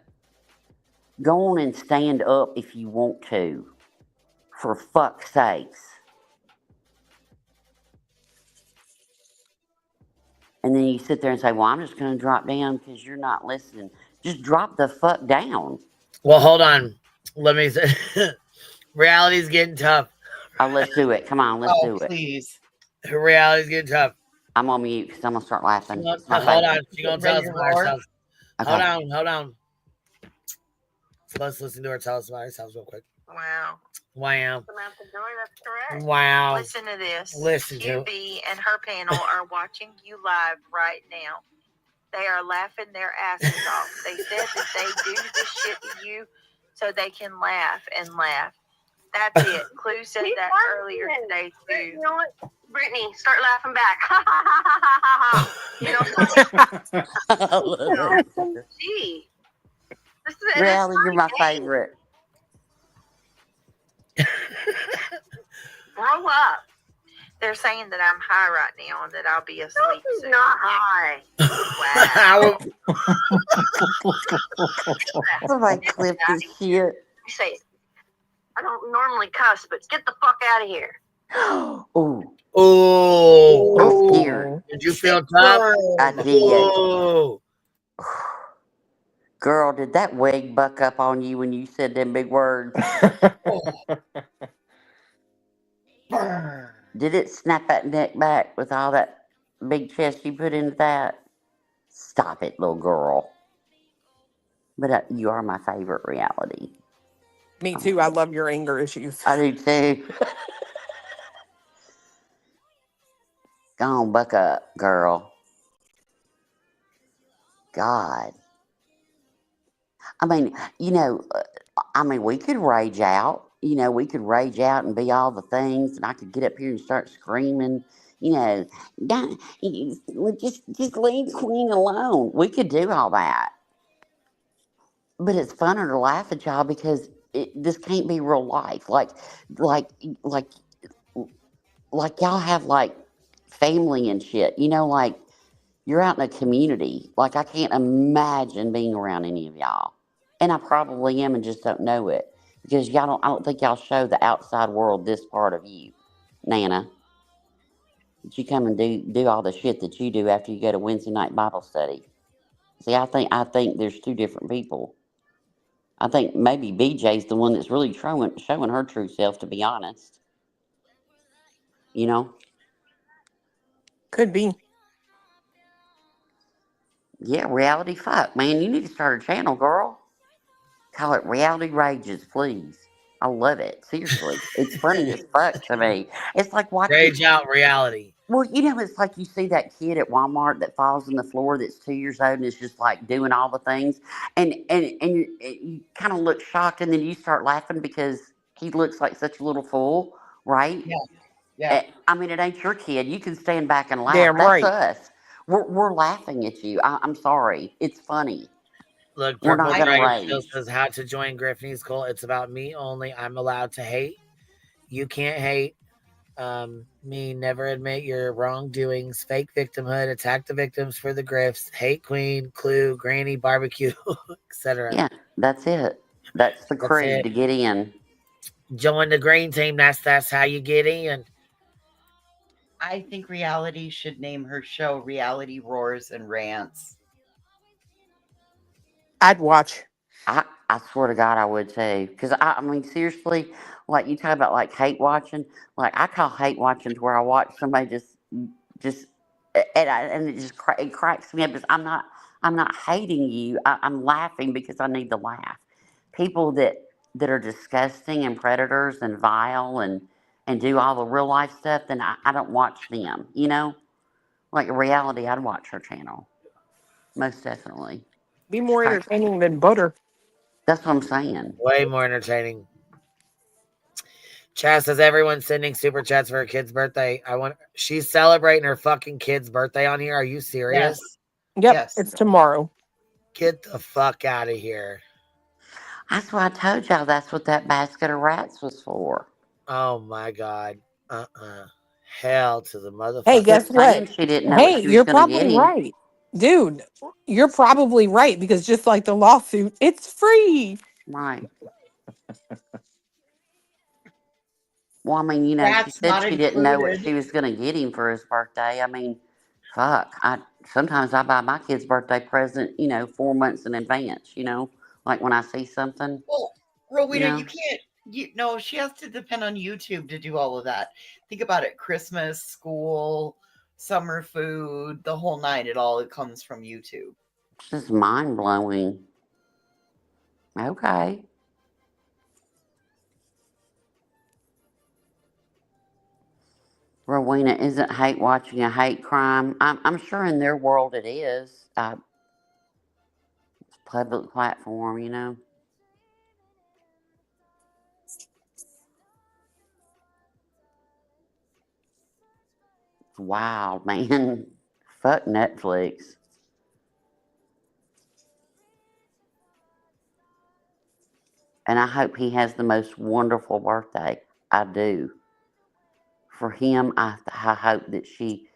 Go on and stand up if you want to. For fuck's sakes. And then you sit there and say, well, I'm just going to drop down because you're not listening. Just drop the fuck down. Well, hold on. Let me say, reality's getting tough. Oh, let's do it. Come on, let's do it. Please. Reality's getting tough. I'm on mute because I'm going to start laughing. Hold on. She's going to tell us about herself. Okay. Hold on. Let's listen to her tell us about herself real quick. Wow. Samantha Joy, that's correct. Wow. Listen to this. Listen to QB and her panel are watching you live right now. They are laughing their asses off. They said that they do this shit to you so they can laugh and laugh. That's it. Clue said that earlier today too. You know what? Brittany, start laughing back. Ha ha ha ha ha ha. You know, gee. This is Really, you're my favorite. Grow up. They're saying that I'm high right now and that I'll be asleep soon. Not high. Wow. Somebody clip this shit. You say, I don't normally cuss, but get the fuck out of here. Ooh, Oh, I'm scared. did you feel tough? I did. Oh, Girl, did that wig buck up on you when you said them big words? Did it snap that neck back with all that big chest you put into that? Stop it, little girl. But you are my favorite reality. Me too. I love your anger issues. I do too. Go on, buck up, girl. God. I mean, we could rage out. We could rage out and be all the things, and I could get up here and start screaming. Don't, just leave Queen alone. We could do all that, but it's funner to laugh at y'all because this can't be real life. Like y'all have like family and shit. Like you're out in a community. Like I can't imagine being around any of y'all. And I probably am and just don't know it. Because I don't think y'all show the outside world this part of you, Nana. That you come and do all the shit that you do after you go to Wednesday night Bible study. See, I think there's two different people. I think maybe BJ's the one that's really showing her true self, to be honest. Could be. Yeah, reality fuck, man. You need to start a channel, girl. Call it Reality Rages, please. I love it. Seriously. It's funny as fuck to me. It's like watching... Rage out reality. Well, it's like you see that kid at Walmart that falls on the floor that's 2 years old and is just like doing all the things. And you kind of look shocked and then you start laughing because he looks like such a little fool, right? Yeah. I mean, it ain't your kid. You can stand back and laugh. Damn That's right. us. We're laughing at you. I'm sorry. It's funny. Look, We're Purple not gonna Dragon still rage. says how to join Griffany's cult. It's about me only. I'm allowed to hate. You can't hate. Me never admit your wrongdoings. Fake victimhood. Attack the victims for the grifts. Hate queen, clue, granny, barbecue, etc. Yeah, that's it. That's the creed to get in. Join the green team. That's how you get in. I think reality should name her show Reality Roars and Rants. I'd watch. I swear to God, I would too. Because I mean, seriously, like you talk about like hate watching. Like I call hate watching to where I watch somebody just, and it just it cracks me up. Because I'm not hating you. I'm laughing because I need to laugh. People that are disgusting and predators and vile and do all the real life stuff, then I don't watch them. Like in reality, I'd watch her channel. Most definitely. Be more entertaining than butter. That's what I'm saying. Way more entertaining. Chaz says everyone's sending super chats for her kid's birthday. She's celebrating her fucking kid's birthday on here. Are you serious? Yep, it's tomorrow. Get the fuck out of here. That's why I told y'all that's what that basket of rats was for. Oh my God. Hell to the motherfucker. Hey, guess what? She didn't know Hey, what she was you're going to get probably him. right. Dude, you're probably right because just like the lawsuit, it's free. Right. Well, I mean, she That's said not she didn't know what included. she was going to get him for his birthday. I mean, fuck. Sometimes I buy my kid's birthday present, 4 months in advance, like when I see something. Well, Rowena, you can't, she has to depend on YouTube to do all of that. Think about it. Christmas, school, summer food, the whole nine, it comes from YouTube. It's just mind-blowing. Okay. Rowena, isn't hate watching a hate crime? I'm sure in their world it is. It's a public platform, It's wild, man. Fuck Netflix. And I hope he has the most wonderful birthday. I do. for him, I hope that she,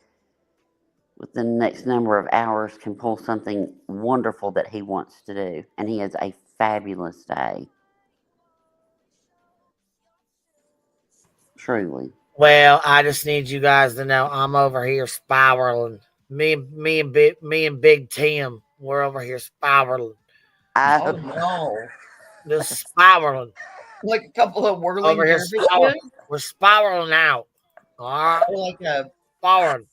within the next number of hours, can pull something wonderful that he wants to do. And he has a fabulous day. Truly. Well, I just need you guys to know I'm over here spiraling. Me and Big Tim, we're over here spiraling. Oh no. Just spiraling. Like a couple of whirling Over here dervishes? spiraling. We're spiraling out. All right. Like a spiraling.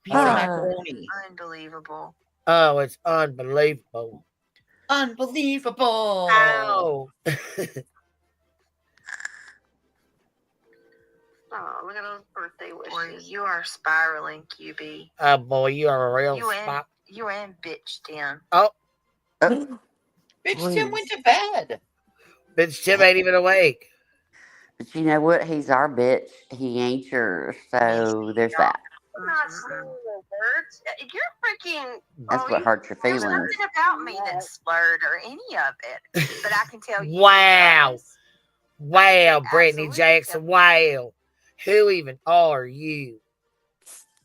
piece of macaroni. Unbelievable. Oh, it's unbelievable. Unbelievable. Ow. Oh, look at those birthday Boy, wishes. you are spiraling, QB. Oh boy, you are a real You and bitch Tim. Oh. Bitch Tim went to bed. Bitch Tim ain't even awake. But you know what? He's our bitch. He ain't yours. So there's that. I'm not slurring the words. You're freaking. That's what hurts your There's feelings. nothing about me that's slurred or any of it. But I can tell you. Wow. Wow, Brittany Jackson. Wow. Who even are you?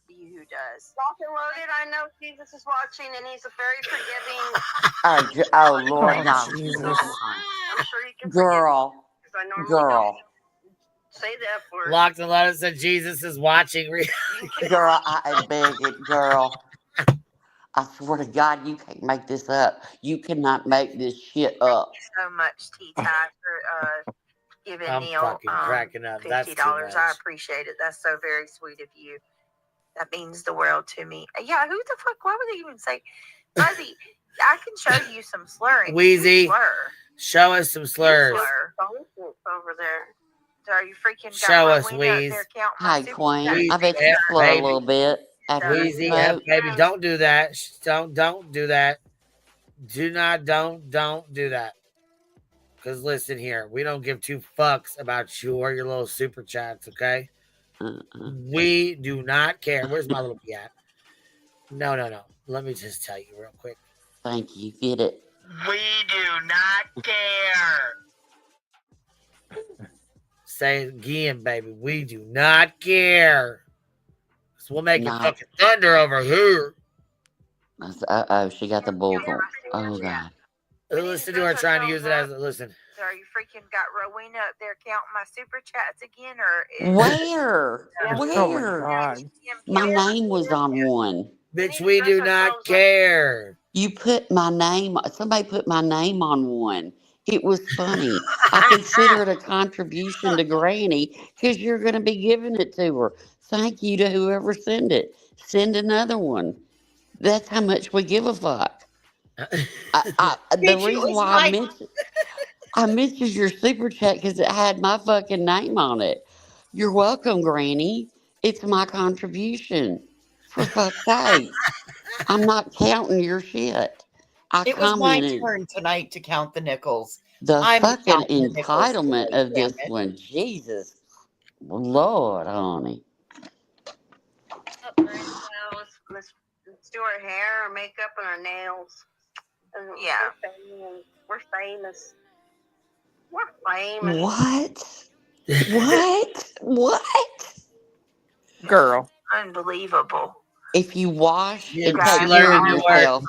Who does? Lock and loaded. I know Jesus is watching, and he's a very forgiving. Oh Lord, no. I'm sure he can Girl. Because I normally Girl. don't say that word. Locked and loaded said Jesus is watching. Girl, I beg it, girl. I swear to God, you can't make this up. You cannot make this shit up. So much, T-Ty, for giving I'm Neil fucking cracking up. That's too $50. much. I appreciate it. That's so very sweet of you. That means the world to me. Yeah, who the fuck? Why would they even say, Fuzzy? I can show you some slurring. Wheezy, You slur. show us some slurs. You slur. Over there. Are you freaking Show got us, my wing up Wheeze. there counting my Hi, super Queen. chat? I bet you slur a little bit after you Wheezy, smoke. baby, don't do that. Don't do that. Don't do that. Because listen here, we don't give two fucks about you or your little super chats, okay? We do not care. Where's my little pee at? No. Let me just tell you real quick. Thank you. Get it. We do not care. Say it again, baby. We do not care. So we'll make it fucking thunder over here. Uh-oh, she got the bullhorn. Oh, God. Listen to her trying to use it as a listen. So are you freaking got Rowena up there counting my super chats again? Or Where? Oh my Where? God. My name was on one. Bitch, we do not care. You put my name, somebody put my name on one. It was funny. I consider it a contribution to Granny because you're going to be giving it to her. Thank you to whoever sent it. Send another one. That's how much we give a fuck. The reason why I mentioned your super chat because it had my fucking name on it. You're welcome, Granny. It's my contribution. For fuck's sake. I'm not counting your shit. It was my turn tonight to count the nickels. The I'm fucking counting the nickels entitlement tonight, of this damn it. one. Jesus. Lord, honey. Let's do our hair, our makeup, and our nails. And yeah. We're famous. We're famous. What? Girl. Unbelievable. If you wash Yeah, and she take learned care a of new yourself,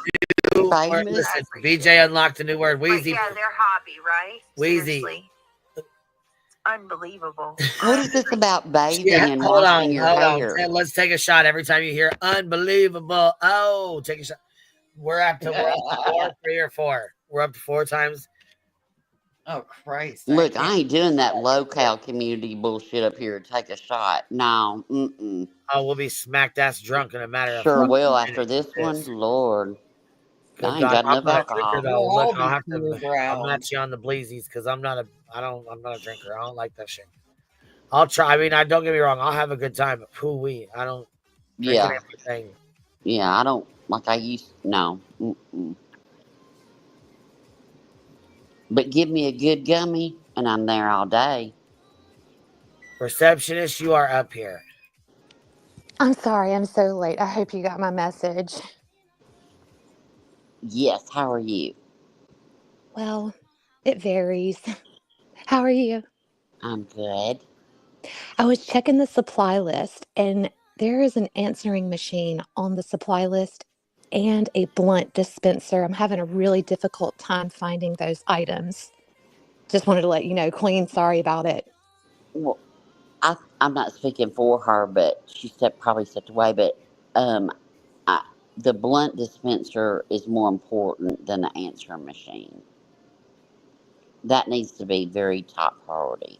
word. famous. Listen, BJ unlocked a new word. Wheezy. Yeah, their hobby, right? Wheezy. Seriously. Unbelievable. What is this about bathing and Hold washing your hair? on. Let's take a shot every time you hear unbelievable. Oh, take a shot. We're up to 3 or 4. We're up to 4 times. Oh, Christ. Look, I ain't doing that low-cal community bullshit up here. Take a shot. No. Mm-mm. Oh, we'll be smacked ass drunk in a matter of Sure will minutes. after this one. Lord. Good I ain't God, got I'm enough not a drinker alcohol. though. We'll all Look, be I'll have smooth to. round. I'll match you on the bleezies because I'm not a drinker. I don't like that shit. I'll try. I mean, I don't get me wrong. I'll have a good time, but poo-wee. I don't drink everything. Yeah, I don't like I used. No. Mm-mm. But give me a good gummy, and I'm there all day. Receptionist, you are up here. I'm sorry, I'm so late. I hope you got my message. Yes, how are you? Well, it varies. How are you? I'm good. I was checking the supply list, and there is an answering machine on the supply list and a blunt dispenser. I'm having a really difficult time finding those items. Just wanted to let you know, Queen. Sorry about it. Well, I'm not speaking for her, but she probably stepped away. But um, the blunt dispenser is more important than the answering machine. That needs to be very top priority.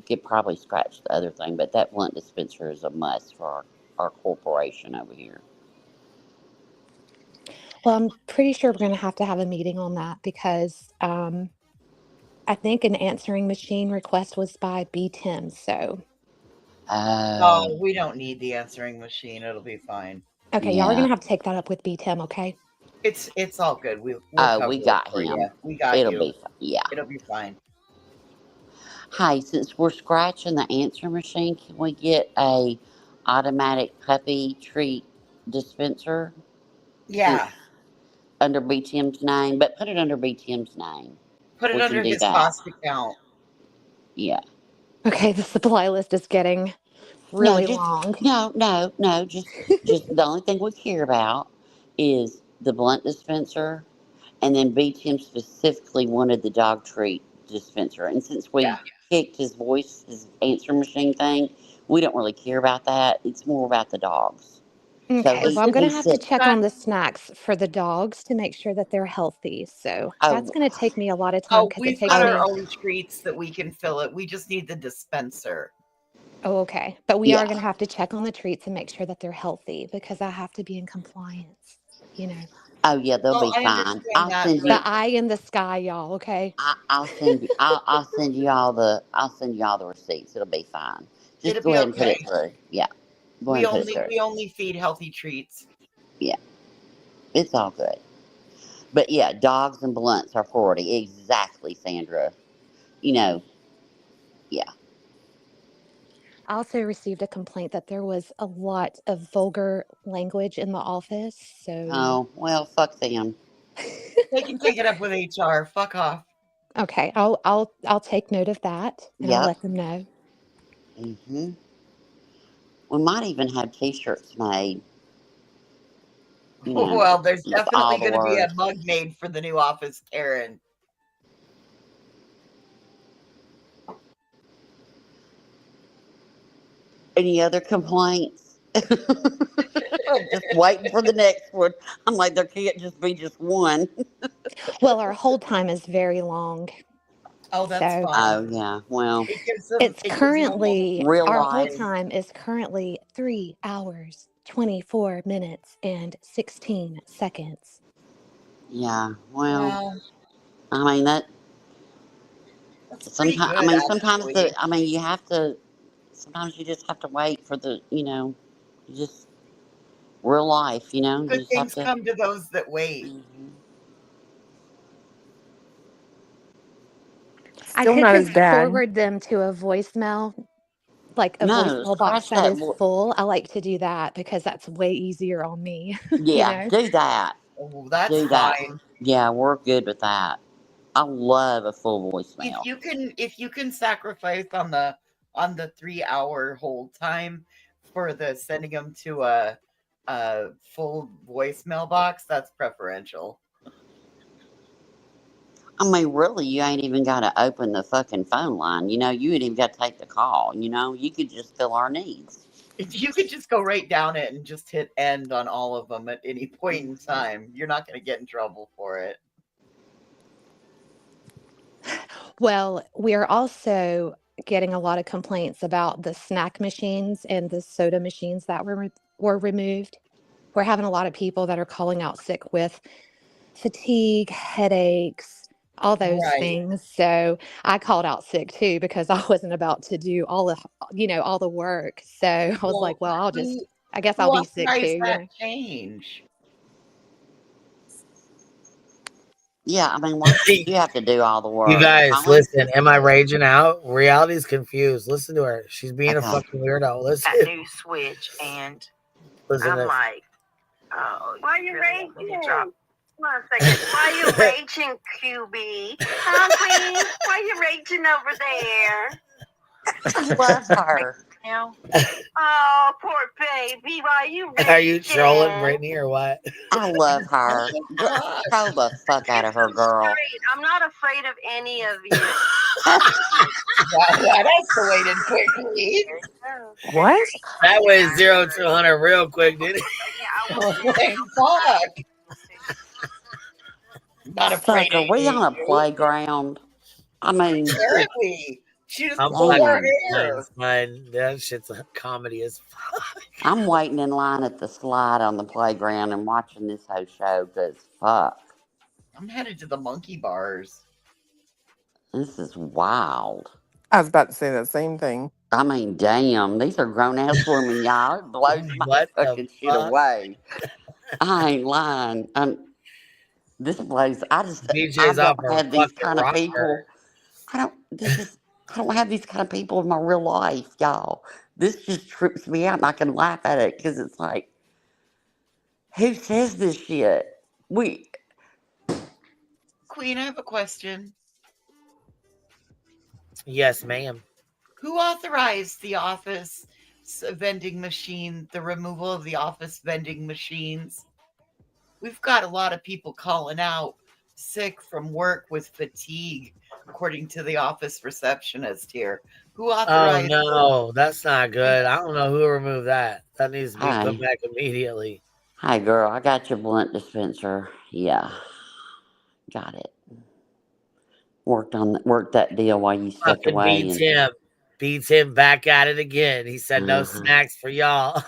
You could probably scratch the other thing, but that blunt dispenser is a must for our corporation over here. Well, I'm pretty sure we're going to have a meeting on that because I think an answering machine request was by B. Tim. So, Oh, we don't need the answering machine. It'll be fine. okay, y'all are going to have to take that up with B. Tim, okay? It's all good. We'll cover We it got for him. you. We got It'll you. be yeah. It'll be fine. Hey, since we're scratching the answer machine, can we get a automatic puppy treat dispenser? Yeah. Under BTM's name, but put it under BTM's name. Put it We under can do his that. cost account. Yeah. Okay, the supply list is getting really long. No. Just the only thing we care about is the blunt dispenser, and then BTM specifically wanted the dog treat dispenser. And since we kicked his answer machine thing, we don't really care about that. It's more about the dogs. Okay, well, I'm going to have to check on on the snacks for the dogs to make sure that they're healthy. So that's going to take me a lot of time because it We've takes got me. our own treats that we can fill it. We just need the dispenser. Oh, okay. But we are going to have to check on the treats and make sure that they're healthy because I have to be in compliance, you know. Oh yeah, they'll be fine. I'll send you the eye in the sky, y'all. Okay. I'll send you. I'll send you all the. I'll send you all the receipts. It'll be fine. Just It'll go be ahead and put okay. it through. Yeah. Go ahead and put it through. We only feed healthy treats. Yeah. It's all good. But yeah, dogs and blunts are priority. Exactly, Sandra. You know. Yeah. I also received a complaint that there was a lot of vulgar language in the office. So. Oh well, fuck them. They can take it up with HR. Fuck off. Okay, I'll take note of that and I'll let them know. Mm-hmm. We might even have T-shirts made. You know, well, there's with definitely all the going to be a words. mug made for the new office, Karen. Any other complaints? Just waiting for the next one. I'm like, there can't just be just one. Well, our hold time is very long. Oh, that's fine. Oh yeah. Well, it's currently real our life. hold time is currently 3 hours, 24 minutes, and 16 seconds. Yeah. Well, I mean that. Sometimes, you have to. Sometimes you just have to wait for the. Just real life. You Good just things have to. come to those that wait. Mm-hmm. I Still could not as just bad. forward them to a voicemail, like a No, voicemail box scratch that that is full. I like to do that because that's way easier on me. Yeah, do that. Oh, that's do that. fine. Yeah, we're good with that. I love a full voicemail. If you can sacrifice on the 3-hour hold time for the sending them to a full voicemail box, that's preferential. I mean, really, you ain't even got to open the fucking phone line. You ain't even got to take the call. You could just fill our needs. You could just go right down it and just hit end on all of them at any point in time. You're not going to get in trouble for it. Well, we are also getting a lot of complaints about the snack machines and the soda machines that were removed. We're having a lot of people that are calling out sick with fatigue, headaches, all those things. So I called out sick too because I wasn't about to do all the work. So I was like, well, I guess I'll be sick too. Change. Yeah, I mean, why should you have to do all the work? You guys, listen. Am I raging out? Reality's confused. Listen to her. She's being a fucking weirdo. Listen. That new switch, and Listen I'm to like, oh, Why are you raging? Come on a second. Why are you raging, QB? Huh, Queen? Why are you raging over there? I love her. Now. Oh, poor baby. Why you Are you reaching? trolling Brittany or what? I love her. Troll the fuck out of her, girl. I'm not afraid of any of you. That escalated quickly. What? That went 0 to 100 real quick, didn't it? Fuck. Not afraid Fuck, are of we you. on a playground? I mean, Apparently. She just I'm pulled her fucking hair. man. That shit's a comedy as fuck. I'm waiting in line at the slide on the playground and watching this whole show because fuck. I'm headed to the monkey bars. This is wild. I was about to say the same thing. I mean, damn, these are grown ass women, y'all. It blows my What the fucking shit fuck? away. I ain't lying. This place, I BJ's don't off her have these fucking kind of people. rocker. I don't have these kind of people in my real life, y'all. This just trips me out and I can laugh at it because it's like, who says this shit? Queen, I have a question. Yes, ma'am. Who authorized the office vending machine, the removal of the office vending machines? We've got a lot of people calling out sick from work with fatigue, according to the office receptionist here. Who Oh authorized no, that's not good. I don't know who removed that. That needs to be put Hi. back immediately. Hi, girl. I got your blunt dispenser. Yeah. Got it. Worked that deal while you stepped Fucking away. beats him back at it again. He said no Uh-huh. snacks for y'all.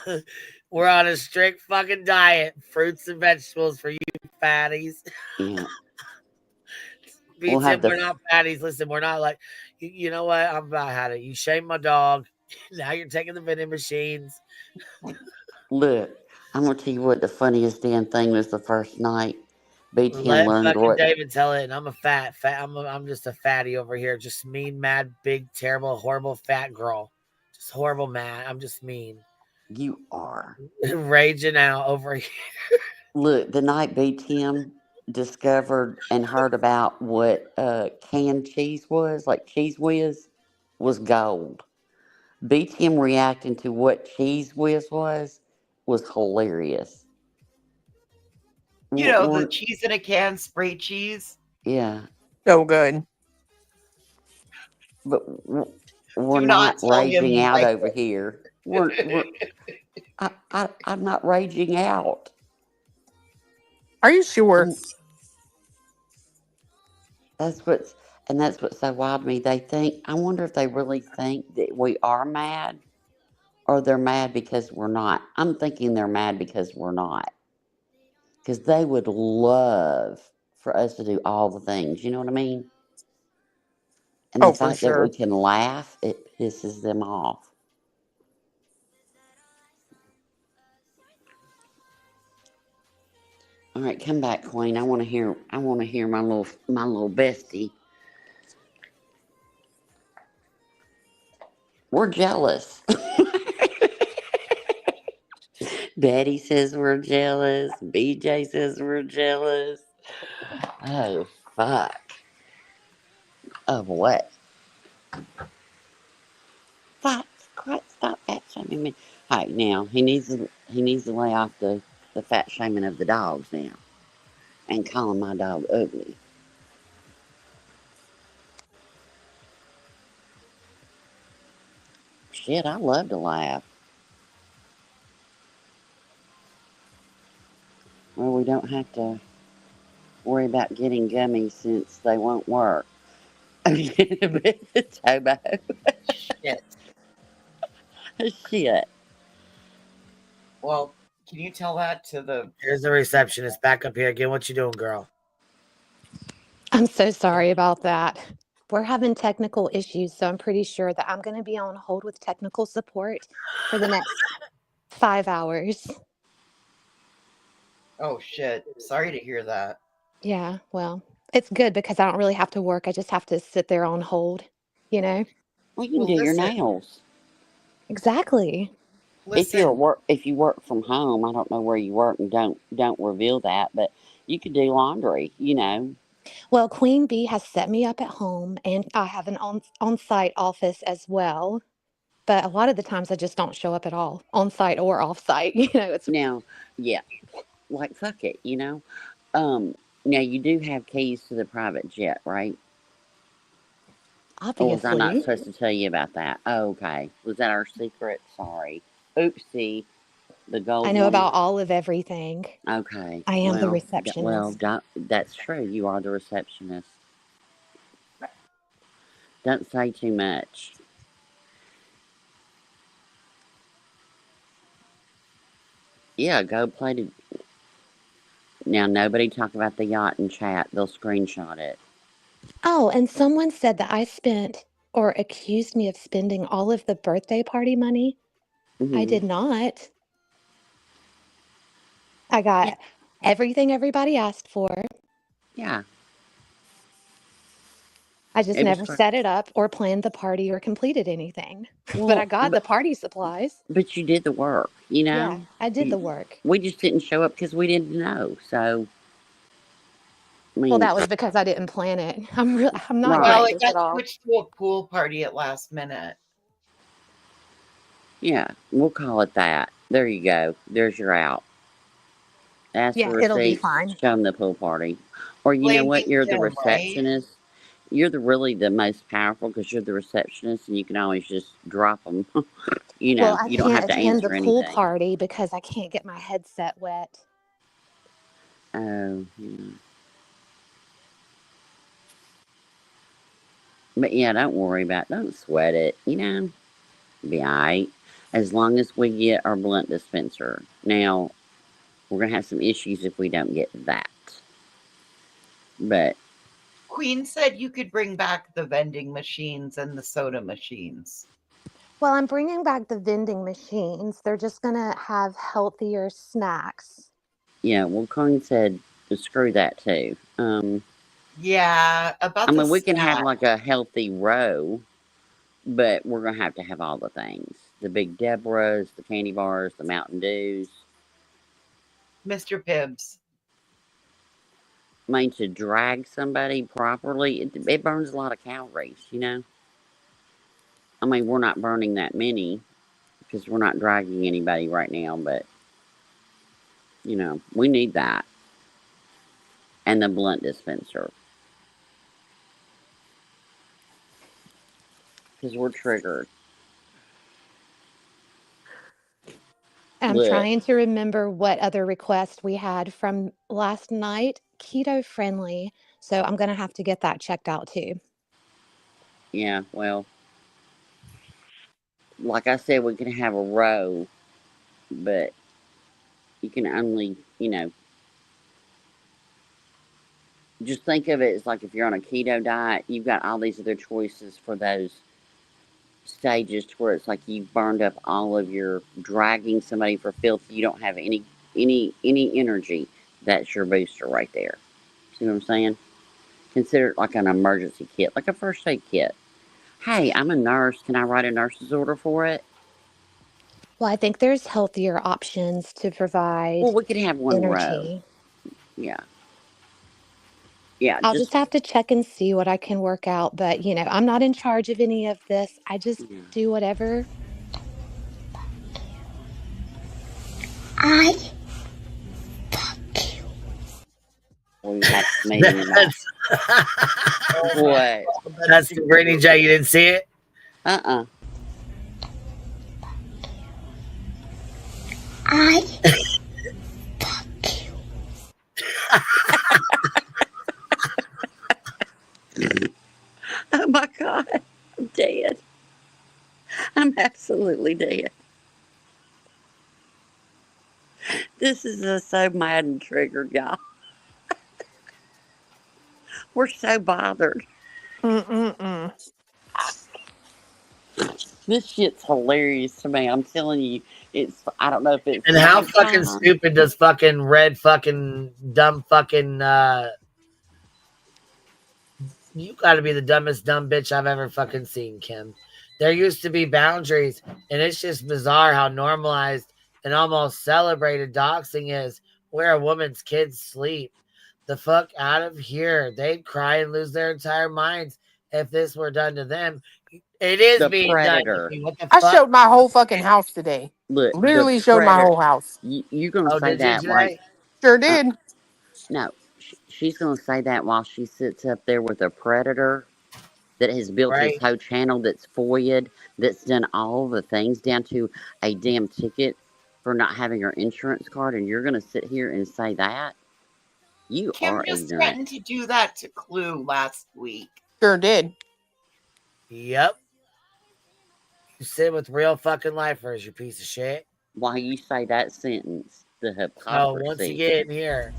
We're on a strict fucking diet. Fruits and vegetables for you fatties. Yeah. Beats him. We're not fatties. Listen, we're not like, you know what? I'm about had it. You shamed my dog. Now you're taking the vending machines. Look, I'm gonna tell you what the funniest damn thing was the first night. BTM Let learned fucking what David tell it, and I'm a fat. I'm just a fatty over here. Just mean, mad, big, terrible, horrible, fat girl. Just horrible, mad. I'm just mean. you are. Raging out over here. Look, the night BTM discovered and heard about what canned cheese was, like Cheese Whiz, was gold. BTM reacting to what Cheese Whiz was hilarious. You know, the cheese in a can, spray cheese. Yeah. So good. But we're Do not not tell him raging you out like over here. I'm not raging out. Are you sure? That's what's so wild to me. I wonder if they really think that we are mad or they're mad because we're not. I'm thinking they're mad because we're not. Because they would love for us to do all the things. You know what I mean? And the for fact that sure. we can laugh, it pisses them off. All right, come back, Queen. I want to hear my little bestie. We're jealous. Betty says we're jealous. BJ says we're jealous. Oh, fuck. Of what? Fuck. Stop fat shaming me. Hey, now, he needs to lay off the fat shaming of the dogs now. And calling my dog ugly. Shit, I love to laugh. Well, we don't have to worry about getting gummies since they won't work. Tobo. Shit. Shit. Well, can you tell that to the... Here's the receptionist back up here. Again, what you doing, girl? I'm so sorry about that. We're having technical issues, so I'm pretty sure that I'm going to be on hold with technical support for the next 5 hours. Oh, shit. Sorry to hear that. Yeah, well, it's good because I don't really have to work. I just have to sit there on hold, you know? Well, you can do your nails. Exactly. If you work from home, I don't know where you work and don't reveal that, but you could do laundry, you know. Well, Queen Bee has set me up at home, and I have an on-site office as well. But a lot of the times I just don't show up at all, on-site or off-site. It's Now, yeah, like fuck it, you know. Now you do have keys to the private jet, right? Or was I not obviously. supposed to tell you about that? Oh, okay. Was that our secret? Sorry. Oopsie. The I gold know one. about all of everything. Okay. I am the Well, receptionist. that's true. You are the receptionist. Don't say too much. Yeah, go play the. Now, nobody talk about the yacht in chat. They'll screenshot it. Oh, and someone said that I spent or accused me of spending all of the birthday party money. I Hmm. did not. I Yeah. got everything everybody asked for. Yeah. I just It was never great. set it up or planned the party or completed anything. But I Well, got the party supplies. but you did the work, you Yeah, know? I did the work. We just didn't show up because we didn't know. So, I Well, mean, that was because I didn't plan it. I'm not right. Well, it gracious got at all. switched to a pool party at last minute. Yeah, we'll call it that. There you go. There's your out. Ask for Yeah, it'll be receipts, fine. show them the pool party. Or you know Blame what? Big You're the Jim, right? receptionist. You're really the most powerful because you're the receptionist and you can always just drop them. You Well, know, I you don't have can't to attend the answer pool anything. party because I can't get my headset wet. Oh, yeah. But yeah, don't worry about it. Don't sweat it. You know, be all right. As long as we get our blunt dispenser. Now, we're going to have some issues if we don't get that. But Queen said you could bring back the vending machines and the soda machines. Well, I'm bringing back the vending machines. They're just going to have healthier snacks. yeah, well, Cohen said to screw that too. Yeah, I about the mean, we can have snack. like a healthy row, but we're going to have all the things. The Big Deborahs, the candy bars, the Mountain Dews. Mr. Pibbs. I mean, to drag somebody properly, it burns a lot of calories, you know? I mean, we're not burning that many because we're not dragging anybody right now, but, you know, we need that. And the blunt dispenser. Because we're triggered. I'm Look, trying to remember what other requests we had from last night. Keto friendly. So I'm going to have to get that checked out too. yeah, well, like I said, we can have a row, but you can only, you know, just think of it as like if you're on a keto diet, you've got all these other choices for those stages to where it's like you've burned up all of your dragging somebody for filth. You don't have any energy. That's your booster right there. See what I'm saying? Consider it like an emergency kit, like a first aid kit. Hey, I'm a nurse. Can I write a nurse's order for it? Well, I think there's healthier options to provide Well, we could have one row. energy. Yeah. Yeah, I'll just just have to check and see what I can work out. But, I'm not in charge of any of this. I just yeah. do whatever. I We have to meet in the back. What? That's Brittany J. You didn't see it? Uh-uh. I Oh my God. I'm dead. I'm absolutely dead. This is just so mad and triggered, y'all. We're so bothered. Mm-mm-mm. This shit's hilarious to me. I'm telling you, I don't know if it's And how fucking nighttime. stupid does fucking red fucking dumb fucking you gotta be the dumbest dumb bitch I've ever fucking seen, Kim. There used to be boundaries, and it's just bizarre how normalized and almost celebrated doxing is where a woman's kids sleep. the fuck out of here. They'd cry and lose their entire minds if this were done to them. It is The being done to predator. me. What the I fuck? showed my whole fucking house today. Look, the Literally showed my predator. whole house. You're gonna Oh, say did you that like today? Sure did. no. She's gonna say that while she sits up there with a predator that has built his Right? whole channel, that's FOIA'd, that's done all the things down to a damn ticket for not having her insurance card, and you're gonna sit here and say that? You Kim are just ignorant. threatened to do that to Clue last week. Sure did. Yep. You sit with real fucking lifers, you piece of shit. Why you say that sentence? The So once hypocrisy. again here.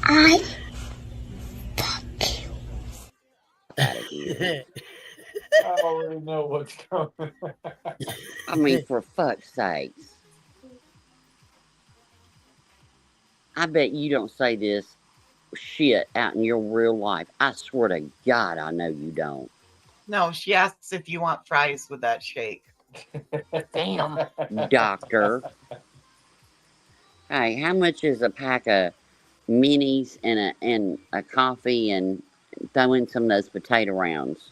I Out of here. I already know what's coming. I mean, for fuck's sakes. I bet you don't say this shit out in your real life. I swear to God, I know you don't. No, she asks if you want fries with that shake. Damn. Doctor. Hey, how much is a pack of minis and a coffee and throw in some of those potato rounds?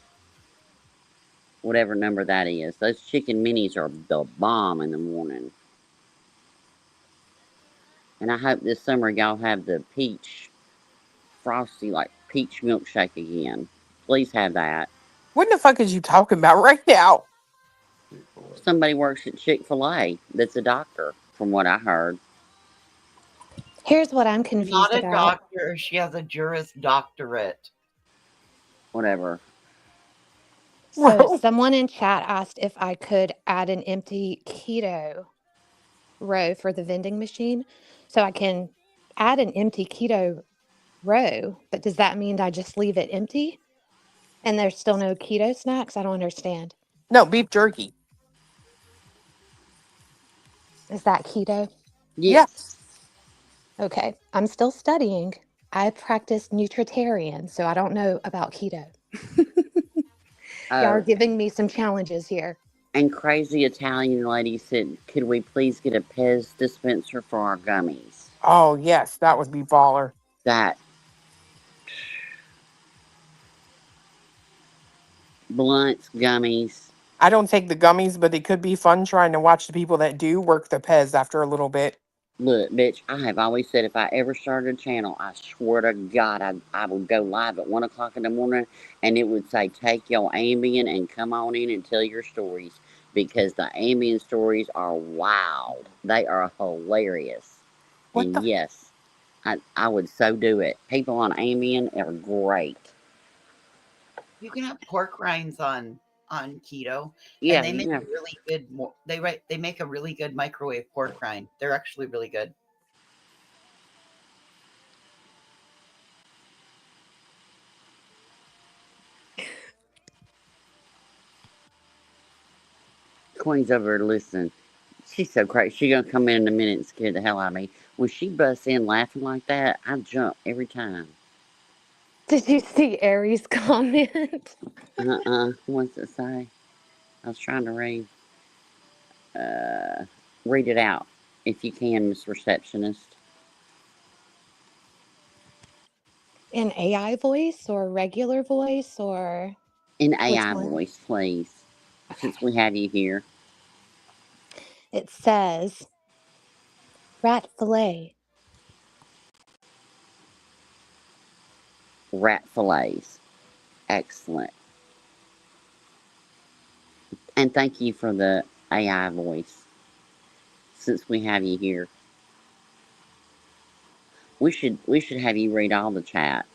Whatever number that is. Those chicken minis are the bomb in the morning. And I hope this summer y'all have the peach frosty, like peach milkshake again. Please have that. What the fuck is you talking about right now? Somebody works at Chick-fil-A that's a doctor, from what I heard. Here's what I'm Not confused a about. doctor. She has a Juris Doctorate. Whatever. So someone in chat asked if I could add an empty keto row for the vending machine. So I can add an empty keto row, but does that mean I just leave it empty and there's still no keto snacks? I don't understand. No, beef jerky. Is that keto? Yes. Okay. I'm still studying. I practice nutritarian, so I don't know about keto. Y'all are giving me some challenges here. And crazy Italian lady said, could we please get a Pez dispenser for our gummies? Oh, yes, that would be baller. That blunts, gummies. I don't take the gummies, but it could be fun trying to watch the people that do work the Pez after a little bit. Look, bitch, I have always said if I ever started a channel, I swear to God, I would go live at 1 o'clock in the morning and it would say, take your Ambien and come on in and tell your stories. Because the Ambien stories are wild. They are hilarious. And yes, I would so do it. People on Ambien are great. You can have pork rinds on keto, Yeah, and they make yeah. a really good. They make a really good microwave pork rind. They're actually really good. Queen's over there listening. She's so crazy. She's gonna come in a minute and scare the hell out of me. When she busts in laughing like that, I jump every time. Did you see Aries' comment? What's it say? I was trying to read it out. If you can, Miss Receptionist. In AI voice or regular voice or In which AI one? voice, please. Since we have you here. It says rat fillet. Rat fillets. Excellent. And thank you for the AI voice. Since we have you here. We should have you read all the chat.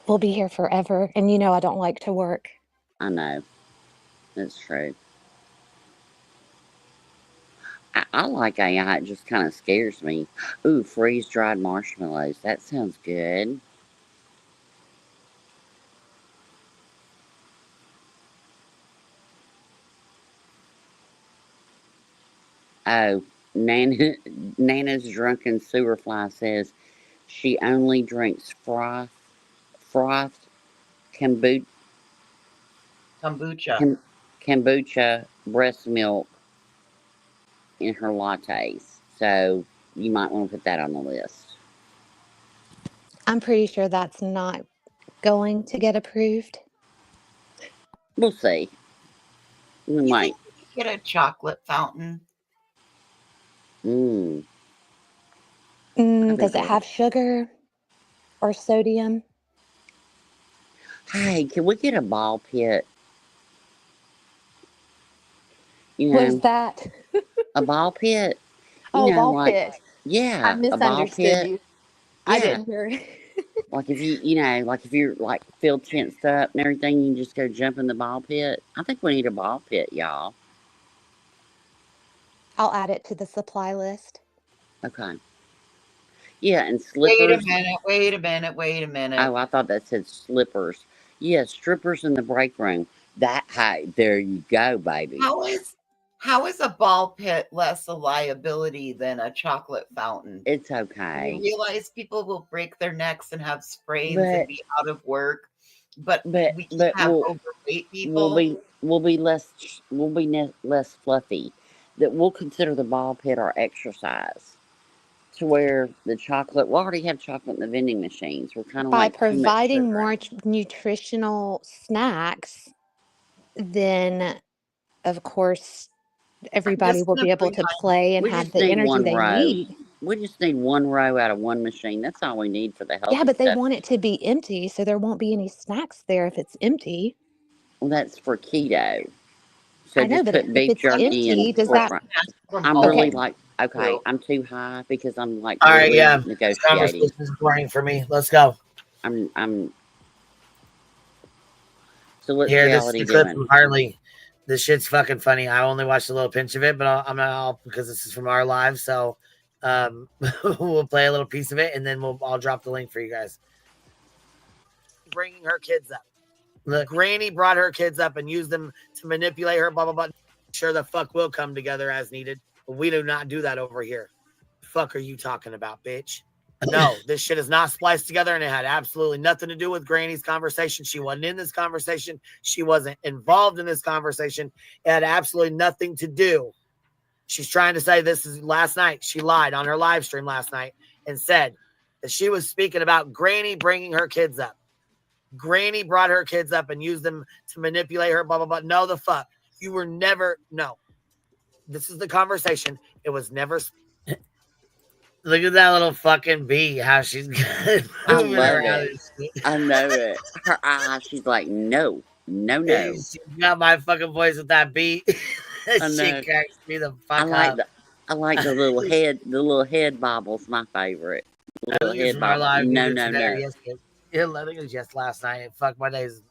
We'll be here forever. And you know I don't like to work. I know. That's true. I like AI. It just kind of scares me. Ooh, freeze-dried marshmallows. That sounds good. Oh, Nana's drunken sewer fly says she only drinks frothed kombucha, kombucha breast milk in her lattes. So you might want to put that on the list. I'm pretty sure that's not going to get approved. We'll see. We You might. think we could get a chocolate fountain? That'd be Does it good. have sugar or sodium? Hey, can we get a ball pit? You What is know, that? a ball pit. You Oh, know, ball like, pit. I yeah, a ball misunderstood pit. you. I Yeah. didn't hear it. Like if you know, like if you're like feel tensed up and everything, you can just go jump in the ball pit. I think we need a ball pit, y'all. I'll add it to the supply list. Okay. Yeah, and Wait a slippers. minute, wait a minute, wait a minute. Oh, I thought that said slippers. Yeah, strippers in the break room. Hey, there you go, baby. How is a ball pit less a liability than a chocolate fountain? It's You okay. realize people will break their necks and have sprains and be out of work, but we can But have we'll overweight people. we'll be less fluffy. That we'll consider the ball pit our exercise. To where the chocolate, we already have chocolate in the vending machines. We're kind of By like too much providing sugar. more nutritional snacks, then of course everybody will be able to play and We have just the need energy one they row. need. We just need one row out of one machine. That's all we need for the healthy Yeah, but they stuff. want it to be empty, so there won't be any snacks there if it's empty. Well, that's for keto. So I know, just but put if beef it's jerky empty, and does pork that? rinds. I'm really Okay. like, okay, I'm too high because I'm like All right, really yeah. This negotiating. conversation is boring for me. Let's go. So what's Here, this is reality the clip doing? from Harley. This shit's fucking funny. I only watched a little pinch of it, but I'm not all because this is from our live. So we'll play a little piece of it, and then I'll drop the link for you guys. Bringing her kids up. Look, Granny brought her kids up and used them to manipulate her. Blah blah blah. Sure, the fuck will come together as needed, but we do not do that over here. The fuck are you talking about, bitch? No, this shit is not spliced together, and it had absolutely nothing to do with Granny's conversation. She wasn't in this conversation. She wasn't involved in this conversation. It had absolutely nothing to do. She's trying to say this is last night. She lied on her live stream last night and said that she was speaking about Granny bringing her kids up. Granny brought her kids up and used them to manipulate her, blah, blah, blah. No, the fuck. You were never, no. This is the conversation. It was never. Look at that little fucking bee, how she's moving I love around. it. I know it. Her eyes, she's like, no. She got my fucking voice with that bee. I She know. cracks me the fuck I up. like the little head bobble's my favorite. The I little think it's head from our bobble. live No. today. Yesterday. Yeah, I think it was just last night. Fuck, my days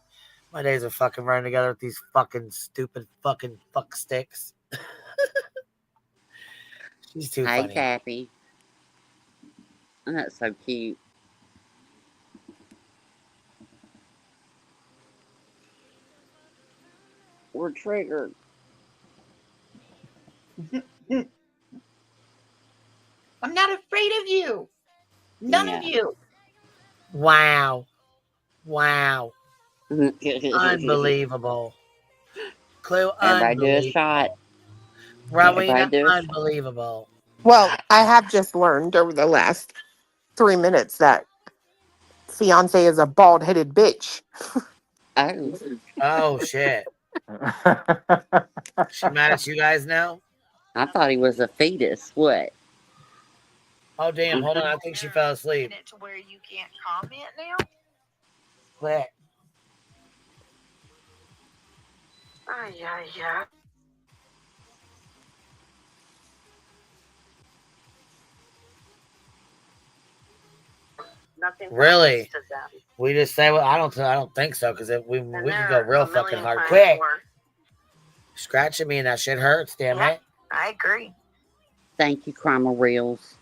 are fucking running together with these fucking stupid fucking fuck sticks. She's too Hey, funny. Cappy. Oh, that's so cute. We're triggered. I'm not afraid of you. None of you. Wow. Unbelievable. Clue, Everybody do a unbelievable. shot. Rowena, Everybody do a shot. unbelievable. Well, I have just learned over the last 3 minutes that fiance is a bald-headed bitch. Oh shit. She mad at you guys now? I thought he was a fetus. What? Oh damn, hold on. I think she fell asleep. To where you can't comment now? What? Yeah. Nothing Really? happens to them. We just say, well, I don't think so, because we could go they're real a fucking million hard. times Quick. worse. Scratching me and that shit hurts, damn it. I agree. Thank you, Crime Reels.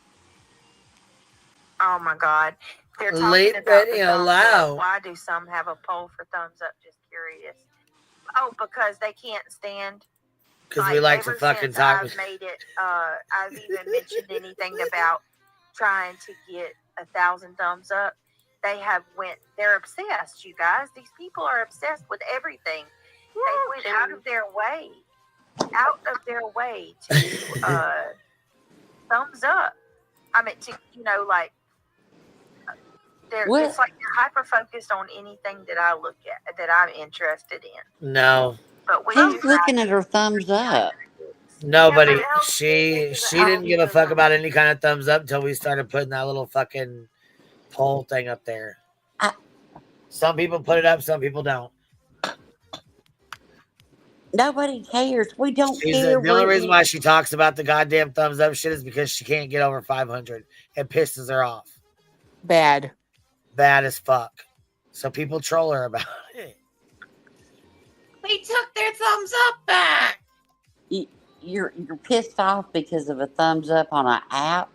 Oh my God. They're talking Leave about the video thumbs loud. up. Why do some have a poll for thumbs up? Just curious. Oh, because they can't stand. Because we like to fucking talk. I've made it. I've even mentioned anything about trying to get 1,000 thumbs up. They're obsessed, you guys. These people are obsessed with everything. They went out of their way to thumbs up. I mean, to, you know, like, What? it's like you're hyper focused on anything that I look at that I'm interested in. No, But when Who's you looking at her thumbs up? nobody. it helps me She get didn't give a fuck about any kind of thumbs up until we started putting that little fucking poll thing up there. Some people put it up, some people don't. Nobody cares. We don't The care. only reason Brittany. why she talks about the goddamn thumbs up shit is because she can't get over 500. It pisses her off. Bad. Bad as fuck. So people troll her about it. They took their thumbs up back. You're pissed off because of a thumbs up on an app,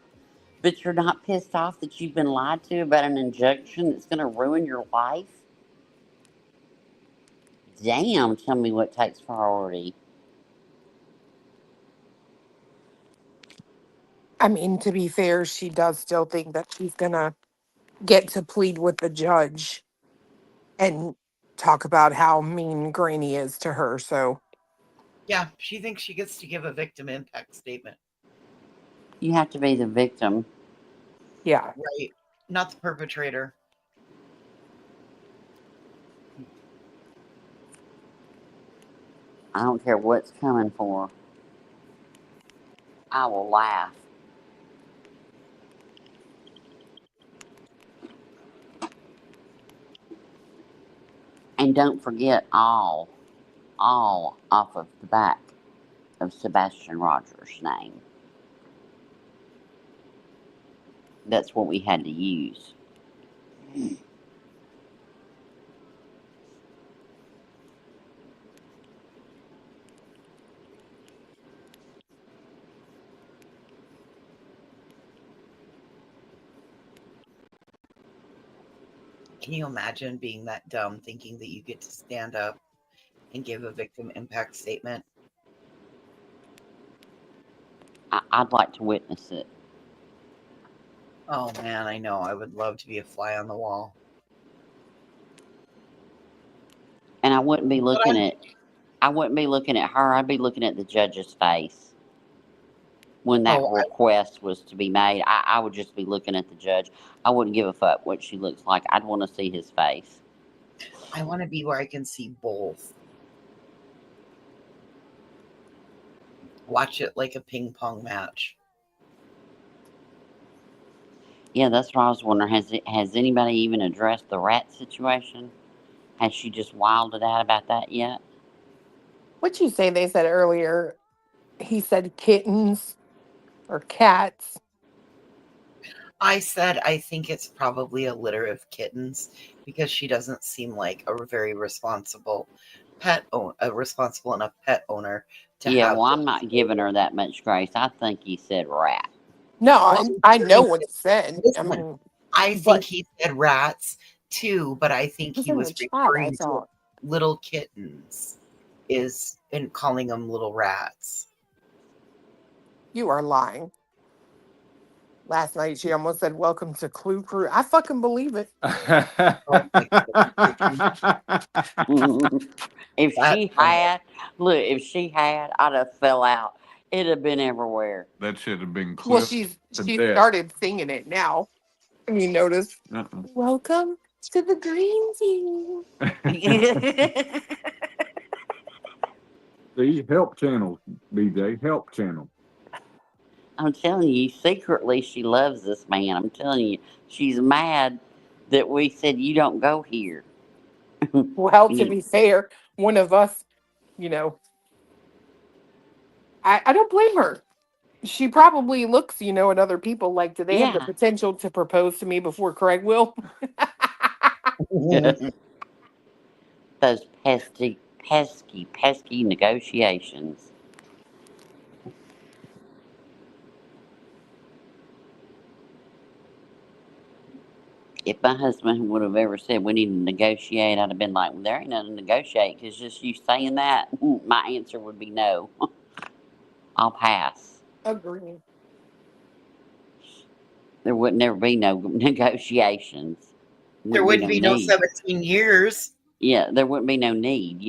but you're not pissed off that you've been lied to about an injunction that's going to ruin your life? Damn, tell me what takes priority. I mean, to be fair, she does still think that she's gonna get to plead with the judge and talk about how mean Granny is to her. So Yeah, she thinks she gets to give a victim impact statement. You have to be the victim. Yeah. Right. Not the perpetrator. I don't care what's coming for her. I will laugh. And don't forget all off of the back of Sebastian Rogers' name. That's what we had to use. Can you imagine being that dumb, thinking that you get to stand up and give a victim impact statement? I'd like to witness it. Oh man, I know. I would love to be a fly on the wall. And I wouldn't be looking at her. I'd be looking at the judge's face when that request was to be made. I would just be looking at the judge. I wouldn't give a fuck what she looks like. I'd want to see his face. I want to be where I can see both. Watch it like a ping pong match. Yeah, that's what I was wondering. Has anybody even addressed the rat situation? Has she just wilded out about that yet? What'd you say they said earlier? He said kittens or cats. I said I think it's probably a litter of kittens because she doesn't seem like a very responsible responsible enough pet owner to Yeah, have. well, I'm not giving her that much grace. I think he said rat. No, I know what he said. I mean, I think he said rats too, but I think he in was the chat, I referring to thought. little kittens and calling them little rats. You are lying. Last night she almost said, "Welcome to Clue Crew." I fucking believe it. If she had, I'd have fell out. It'd have been everywhere. That should have been Well, clipped she to death. started singing it now. And you notice. Welcome to the green team. See, help channel, BJ, help channel. I'm telling you, secretly she loves this man. I'm telling you, she's mad that we said you don't go here. Well, to be fair, one of us, you know, I don't blame her. She probably looks, at other people like, do they have the potential to propose to me before Craig will? Those pesky negotiations. If my husband would have ever said we need to negotiate, I'd have been like, well, there ain't nothing to negotiate because just you saying that, my answer would be no. I'll pass. Agree. There would never be no negotiations. There wouldn't be no 17 years. Yeah, there wouldn't be no need,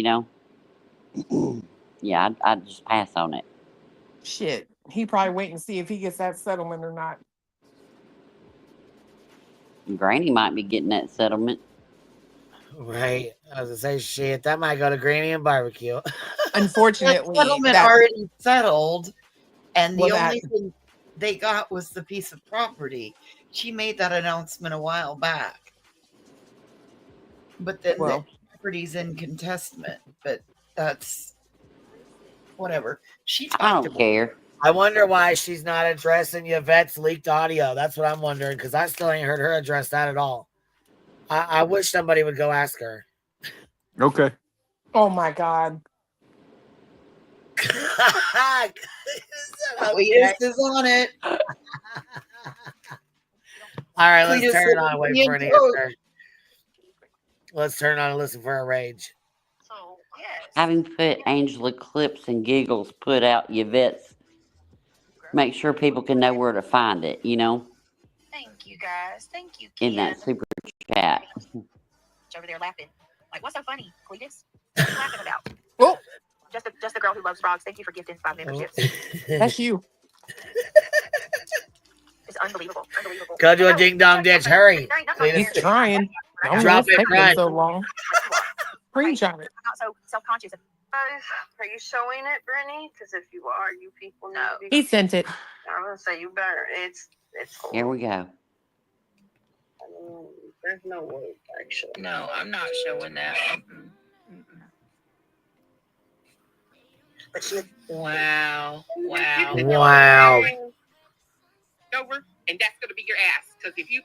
Yeah, I'd just pass on it. Shit. He probably wait and see if he gets that settlement or not. Granny might be getting that settlement. Right. I was gonna say shit. That might go to Granny and barbecue. Unfortunately, the settlement that already settled, and the Well, that- only thing they got was the piece of property. She made that announcement a while back. But then Well. the property's in contestment. But that's whatever. She I talked don't about care. I wonder why she's not addressing Yvette's leaked audio. That's what I'm wondering, because I still ain't heard her address that at all. I wish somebody would go ask her. Okay. Oh my God. Cletus is on it. All right, let's Cletus turn it on. Wait for an said, "Oh, answer. Let's turn it on and listen for a rage. Having put Angela Clips and Giggles put out Yvette's, make sure people can know where to find it, you know, Thank you, guys. Thank you, in Ken. that super chat. Over there laughing. Like, what's so funny, Cletus? What are you laughing about? Oh, Just the girl who loves frogs. Thank you for gifting 5 memberships. that's you. It's unbelievable. Unbelievable. Go to a ding dong ditch. Hurry. He's trying. I don't know Drop what's it, taking run. so long. Screenshot it. I'm not so self-conscious. Guys, are you showing it, Brittany? Because if you are, you people know. He sent it. I'm gonna say you better. It's. Here we go. There's no word actually. No, I'm not showing that. But she. Wow. Wow. Wow. Over, and that's going to be your ass. Because if you,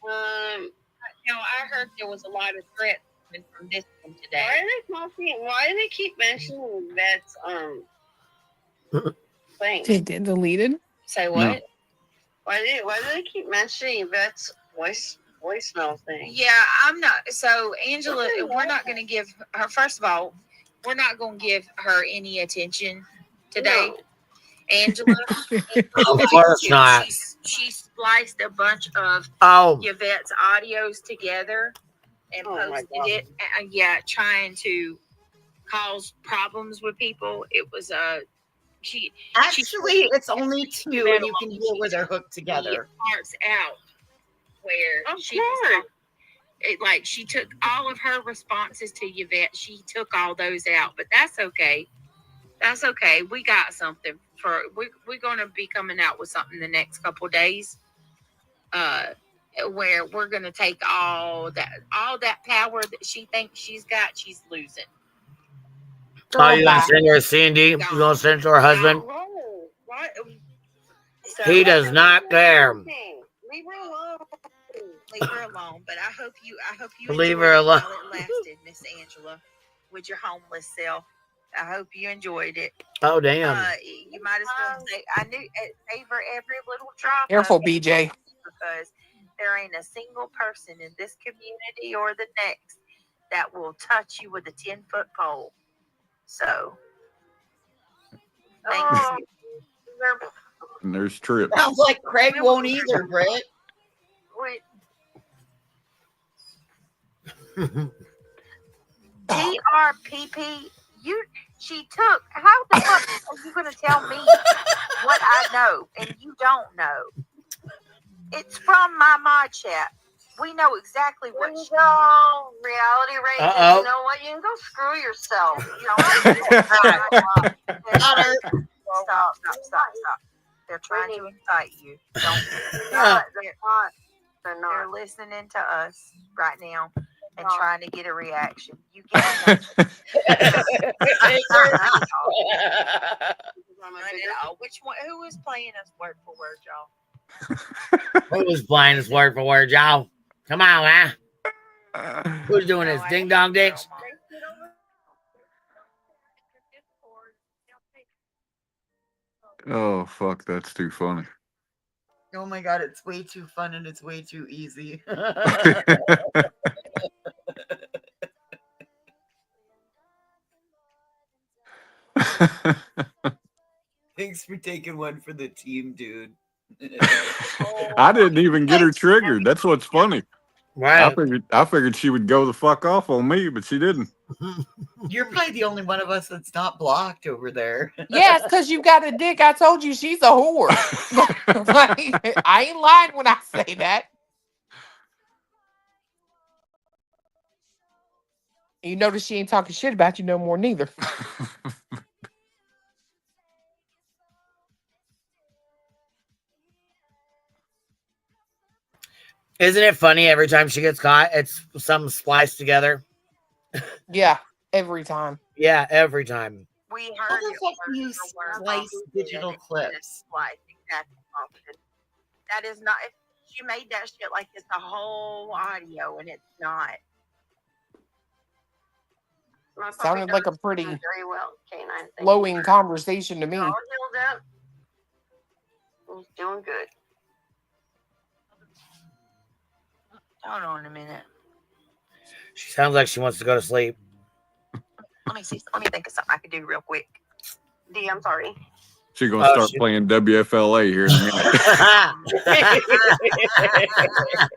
I heard there was a lot of threats coming from this one today. Why do they keep mentioning Yvette's thing? Did it get deleted? Say what? No. Why do they keep mentioning Yvette's voicemail thing? Yeah, I'm not. So Angela, we're not going to give her. First of all, we're not going to give her any attention today. No. Angela, Of course not. She spliced a bunch of Oh, Yvette's audios together and Oh my posted God. it. Trying to cause problems with people. It was Actually, it's only 2, and you can hear where they're hooked together. Parts out where Of she was like she took all of her responses to Yvette. She took all those out, but that's okay. That's okay. We got something for we're going to be coming out with something the next couple days. Where we're going to take all that power that she thinks she's got, she's losing. oh, you gonna send her a C&D? You gonna send it to her husband? No. Why? He does not care. Leave her alone. Leave her alone. But I hope you Leave enjoyed her it alone. while it lasted, Miss Angela, with your homeless self. I hope you enjoyed it. Oh, damn. You might as well say I knew savor every little drop. Careful, of it, BJ. because there ain't a single person in this community or the next that will touch you with a 10-foot pole. So, thanks. And there's Trip. Sounds like Craig won't either, Brett. Wait. TRPP, she took, how the fuck are you going to tell me what I know and you don't know? It's from my mod chat. We know exactly what she Reality rate. Uh-oh. You know what? You can go screw yourself. You know Stop. They're trying to incite you. Don't. They're listening to us right now and trying to get a reaction. You get Which one? Who is playing us word for word, y'all? Who was playing this word for word, y'all? Come on, man. Who's doing this? Ding dong ditch? Oh, fuck. That's too funny. Oh my God, it's way too fun and it's way too easy. Thanks for taking one for the team, dude. I didn't even get her triggered. That's what's funny. Right. I figured she would go the fuck off on me, but she didn't. You're probably the only one of us that's not blocked over there. Yes, because you got a dick. I told you she's a whore. Like, I ain't lying when I say that. You notice she ain't talking shit about you no more, neither. Isn't it funny every time she gets caught, it's something spliced together? Yeah, every time. Yeah, every time. We How heard the it fuck was do you the word splice off digital and clips? Like, exactly. That is not. She made that shit like it's the whole audio, and it's not. My puppy Sounded like a does pretty very well, canine. Thank you. flowing conversation to me. All healed up. He's doing good. Hold on a minute. She sounds like she wants to go to sleep. Let me see. Let me think of something I could do real quick. D, I'm sorry. She's gonna start playing WFLA here in a minute.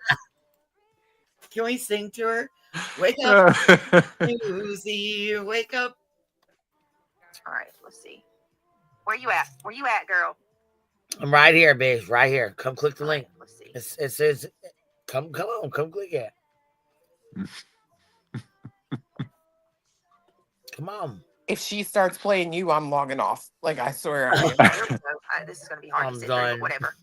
Can we sing to her? Wake up, Susie. Wake up. All right, let's see. Where you at? Where you at, girl? I'm right here, bitch. Right here. Come click the link. Let's see. It says, come on, come click it. Come on. If she starts playing you, I'm logging off. Like, I swear I am. This is gonna be hard I'm to sit through, done. but whatever.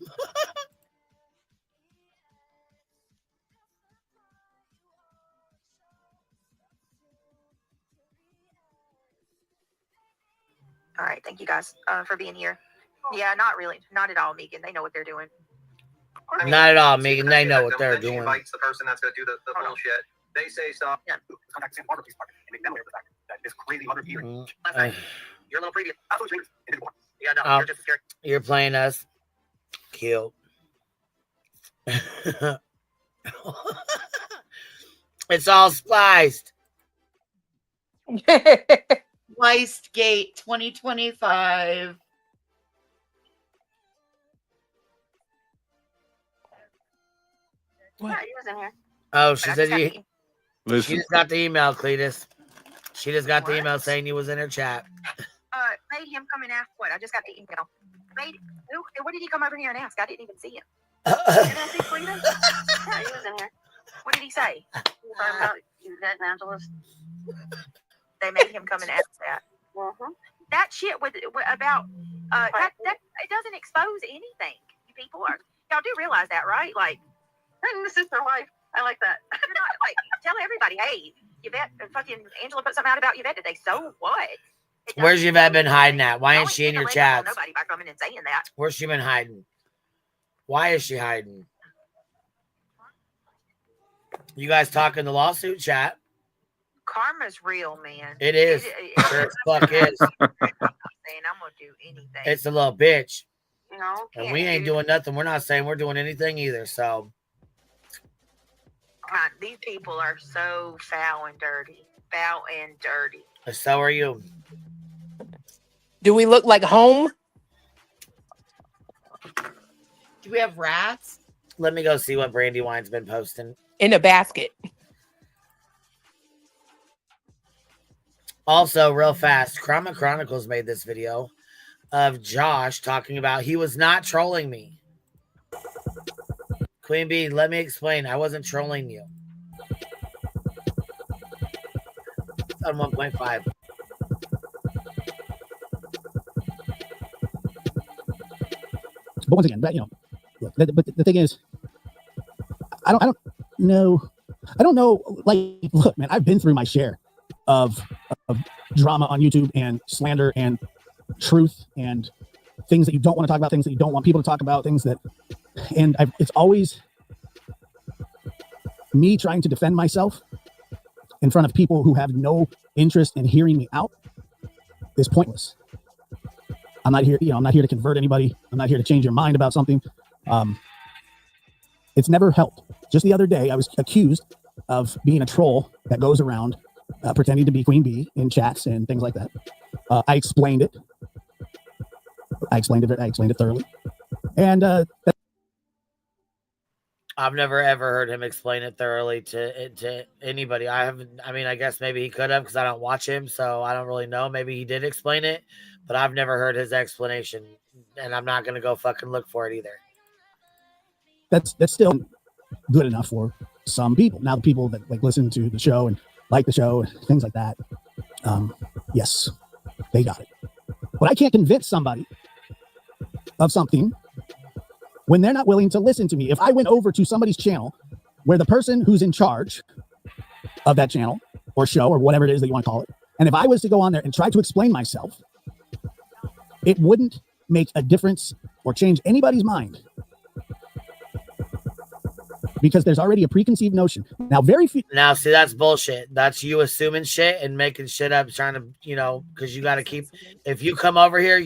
All right, thank you guys for being here. Yeah, not really, not at all, Megan. They know what they're doing. Not at all, Megan. They know what they're Then she doing. invites the person that's going to do the bullshit. They say stuff. Yeah. Contact Sam Barber, please, and make them aware of the fact that this crazy mother here. You're a little preview. That's what you're doing. Yeah, no, you're just scared. You're playing us. Cute. It's all spliced. Spliced Gate 2025. Yeah, he was in here. Oh, she said you. Listen. She just got the email, Cletus. She just got the email saying you was in her chat. Made him come and ask what? I just got the email. Who? What did he come over here and ask? I didn't even see him. Did I see Cleveland? Yeah, he was in here. What did he say? Yvette and Angela's. They made him come and ask that. Mm-hmm. That shit about that it doesn't expose anything. You people y'all do realize that, right? Like, And the sister wife. I like that. you're not like tell everybody, hey, Yvette, fucking Angela put something out about Yvette today. So what? Where's Yvette been hiding at? Why ain't she in your chats? Nobody by coming and saying that. Where's she been hiding? Why is she hiding? You guys talking the lawsuit chat? Karma's real, man. It is. Sure as fuck is. Saying I'm gonna do anything. It's a little bitch. No, And we ain't doing nothing. We're not saying we're doing anything either. So these people are so foul and dirty. Foul and dirty. so are you. Do we look like home? Do we have rats? Let me go see what Brandywine's been posting. In a basket. Also, real fast, Chroma Chronicles made this video of Josh talking about he was not trolling me. Queen Bee, let me explain. I wasn't trolling you. It's on 1.5. But once again, you know, look, but the thing is, I don't know. Like, look, man, I've been through my share of drama on YouTube and slander and truth and things that you don't want to talk about, things that you don't want people to talk about, things that, and it's always me trying to defend myself in front of people who have no interest in hearing me out is pointless. I'm not here, I'm not here to convert anybody. I'm not here to change your mind about something. It's never helped. Just the other day, I was accused of being a troll that goes around pretending to be Queen Bee in chats and things like that. I explained it. I explained it thoroughly. And I've never ever heard him explain it thoroughly to anybody. I haven't. I mean, I guess maybe he could have because I don't watch him, so I don't really know. Maybe he did explain it, but I've never heard his explanation, and I'm not gonna go fucking look for it either. That's still good enough for some people. Now, the people that like listen to the show and like the show and things like that, yes, they got it. But I can't convince somebody of something when they're not willing to listen to me. If I went over to somebody's channel where the person who's in charge of that channel or show or whatever it is that you want to call it, and if I was to go on there and try to explain myself, it wouldn't make a difference or change anybody's mind, because there's already a preconceived notion. Now, very few. Now, see, that's bullshit. That's you assuming shit and making shit up, trying to, because you got to keep. If you come over here,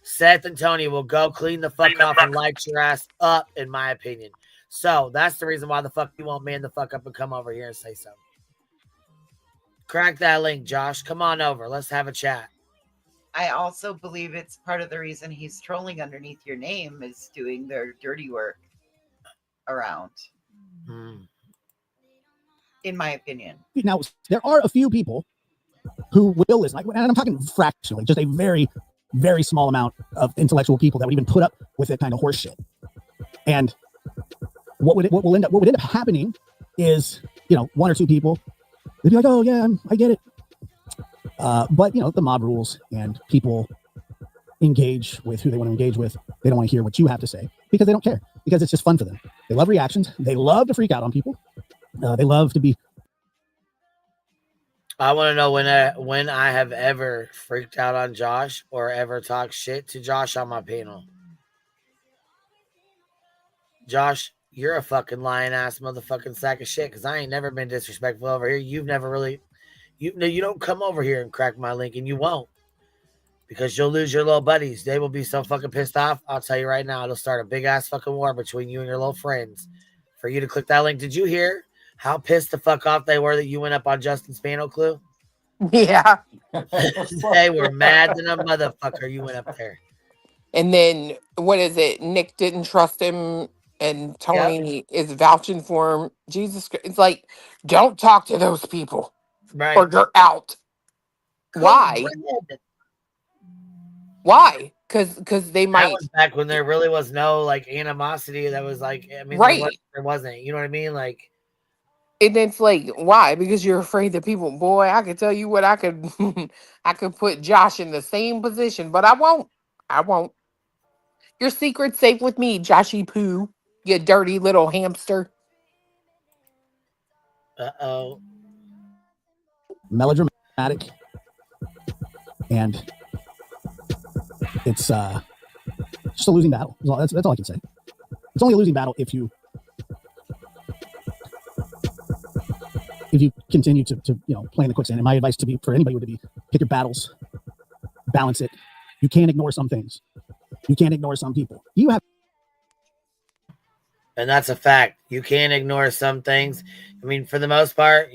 Seth and Tony will go clean the fuck off and light your ass up, in my opinion. So that's the reason why the fuck you won't man the fuck up and come over here and say something. Crack that link, Josh. Come on over. Let's have a chat. I also believe it's part of the reason he's trolling underneath your name is doing their dirty work around. In my opinion. Now, there are a few people who will listen, and I'm talking fractionally, just a very, very small amount of intellectual people that would even put up with that kind of horse shit. And what would end up happening is, one or two people, they'd be like, oh yeah, I get it. But the mob rules, and people engage with who they want to engage with. They don't want to hear what you have to say because they don't care, because it's just fun for them. They love reactions. They love to freak out on people. They love to be. I want to know when I have ever freaked out on Josh or ever talked shit to Josh on my panel. Josh, you're a fucking lying ass motherfucking sack of shit, because I ain't never been disrespectful over here. You've never really, you don't come over here and crack my link, and you won't, because you'll lose your little buddies. They will be so fucking pissed off. I'll tell you right now, it'll start a big ass fucking war between you and your little friends for you to click that link. Did you hear how pissed the fuck off they were that you went up on Justin's panel, Clue? Yeah. They were mad than a motherfucker. You went up there. And then, what is it? Nick didn't trust him, and Tony is vouching for him. Jesus Christ. It's like, don't talk to those people. Right. Or you're out. Why? Why? Because they might. That was back when there really was no like animosity. That was like, I mean, right. There wasn't. You know what I mean? Like, and it's like, why? Because you're afraid that people. Boy, I could tell you what I could. I could put Josh in the same position, but I won't. I won't. Your secret's safe with me, Joshy Poo. You dirty little hamster. Uh-oh. Melodramatic, and it's just a losing battle. That's all I can say. It's only a losing battle if you continue to play in the quicksand. And my advice for anybody would be, pick your battles, balance it. You can't ignore some things. You can't ignore some people. You have. And that's a fact. You can't ignore some things. I mean, for the most part,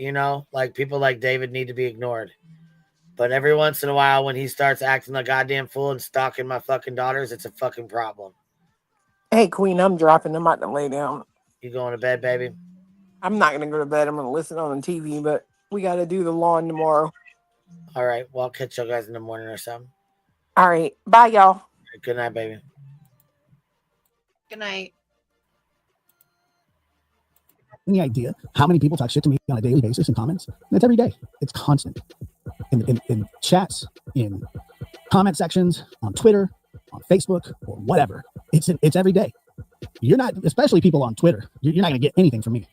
like people like David need to be ignored. But every once in a while, when he starts acting like a goddamn fool and stalking my fucking daughters, it's a fucking problem. Hey, Queen, I'm dropping them out to lay down. You going to bed, baby? I'm not going to go to bed. I'm going to listen on the TV, but we got to do the lawn tomorrow. All right. Well, I'll catch you guys in the morning or something. All right. Bye, y'all. Good night, baby. Good night. Any idea how many people talk shit to me on a daily basis in comments? It's every day. It's constant. In chats, in comment sections, on Twitter, on Facebook, or whatever. It's every day. You're not, especially people on Twitter, you're not going to get anything from me.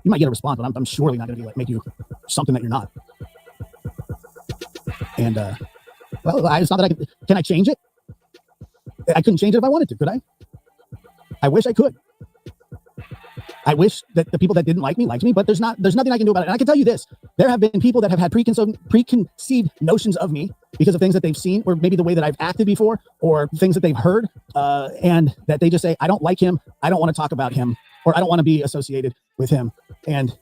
You might get a response, but I'm surely not going to be like, make you something that you're not. And, well, it's not that can I change it? I couldn't change it if I wanted to, could I? I wish I could. I wish that the people that didn't like me liked me, but there's nothing I can do about it. And I can tell you this, there have been people that have had preconceived notions of me because of things that they've seen, or maybe the way that I've acted before, or things that they've heard, and that they just say, I don't like him, I don't want to talk about him, or I don't want to be associated with him. And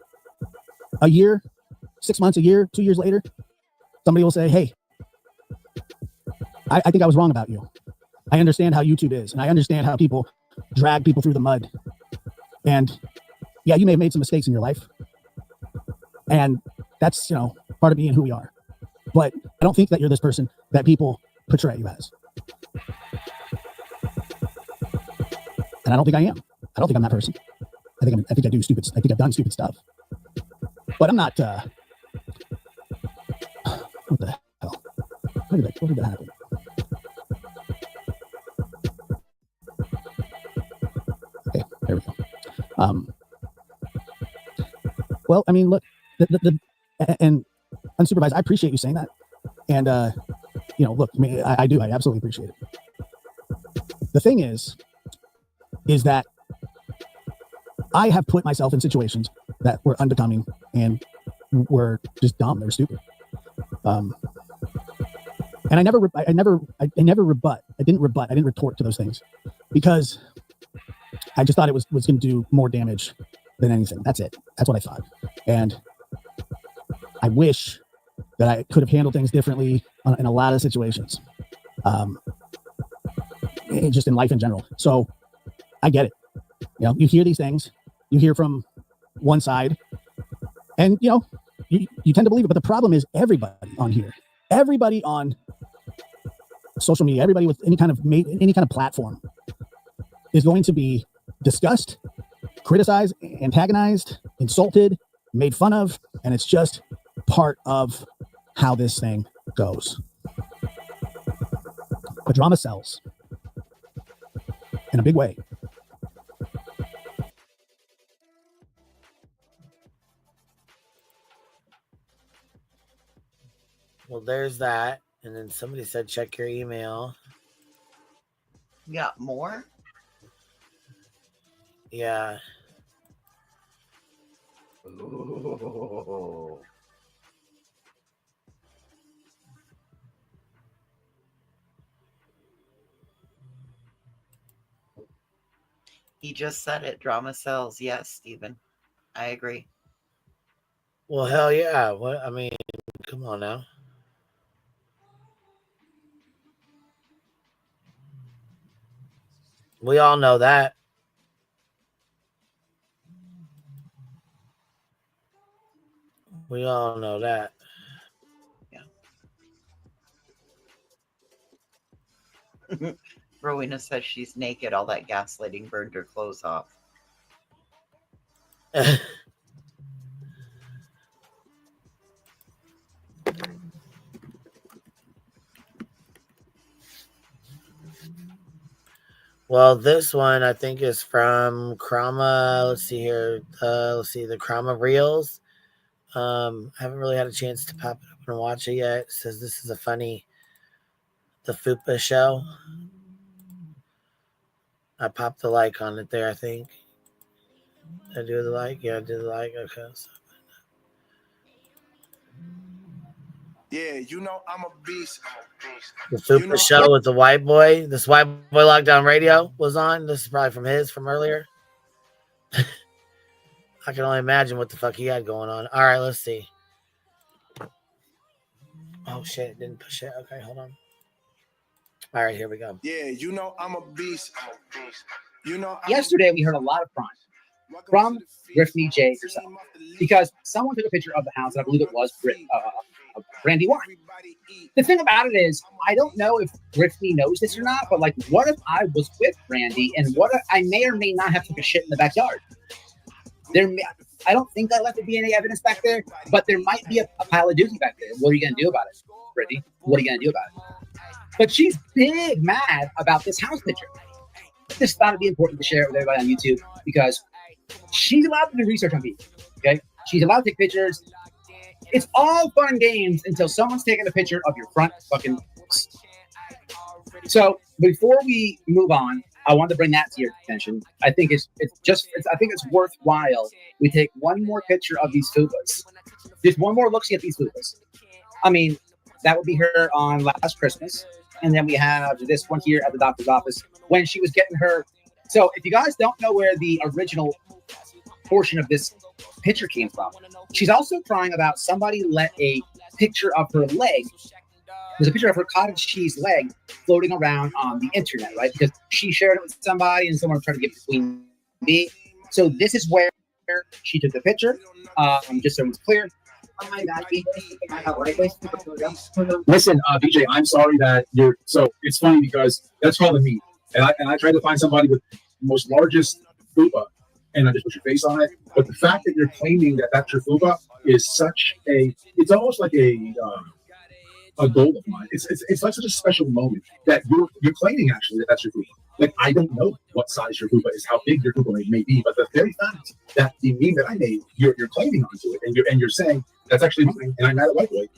a year, 6 months, a year, 2 years later, somebody will say, hey, I think I was wrong about you. I understand how YouTube is, and I understand how people drag people through the mud. And yeah, you may have made some mistakes in your life. And that's, part of being who we are. But I don't think that you're this person that people portray you as. And I don't think I am. I don't think I'm that person. I think I do stupid. I think I've done stupid stuff. But I'm not. What the hell? What did that happen? Okay, there we go. Well, I mean, look, and unsupervised, I appreciate you saying that. And look, I mean, I do. I absolutely appreciate it. The thing is that I have put myself in situations that were unbecoming and were just dumb. They were stupid. And I didn't retort to those things because I just thought it was going to do more damage than anything. That's it. That's what I thought. And I wish that I could have handled things differently in a lot of situations. Just in life in general. So I get it. You hear these things, you hear from one side, and you tend to believe it. But the problem is everybody on here, everybody on social media, everybody with any kind of platform is going to be discussed, criticized, antagonized, insulted, made fun of, and it's just part of how this thing goes. But drama sells in a big way. Well, there's that. And then somebody said, check your email. You got more? Yeah. Ooh. He just said it. Drama sells. Yes, Stephen. I agree. Well, hell yeah. What? I mean, come on now. We all know that. We all know that. Yeah. Rowena says she's naked. All that gaslighting burned her clothes off. Well, this one I think is from Krama. Let's see here. The Krama Reels. I haven't really had a chance to pop it up and watch it yet. It says this is the Fupa show. I popped the like on it there, I think. Did I do the like? Yeah, I did the like. Okay. So. Yeah, I'm a beast. The Fupa show with the white boy. This white boy lockdown radio was on. This is probably from earlier. I can only imagine what the fuck he had going on. All right, let's see. Oh shit, it didn't push it. Okay, hold on. All right, here we go. Yeah, I'm a beast. Yesterday we heard a lot of crime from Brittany J herself because someone took a picture of the house, and I believe it was Brandy Warren. The thing about it is, I don't know if Brittany knows this or not, but like, what if I was with Brandy and what if I may or may not have took a shit in the backyard? I don't think I left the DNA evidence back there, but there might be a pile of dookie back there. What are you going to do about it, Brittany? What are you going to do about it? But she's big mad about this house picture. I just thought it'd be important to share it with everybody on YouTube because she's allowed to do research on people. Okay, she's allowed to take pictures. It's all fun and games until someone's taking a picture of your front fucking house. So before we move on, I wanted to bring that to your attention. I think it's worthwhile we take one more picture of these fupas. Just one more look-see at these fupas. I mean, that would be her on last Christmas. And then we have this one here at the doctor's office when she was getting her. So if you guys don't know where the original portion of this picture came from, she's also crying about somebody let a picture of her leg. There's a picture of her cottage cheese leg floating around on the internet, right? Because she shared it with somebody and someone tried to get between me. So this is where she took the picture. Just so it's clear. Oh my God, Listen, BJ, I'm sorry that you're. So it's funny because that's called a meme, and I tried to find somebody with the most largest fupa, and I just put your face on it. But the fact that you're claiming that that's your fupa is such a. It's almost like a goal of mine. It's like such a special moment that you're claiming actually that that's your fupa. Like I don't know what size your fupa is, how big your fupa may be, but the very fact that the meme that I made, you're claiming onto it, and you're saying that's actually mine, and I'm not a white boy.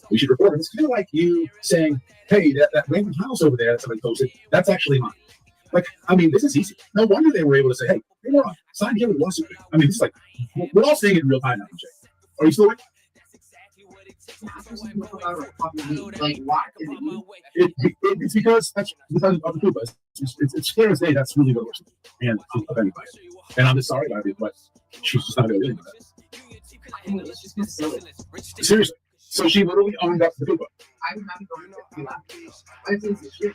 We should report it. It's kind of like you saying, "Hey, that random house over there that somebody posted, that's actually mine." Like, I mean, this is easy. No wonder they were able to say, "Hey, moron, sign here with a lawsuit." I mean, this is like we're all seeing it in real time now, Jay. Are you still awake? Like, why? It's because that's because of the fupa. It's clear as day. That's really what works. And of anybody. And I'm just sorry about it, but she's just not going to do it. Seriously. So she literally owned up to the fupa. I remember going to the lab. I think it's shit.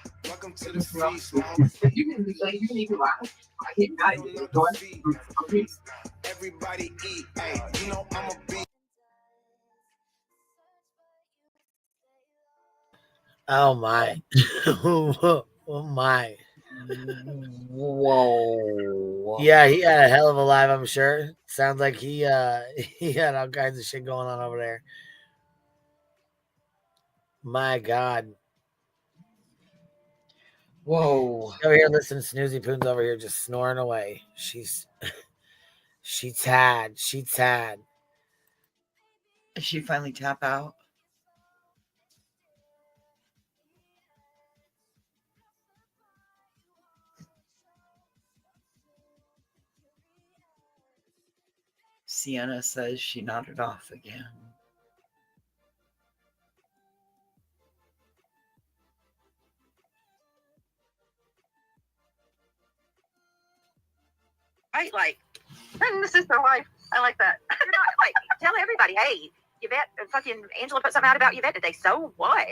If you can even laugh, I get mad at you. Go ahead. Everybody eat, hey, you know I'm a beat. Oh my. Oh my. Whoa. Yeah, he had a hell of a live, I'm sure. Sounds like he had all kinds of shit going on over there. My God. Whoa. Over here, listen, Snoozy Poon's over here just snoring away. She's tad. She's tad. Did she finally tap out? Sienna says she nodded off again. Right, like, this is their life. I like that. You're not like, tell everybody, hey, Yvette, fucking Angela put something out about Yvette today. So what?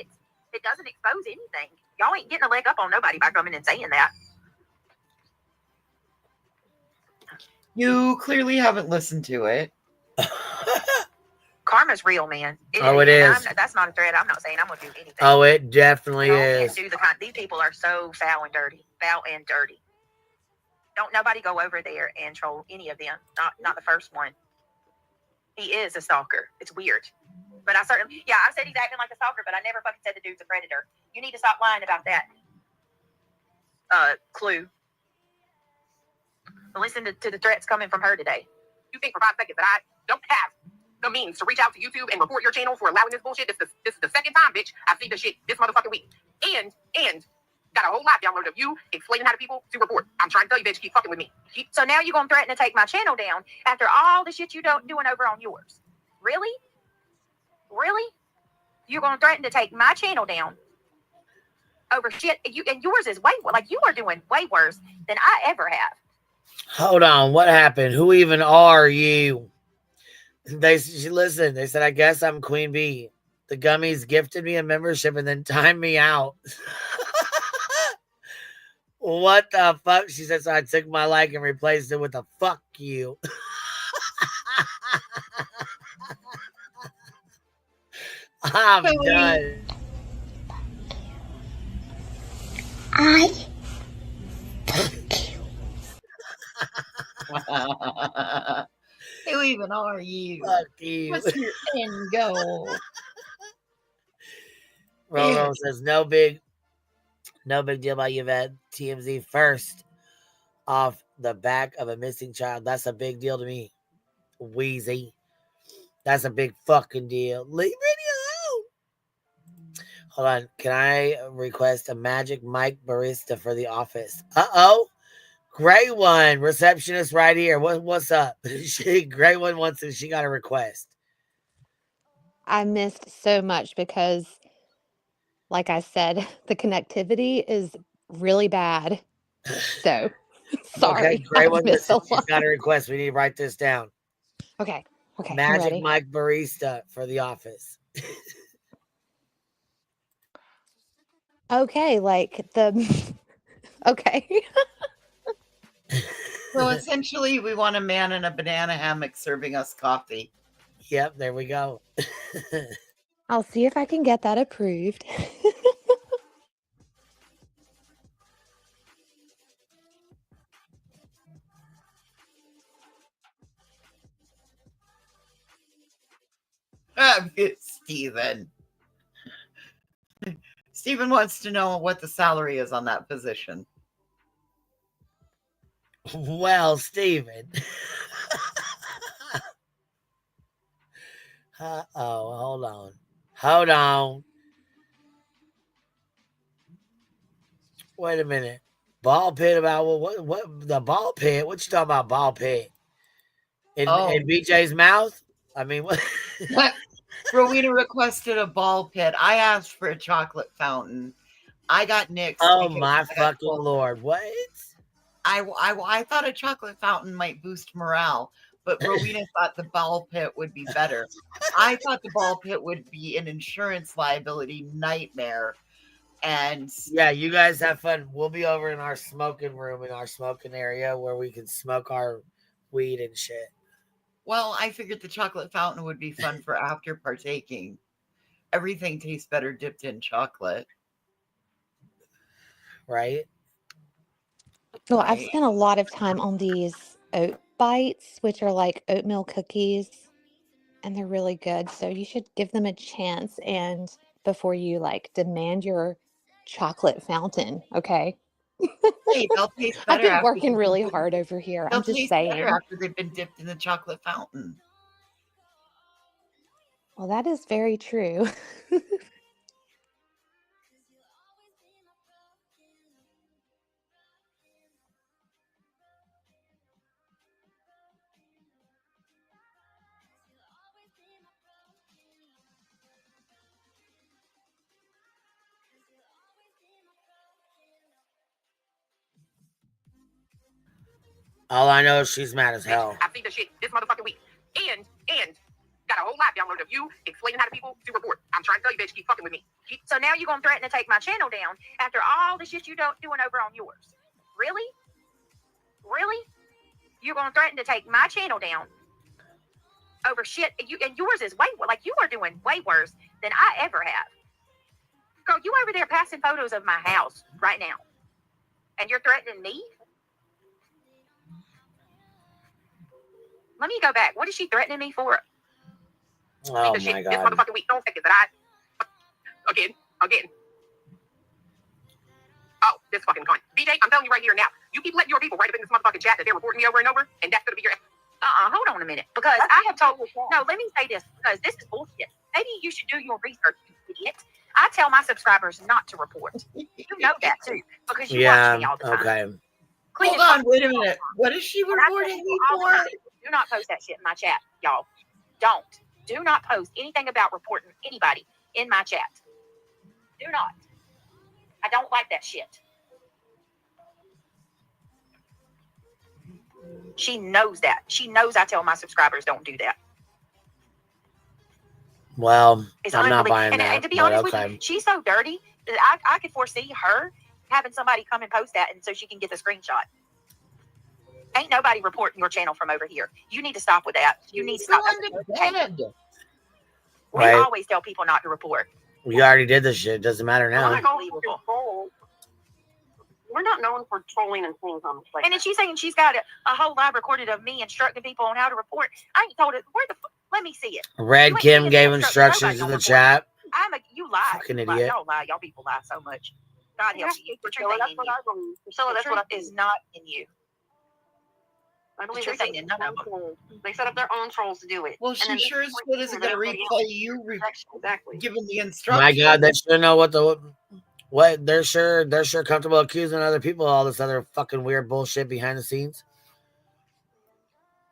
It doesn't expose anything. Y'all ain't getting a leg up on nobody by coming and saying that. You clearly haven't listened to it. Karma's real, man. It is. That's not a threat. I'm not saying I'm going to do anything. Oh, it definitely is. These people are so foul and dirty. Foul and dirty. Don't nobody go over there and troll any of them. Not the first one. He is a stalker. It's weird. But I certainly, I said he's acting like a stalker, but I never fucking said the dude's a predator. You need to stop lying about that. Clue. Listen to the threats coming from her today. You think for 5 seconds that I don't have the means to reach out to YouTube and report your channel for allowing this bullshit? This is the second time, bitch, I've seen this shit this motherfucking week. And got a whole lot downloaded of you explaining how to people to report. I'm trying to tell you, bitch, keep fucking with me. So now you're going to threaten to take my channel down after all the shit you doing over on yours. Really? Really? You're going to threaten to take my channel down over shit? And yours is way, like, you are doing way worse than I ever have. Hold on, what happened? Who even are you? They said, I guess I'm Queen Bee. The gummies gifted me a membership and then timed me out. What the fuck? She said, so I took my like and replaced it with a fuck you. I'm done. Who even are you? Fuck you. What's your end goal? Rolo says, no big deal about Yvette. TMZ first off the back of a missing child. That's a big deal to me. Wheezy. That's a big fucking deal. Leave me alone. Hold on. Can I request a magic mic barista for the office? Uh-oh. Gray one. Receptionist right here. What's up? Gray one wants it. She got a request. I missed so much because, like I said, the connectivity is really bad. So, sorry. Okay, Gray one, Missed a listen, she's got a request. We need to write this down. Okay. I'm Magic ready. mic barista for the office. Okay, like the okay. So essentially, we want a man in a banana hammock serving us coffee. Yep, there we go. I'll see if I can get that approved. Steven. Steven wants to know what the salary is on that position. Well, Steven. Hold on. Hold on. Wait a minute. Ball pit about what the ball pit? What you talking about ball pit? In BJ's mouth? I mean what? Rowena requested a ball pit. I asked for a chocolate fountain. I got nixed. Oh my fucking Lord. What? I thought a chocolate fountain might boost morale, but Rowena thought the ball pit would be better. I thought the ball pit would be an insurance liability nightmare. And yeah, you guys have fun. We'll be over in our smoking room, in our smoking area where we can smoke our weed and shit. Well, I figured the chocolate fountain would be fun for after partaking. Everything tastes better dipped in chocolate. Right? Well, I've spent a lot of time on these oat bites, which are like oatmeal cookies, and they're really good. So you should give them a chance and before you like demand your chocolate fountain, okay? Hey, they'll taste I've better been working really hard over here. They'll I'm just taste better saying. after they've been dipped in the chocolate fountain. Well, that is very true. All I know is she's mad as hell. I've seen the shit this motherfucking week. And got a whole live download of you explaining how to people to report. I'm trying to tell you, bitch, keep fucking with me. So now you're going to threaten to take my channel down after all the shit you doing over on yours. Really? Really? You're going to threaten to take my channel down over shit. And yours is way, like you are doing way worse than I ever have. Girl, you over there passing photos of my house right now. And you're threatening me? Let me go back. What is she threatening me for? Oh my shit God. this motherfucking week. Don't think that Again. Oh, this fucking cunt. BJ, I'm telling you right here now. You keep letting your people write up in this motherfucking chat that they're reporting me over and over, and that's gonna be your. Hold on a minute. Because I have told. No, let me say this because this is bullshit. Maybe you should do your research, you idiot. I tell my subscribers not to report. You know that too because you watch me all the time. Okay. Hold on, wait a minute. What is she reporting me for? Do not post that shit in my chat, y'all. Don't. Do not post anything about reporting anybody in my chat. Do not. I don't like that shit. She knows that. She knows I tell my subscribers don't do that. Well, I'm not buying that. And to be honest with you, she's so dirty that I could foresee her having somebody come and post that and so she can get the screenshot. Ain't nobody reporting your channel from over here. You need to stop with that. You need to stop. We Right. always tell people not to report. We already did this shit. It doesn't matter now. We're not known for trolling and things on the play. And then she's saying she's got a whole live recorded of me instructing people on how to report. I ain't told it. Where the let me see it. Red Kim gave instructions in the chat. You lie. Fucking You lie. idiot. Y'all lie. Y'all people lie so much. God help you. The truth ain't in you. Priscilla, that's what is not in you. I believe the truth ain't in none of them. They set up their own trolls to do it. Well, she sure as shit isn't going to replay you giving the instructions. My God, they sure know what they're sure comfortable accusing other people of all this other fucking weird bullshit behind the scenes.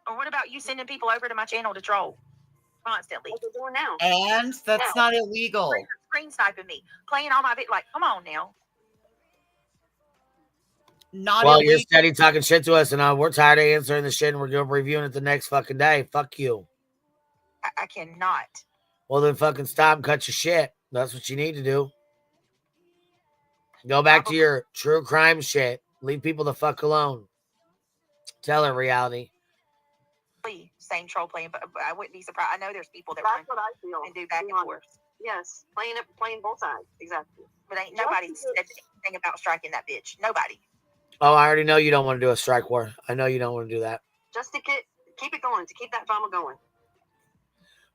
Or what about you sending people over to my channel to troll constantly? What they're doing now. And that's not illegal. Screen sniping me, playing all my like, come on now. Not well, illegal. you're steady talking shit to us, and we're tired of answering the shit, and we're going to reviewing it the next fucking day. Fuck you. I cannot. Well, then fucking stop and cut your shit. That's what you need to do. Go back to your true crime shit. Leave people the fuck alone. Tell her, reality. Same troll playing, but I wouldn't be surprised. I know there's people that That's what I feel. and do back and forth. Yes, playing both sides, exactly. But ain't nobody said anything about striking that bitch. Nobody. Oh, I already know you don't want to do a strike war. I know you don't want to do that. Just to keep it going, to keep that drama going.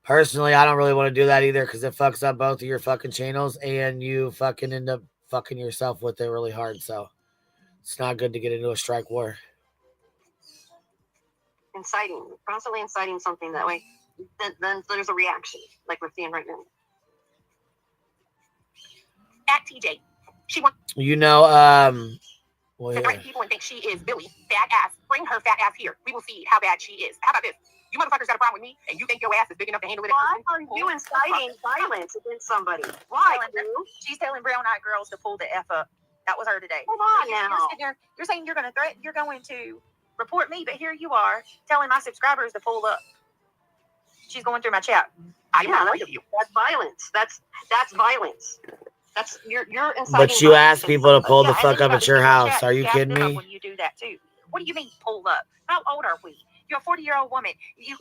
Personally, I don't really want to do that either because it fucks up both of your fucking channels and you fucking end up fucking yourself with it really hard. So it's not good to get into a strike war. Constantly inciting something that way. Then there's a reaction, like we're seeing right now. At TJ, she wants You know, well, to threaten people and think she is Billy. Fat ass. Bring her fat ass here. We will see how bad she is. How about this? You motherfuckers got a problem with me, and you think your ass is big enough to handle it? Why are you inciting violence against somebody? Why? She's telling brown-eyed girls to pull the F up. That was her today. Hold on now. You're sitting there, you're saying you're going to threaten, you're going to report me, but here you are telling my subscribers to pull up. She's going through my chat. I'm not afraid of you. That's violence. That's violence. That's you're inciting. But you ask people to pull the fuck up at your house. Are you kidding me? When you do that too. What do you mean pull up? How old are we? You're a 40-year-old woman.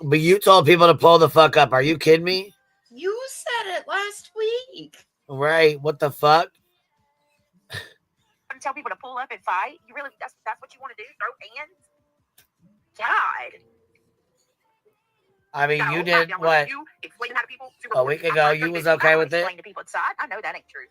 But you told people to pull the fuck up. Are you kidding me? You said it last week. Right. What the fuck? Tell people to pull up and fight. You really that's what you want to do? Throw hands? God. I mean, you did what? A week ago, you was okay with it? To people outside. I know that ain't true.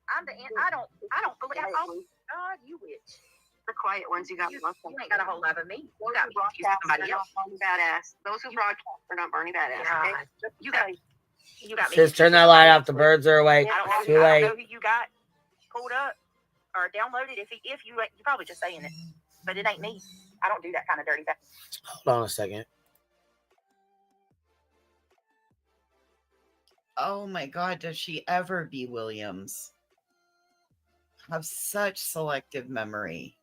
I don't believe. Oh, God, you witch. The quiet ones, you got. You ain't got a whole lot of me. You got me confused with somebody else. Badass. Those who broadcast are not Bernie Badass. Okay? You got me. Just turn that light off. The birds are awake. Too I late. don't know who you got pulled up or downloaded. If you're probably just saying it, but it ain't me. I don't do that kind of dirty stuff. Hold on a second. Oh my God, does she ever be Williams? Have such selective memory.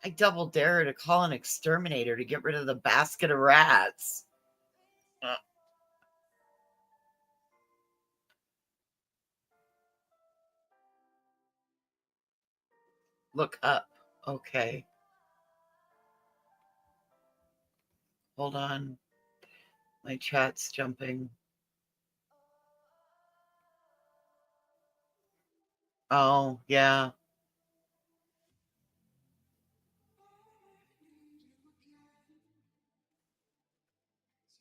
I double dare her to call an exterminator to get rid of the basket of rats. Look up. Okay. Hold on. My chat's jumping. Oh, yeah.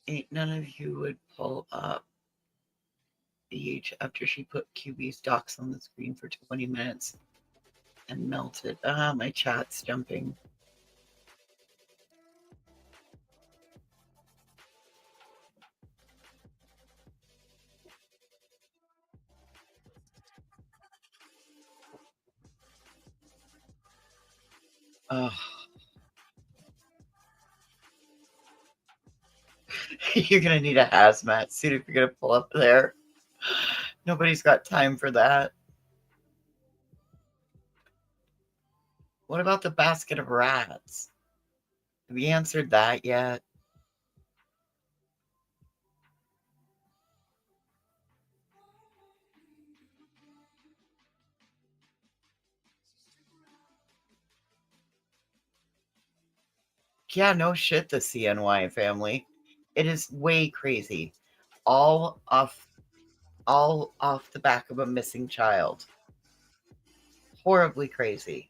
Ain't none of you would pull up BH after she put QB's docs on the screen for 20 minutes and melted. My chat's jumping. Oh. You're going to need a hazmat suit if you're going to pull up there. Nobody's got time for that. What about the basket of rats? Have you answered that yet? Yeah, no shit, the CNY family. It is way crazy. All off the back of a missing child. Horribly crazy.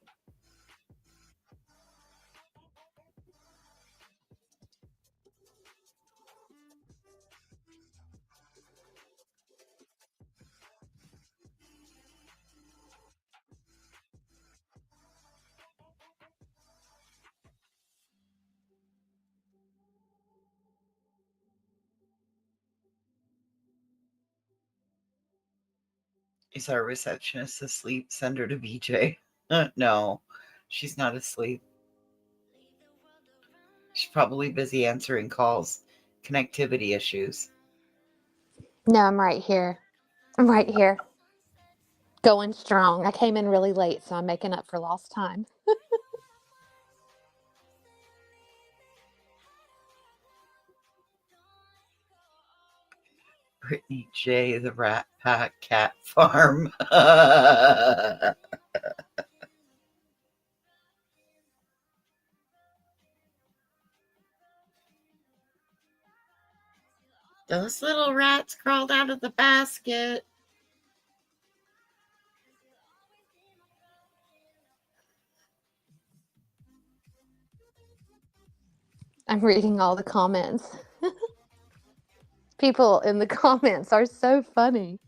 Is our receptionist asleep? Send her to BJ. No, she's not asleep. She's probably busy answering calls. Connectivity issues. No, I'm right here. I'm right here. Going strong. I came in really late, so I'm making up for lost time. Brittany J, the Rat Pack Cat Farm. Those little rats crawled out of the basket. I'm reading all the comments. People in the comments are so funny.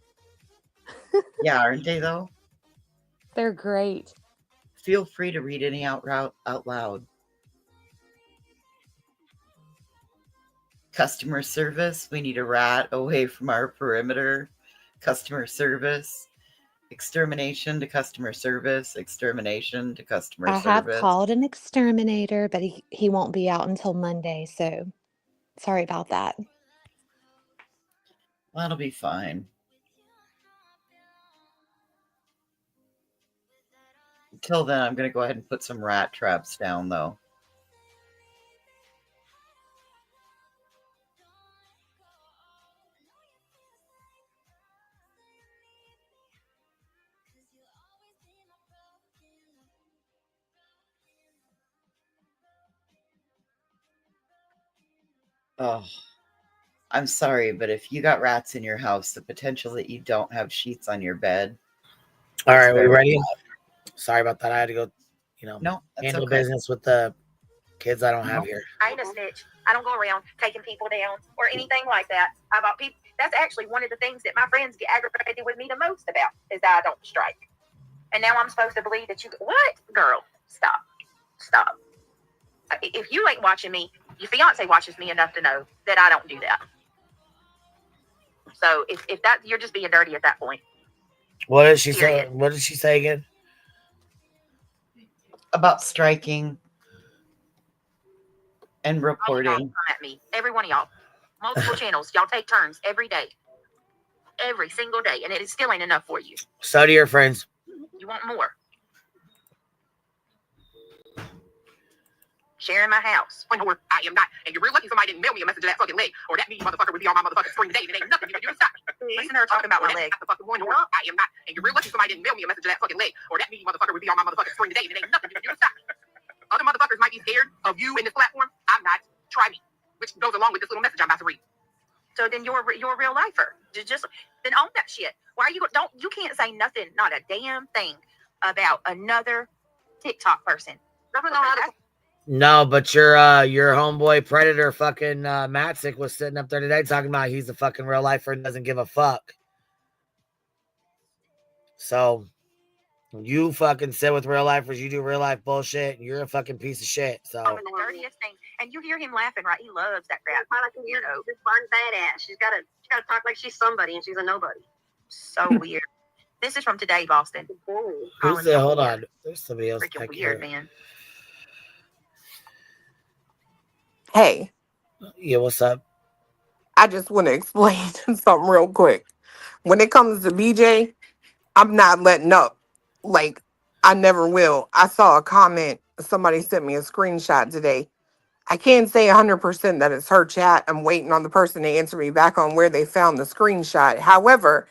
Yeah, aren't they though? They're great. Feel free to read any out loud. Customer service. We need a rat away from our perimeter. Customer service. Extermination to customer service. Extermination to customer I have service. called an exterminator, but he won't be out until Monday, so sorry about that. That'll be fine. Until then, I'm going to go ahead and put some rat traps down, though. Oh, I'm sorry, but if you got rats in your house, the potential that you don't have sheets on your bed. All right, we ready? Sorry about that. I had to go, handle business with the kids I don't have here. I ain't a snitch. I don't go around taking people down or anything like that. About people. That's actually one of the things that my friends get aggravated with me the most about is that I don't strike. And now I'm supposed to believe that you. What, girl? Stop. If you ain't watching me, your fiance watches me enough to know that I don't do that. So if that you're just being dirty at that point. What did she say? What did she say again? About striking and reporting. All y'all come at me. Every one of y'all. Multiple channels. Y'all take turns every day. Every single day. And it still ain't enough for you. So do your friends. You want more. Sharing my house. I am not. And you're real lucky somebody didn't mail me a message of that fucking leg. Or that mean motherfucker would be on my motherfucking screen today. And it ain't nothing you can do to stop. Listen to her talking about my leg. I am not. And you're real lucky somebody didn't mail me a message of that fucking leg. Or that mean motherfucker would be on my motherfucking screen today. And it ain't nothing you can do to stop. Other motherfuckers might be scared of you in this platform. I'm not. Try me. Which goes along with this little message I'm about to read. So then you're a real lifer. Just then own that shit. Why are you you can't say nothing, not a damn thing about another TikTok person. No, but your homeboy Predator fucking Matzik was sitting up there today talking about he's a fucking real lifer and doesn't give a fuck. So you fucking sit with real lifers, you do real life bullshit, and you're a fucking piece of shit. So the dirtiest thing. And you hear him laughing, right? He loves that crap. I like a weirdo. This Barn's badass. She's gotta talk like she's somebody and she's a nobody. So weird. This is from today, Boston. who's there? Hold on. There's somebody else Freaking back weird, here. man. Hey, Yeah, what's up? I just want to explain something real quick. When it comes to BJ, I'm not letting up. Like, I never will. I saw a comment. Somebody sent me a screenshot today. I can't say 100% that it's her chat. I'm waiting on the person to answer me back on where they found the screenshot. However,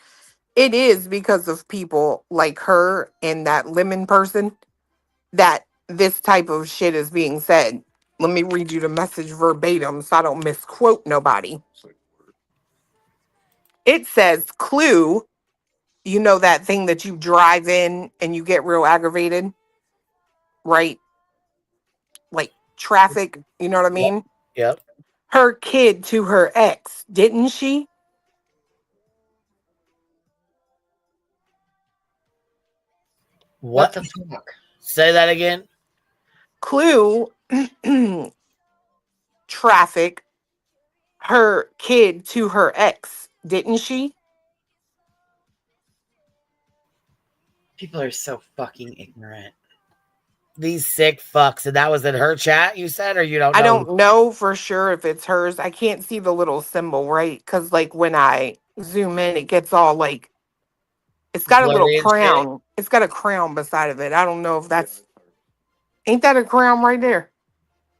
it is because of people like her and that lemon person that this type of shit is being said. Let me read you the message verbatim so I don't misquote nobody. It says, Clue, you know that thing that you drive in and you get real aggravated, right? Like traffic, you know what I mean? Yep. Her kid to her ex, didn't she? What the fuck? Say that again. Clue, traffic, her kid to her ex, didn't she? People are so fucking ignorant. These sick fucks. And that was in her chat, you said, or you don't know? I don't know for sure if it's hers. I can't see the little symbol, right? Because like when I zoom in, it gets all like, it's got a little Blurry and shit. crown. It's got a crown beside of it. I don't know if that's, ain't that a crown right there?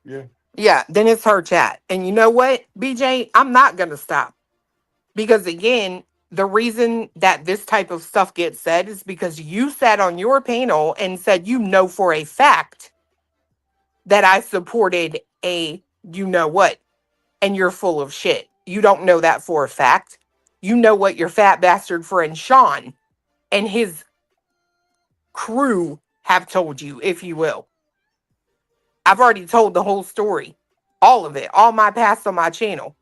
Yeah. Yeah, then it's her chat. And you know what, BJ? I'm not going to stop. Because again, the reason that this type of stuff gets said is because you sat on your panel and said, you know, for a fact that I supported a you know what, and you're full of shit. You don't know that for a fact. You know what your fat bastard friend Sean and his crew have told you, if you will. I've already told the whole story, all of it, all my past on my channel.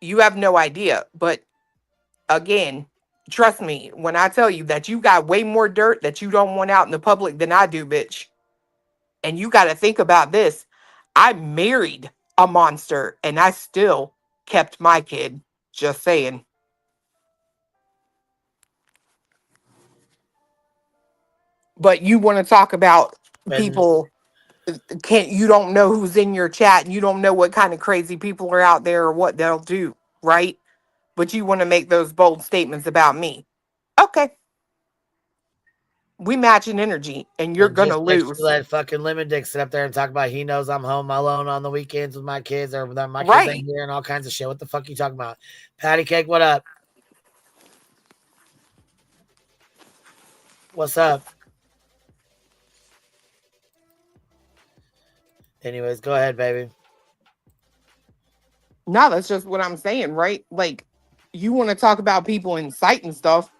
You have no idea, but again, trust me when I tell you that you got way more dirt that you don't want out in the public than I do, bitch. And you got to think about this. I married a monster and I still kept my kid. Just saying. But you want to talk about people you don't know who's in your chat and you don't know what kind of crazy people are out there or what they'll do, right? But you want to make those bold statements about me. Okay. We match in energy and you're And going to just like lose. you let fucking Lemon Dick sit up there and talk about he knows I'm home alone on the weekends with my kids or that my kids ain't here and all kinds of shit. What the fuck are you talking about? Patty Cake, what up? What's up? Anyways, go ahead, baby. No, that's just what I'm saying, right? Like, you want to talk about people inciting stuff.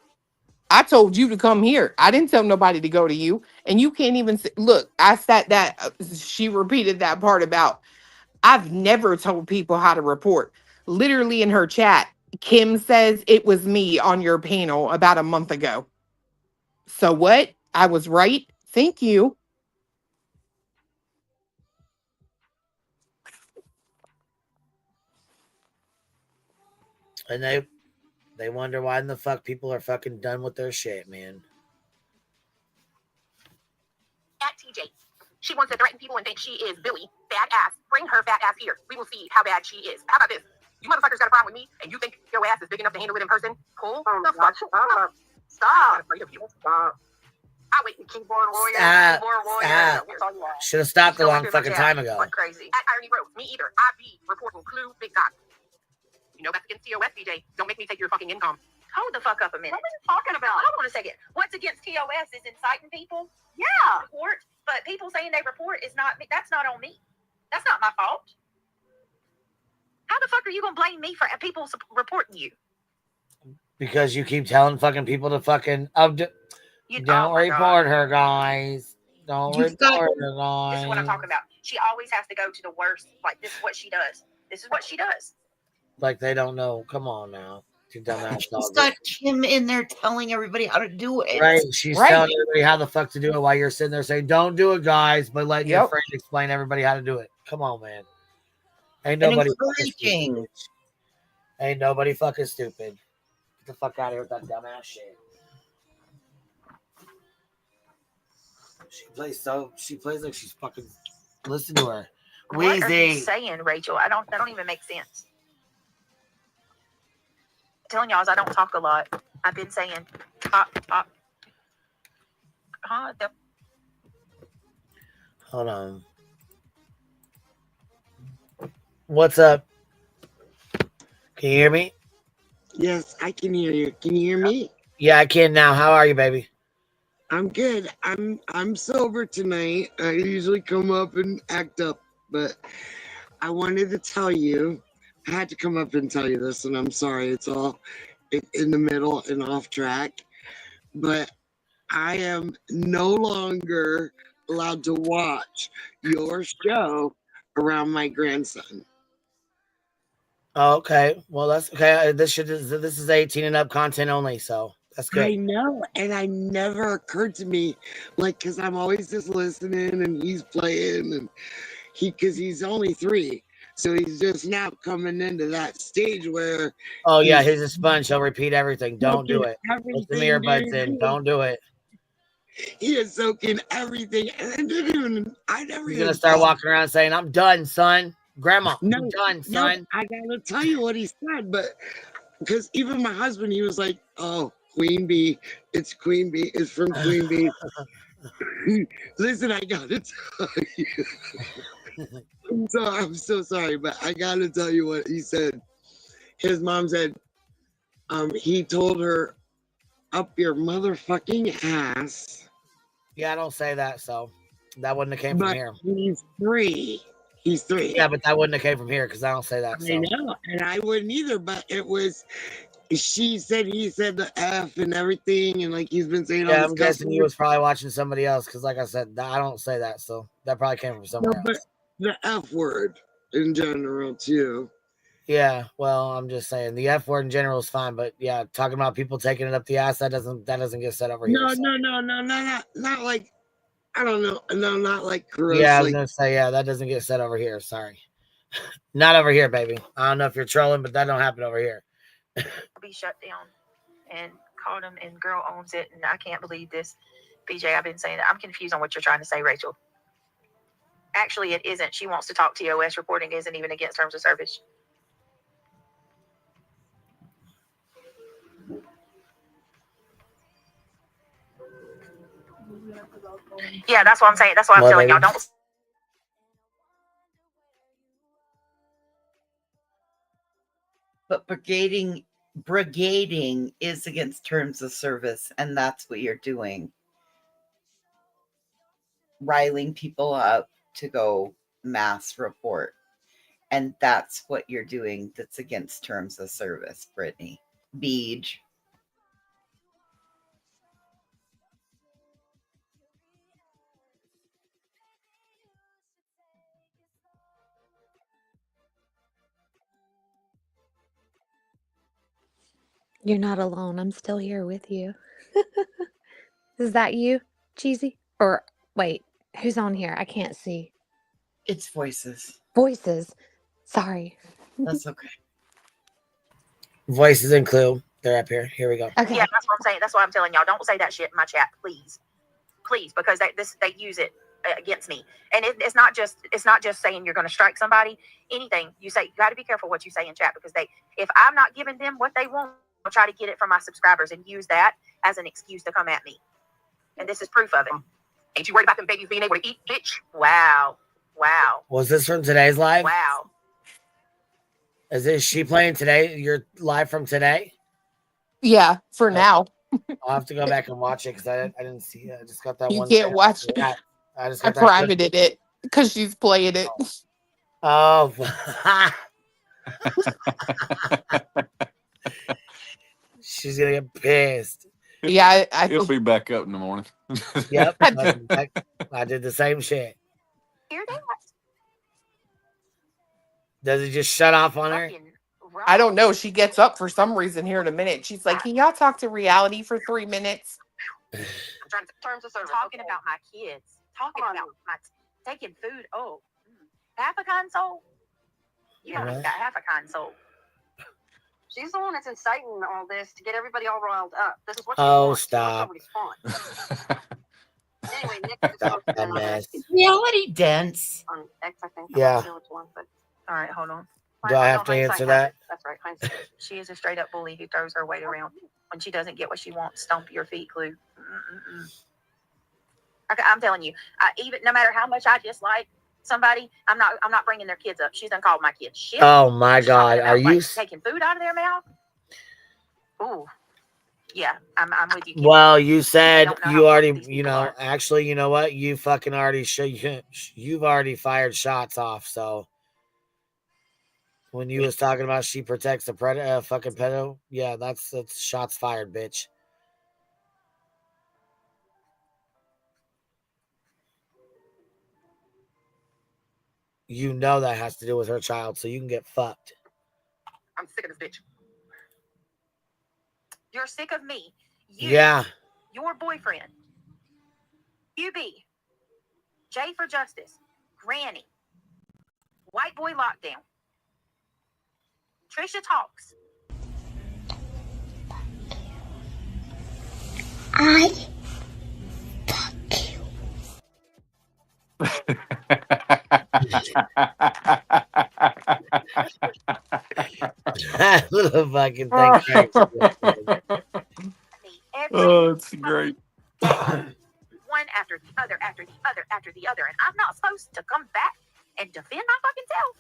I told you to come here. I didn't tell nobody to go to you. And you can't even look, I sat that she repeated that part about I've never told people how to report. Literally in her chat, Kim says it was me on your panel about a month ago. So what? I was right. Thank you. And they wonder why in the fuck people are fucking done with their shit, man. At TJ. She wants to threaten people and think she is Billy. Bad ass. Bring her fat ass here. We will see how bad she is. How about this? You motherfuckers got a problem with me and you think your ass is big enough to handle it in person? Cool. The fuck? Stop. I'm afraid of you. Stop. I wait. Keyboard warrior. Keyboard warrior. Should have stopped a long fucking time ago. Crazy. At Irony Rose. Me either. I be reporting Clue Big Dot. You know that's against TOS, DJ. Don't make me take your fucking income. Hold the fuck up a minute. What are you talking about? Hold on a second. What's against TOS is inciting people. Yeah. Report, but people saying they report is not. That's not on me. That's not my fault. How the fuck are you gonna blame me for people reporting you? Because you keep telling fucking people to fucking don't report her, guys. Don't report her, guys. This is what I'm talking about. She always has to go to the worst. Like this is what she does. This is what she does. Like they don't know. Come on now. She's got Kim in there telling everybody how to do it. Right. She's telling everybody how the fuck to do it while you're sitting there saying, don't do it, guys, but letting your friend explain everybody how to do it. Come on, man. Ain't nobody fucking stupid. Ain't nobody fucking stupid. Get the fuck out of here with that dumbass shit. She plays like she's fucking listen to her. What are you saying, Rachel? That don't even make sense. I'm telling y'all, I don't talk a lot. I've been saying, Hold on. What's up? Can you hear me? Yes, I can hear you. Can you hear me? Yeah, I can now. How are you, baby? I'm good. I'm sober tonight. I usually come up and act up, but I wanted to tell you. I had to come up and tell you this, and I'm sorry. It's all in the middle and off track, but I am no longer allowed to watch your show around my grandson. Oh, okay. Well, that's okay. This is 18 and up content only, so that's good. I know, and I never occurred to me, like, because I'm always just listening, and he's playing, and because he's only 3. So he's just now coming into that stage where. Oh yeah, he's a sponge. He'll repeat everything. Don't do it. Put the earbuds in. Don't do it. He is soaking everything, and I never. He's gonna start walking around saying, "I'm done, son. Grandma, I'm done, son." I gotta tell you what he said, but because even my husband, he was like, "Oh, Queen Bee. It's Queen Bee. It's from Queen Bee." Listen, I gotta tell you. I'm so sorry, but I gotta tell you what he said. His mom said, He told her, "Up your motherfucking ass." Yeah, I don't say that, so that wouldn't have came from But here. he's 3. He's 3. Yeah, but that wouldn't have came from here because I don't say that. I So know, and I wouldn't either. But it was. She said he said the F and everything, and like he's been saying all yeah, this I'm cuss guessing you word. was probably watching somebody else because, like I said, I don't say that. So that probably came from No, somewhere but else. the F word in general too. Yeah, well, I'm just saying the F word in general is fine, but yeah, talking about people taking it up the ass that doesn't get said over here. No, So. no, not like I don't know. No, not like gross. Yeah, I was Like gonna say yeah, that doesn't get said over here. Sorry, not over here, baby. I don't know if you're trolling, but that don't happen over here. Be shut down and called him, and girl owns it. And I can't believe this. BJ, I've been saying that. I'm confused on what you're trying to say, Rachel. Actually, it isn't. She wants to talk TOS. Reporting isn't even against terms of service. Yeah, that's what I'm saying. That's what I'm telling y'all. Don't. But brigading is against terms of service, and that's what you're doing. Riling people up to go mass report. And that's what you're doing that's against terms of service, Brittany. Beej. You're not alone. I'm still here with you. Is that you, Cheesy? Or wait, who's on here? I can't see. It's voices. Voices. Sorry. That's okay. Voices and Clue, they're up here. Here we go. Okay. Yeah, that's what I'm saying. That's what I'm telling y'all. Don't say that shit in my chat, please, please, because they use it against me. And it's not just saying you're going to strike somebody. Anything you say, you got to be careful what you say in chat, because if I'm not giving them what they want, they'll try to get it from my subscribers and use that as an excuse to come at me. And this is proof of it. Ain't you worried about them babies being able to eat, bitch? Wow. Was this from today's live? Wow. Is she playing today? You're live from today? Yeah, for now. I'll have to go back and watch it because I didn't see it. I just got that You one. can't watch it. I just I got that. privated it because she's playing it. Oh. She's gonna get pissed. Yeah, He'll be back up in the morning. Yep. I did the same shit. Hear that? Does it just shut off on her? I don't know. She gets up for some reason here in a minute. She's like, "Can y'all talk to reality for 3 minutes?" Terms of service. Talking about my kids. Talking about my taking food. Oh, half a console. You don't even got half a console. She's the one that's inciting all this to get everybody all riled up. This is what she Oh, wants. stop. Anyway, Nick just posted That mess. Is reality dense? on X, I think. Yeah. I'm not sure which one, but All right, hold on. Do I have to answer that? that's right. Hindsight. She is a straight up bully who throws her weight around. When she doesn't get what she wants, stomp your feet, Clue. Okay, I'm telling you, even no matter how much I dislike somebody, I'm not bringing their kids up. She's done called my kids shit. Oh my She's talking God! about, Are you? taking food out of their mouth? Ooh, yeah, I'm with you. Kid. Well, you said don't know you how already, these you people know, are. actually, you know what? You fucking already you've already fired shots off. So when you was talking about she protects the fucking pedo, yeah, that's shots fired, bitch. You know that has to do with her child, so you can get fucked. I'm sick of this bitch. You're sick of me. You, Yeah. Your boyfriend. UB. J for Justice. Granny. White boy lockdown. Trisha talks. I That little fucking thing cracks Oh, it's great. One after the other, after the other, after the other. And I'm not supposed to come back and defend my fucking self.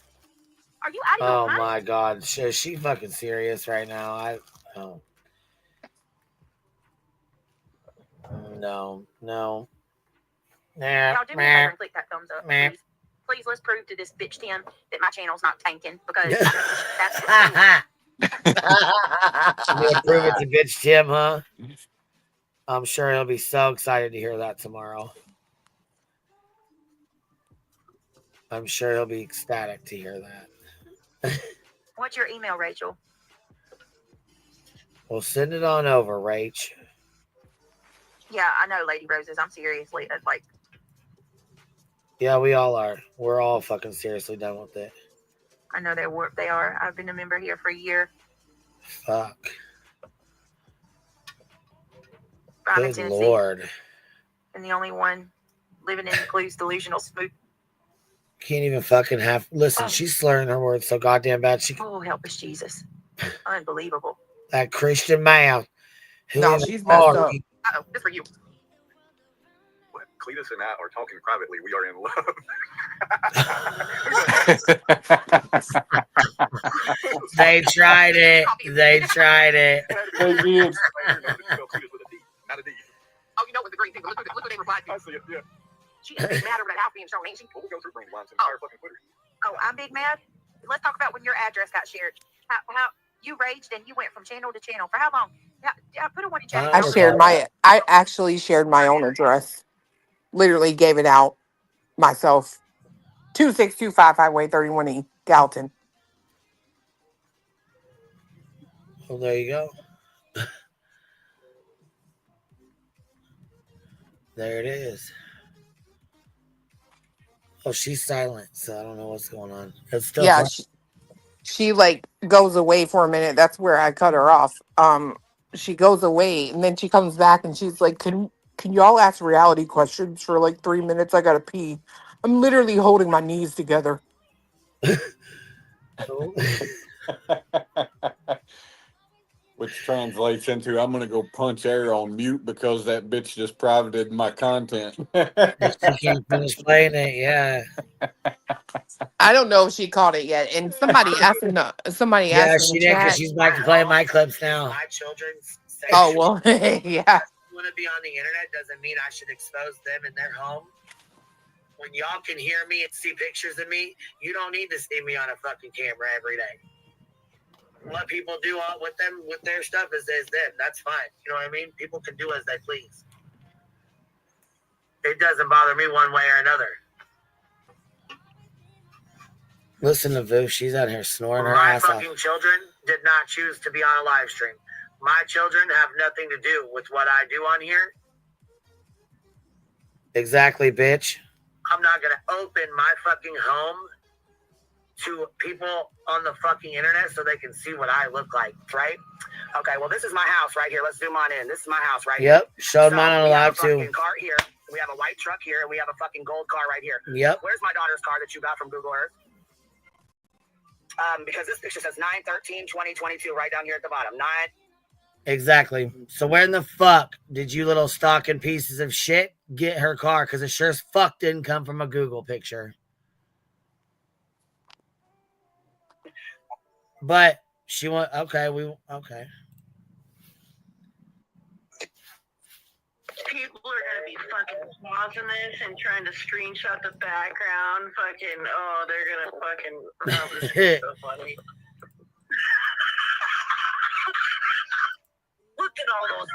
Are you out of your Oh mind? my God, she fucking serious right now. Oh. No. Nah, Y'all do me a favor and click that thumbs up, please. Please, let's prove to this bitch Tim that my channel's not tanking because that's You gonna prove it to bitch Tim, huh? I'm sure he'll be so excited to hear that tomorrow. I'm sure he'll be ecstatic to hear that. What's your email, Rachel? Well, send it on over, Rach. Yeah, I know, Lady Roses. I'm seriously like. Yeah, we all are. We're all fucking seriously done with it. I know they are. I've been a member here for a year. Fuck. I'm in Good Tennessee. Lord. And the only one living in Clues delusional smooth. Can't even fucking have. Listen, she's slurring her words so goddamn bad. Oh, help us, Jesus. Unbelievable. That Christian mouth. Who No, in the she's messed car- up. Uh-oh, this for you. What? Cletus and I are talking privately. We are in love. They tried it. They tried it. They did. Not a D. Oh, you know what the great thing? Look what they replied to. I see it, yeah. She is big mad over that house being shown, ain't she? Well, we'll go through Brain Lines entire fucking Twitter. Oh, I'm big mad? Let's talk about when your address got shared. How you raged and you went from channel to channel. For how long? Yeah, put a one in chat. I actually shared my own address. Literally gave it out myself. 26255 Highway 31E, Gallatin. Well, there you go. There it is. Oh, she's silent, so I don't know what's going on. It's still Yeah, fun. she like goes away for a minute. That's where I cut her off. She goes away and then she comes back and she's like, Can y'all ask reality questions for like 3 minutes? I gotta pee. I'm literally holding my knees together. Which translates into I'm gonna go punch air on mute because that bitch just privated my content. She can't finish playing it, yeah. I don't know if she caught it yet. And somebody asked in the She did because chat. she's back to playing my clips now. My children's Oh well, yeah. want to be on the internet doesn't mean I should expose them in their home. When y'all can hear me and see pictures of me, you don't need to see me on a fucking camera every day. What people do with their stuff is them. That's fine. You know what I mean? People can do as they please. It doesn't bother me one way or another. Listen to Vu. She's out here snoring her My ass off. fucking children did not choose to be on a live stream. My children have nothing to do with what I do on here. Exactly, bitch. I'm not going to open my fucking home to people on the fucking internet so they can see what I look like, right? Okay, well, this is my house right here. Let's zoom on in. This is my house right here. Yep, showed mine on we have live a too. fucking car here. We have a white truck here, and we have a fucking gold car right here. Yep. Where's my daughter's car that you got from Google Earth? Because this picture says 9/13/2022 right down here at the bottom. Exactly. So where in the fuck did you little stalking pieces of shit get her car? Because it sure as fuck didn't come from a Google picture. But she went, okay. People are going to be fucking pausing this and trying to screenshot the background. Fucking, oh, they're going to fucking, oh, this is so funny. Look at all those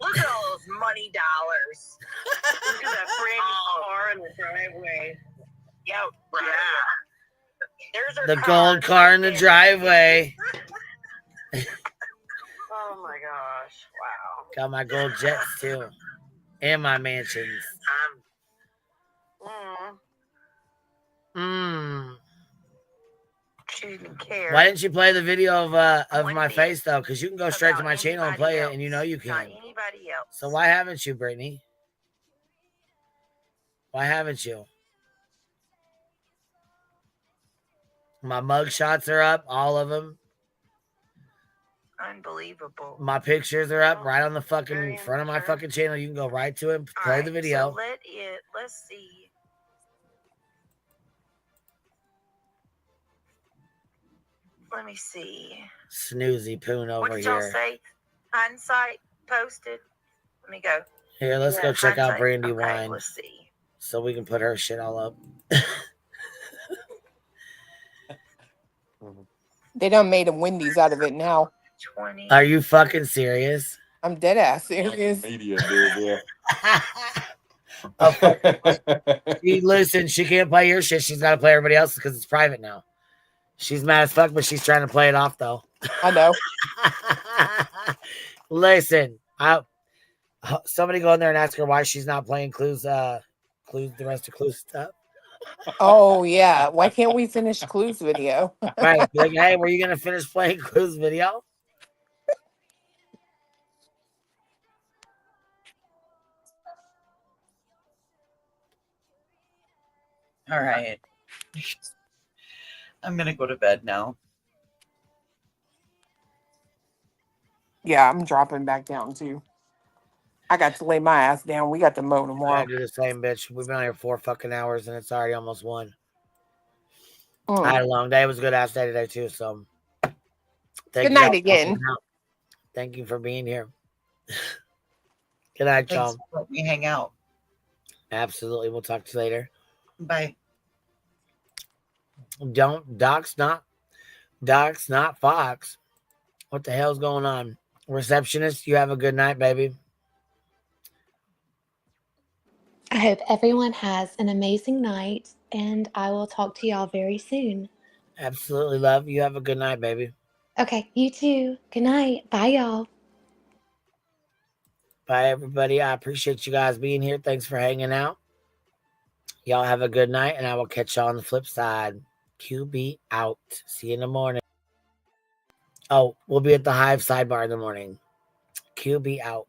look at all those money dollars. Look at that brand new car in the driveway. Yep. Yeah. There's her The gold car in the driveway. Oh my gosh. Wow. Got my gold jets too. And my mansions. She didn't care. Why didn't you play the video of my face though? Because you can go straight to my channel and play it, and you know you can. Not anybody else. So why haven't you, Brittany? Why haven't you? My mug shots are up, all of them. Unbelievable. My pictures are up right on the fucking front of my fucking channel. You can go right to it, play the video. So let's see. Let me see. Snoozy poon over What did y'all here. say? Hindsight posted. Let me go. Here, let's go check out hindsight. Brandy Okay, Wine let's see. so we can put her shit all up. They done made a Wendy's out of it now. 20. Are you fucking serious? I'm dead ass serious. Media did, yeah. Oh, fuck. Listen, she can't play your shit. She's got to play everybody else's because it's private now. She's mad as fuck, but she's trying to play it off, though. I know. Listen, somebody go in there and ask her why she's not playing Clues, the rest of Clues stuff. Oh yeah. Why can't we finish Clues video? Right. Be like, hey, were you going to finish playing Clues video? All right. I'm going to go to bed now. Yeah, I'm dropping back down too. I got to lay my ass down. We got to mow I tomorrow. do the same, bitch. We've been on here 4 fucking hours and it's already almost 1. I Mm. had a long day. It was a good ass day today, too. So, Good night again. Thank you for being here. Good night, Thanks y'all. for letting me hang out. Absolutely. We'll talk to you later. Bye. Doc's not Fox. What the hell's going on? Receptionist, you have a good night, baby. I hope everyone has an amazing night, and I will talk to y'all very soon. Absolutely, love. You have a good night, baby. Okay, you too. Good night. Bye, y'all. Bye, everybody. I appreciate you guys being here. Thanks for hanging out. Y'all have a good night, and I will catch y'all on the flip side. QB out. See you in the morning. Oh, we'll be at the Hive sidebar in the morning. QB out.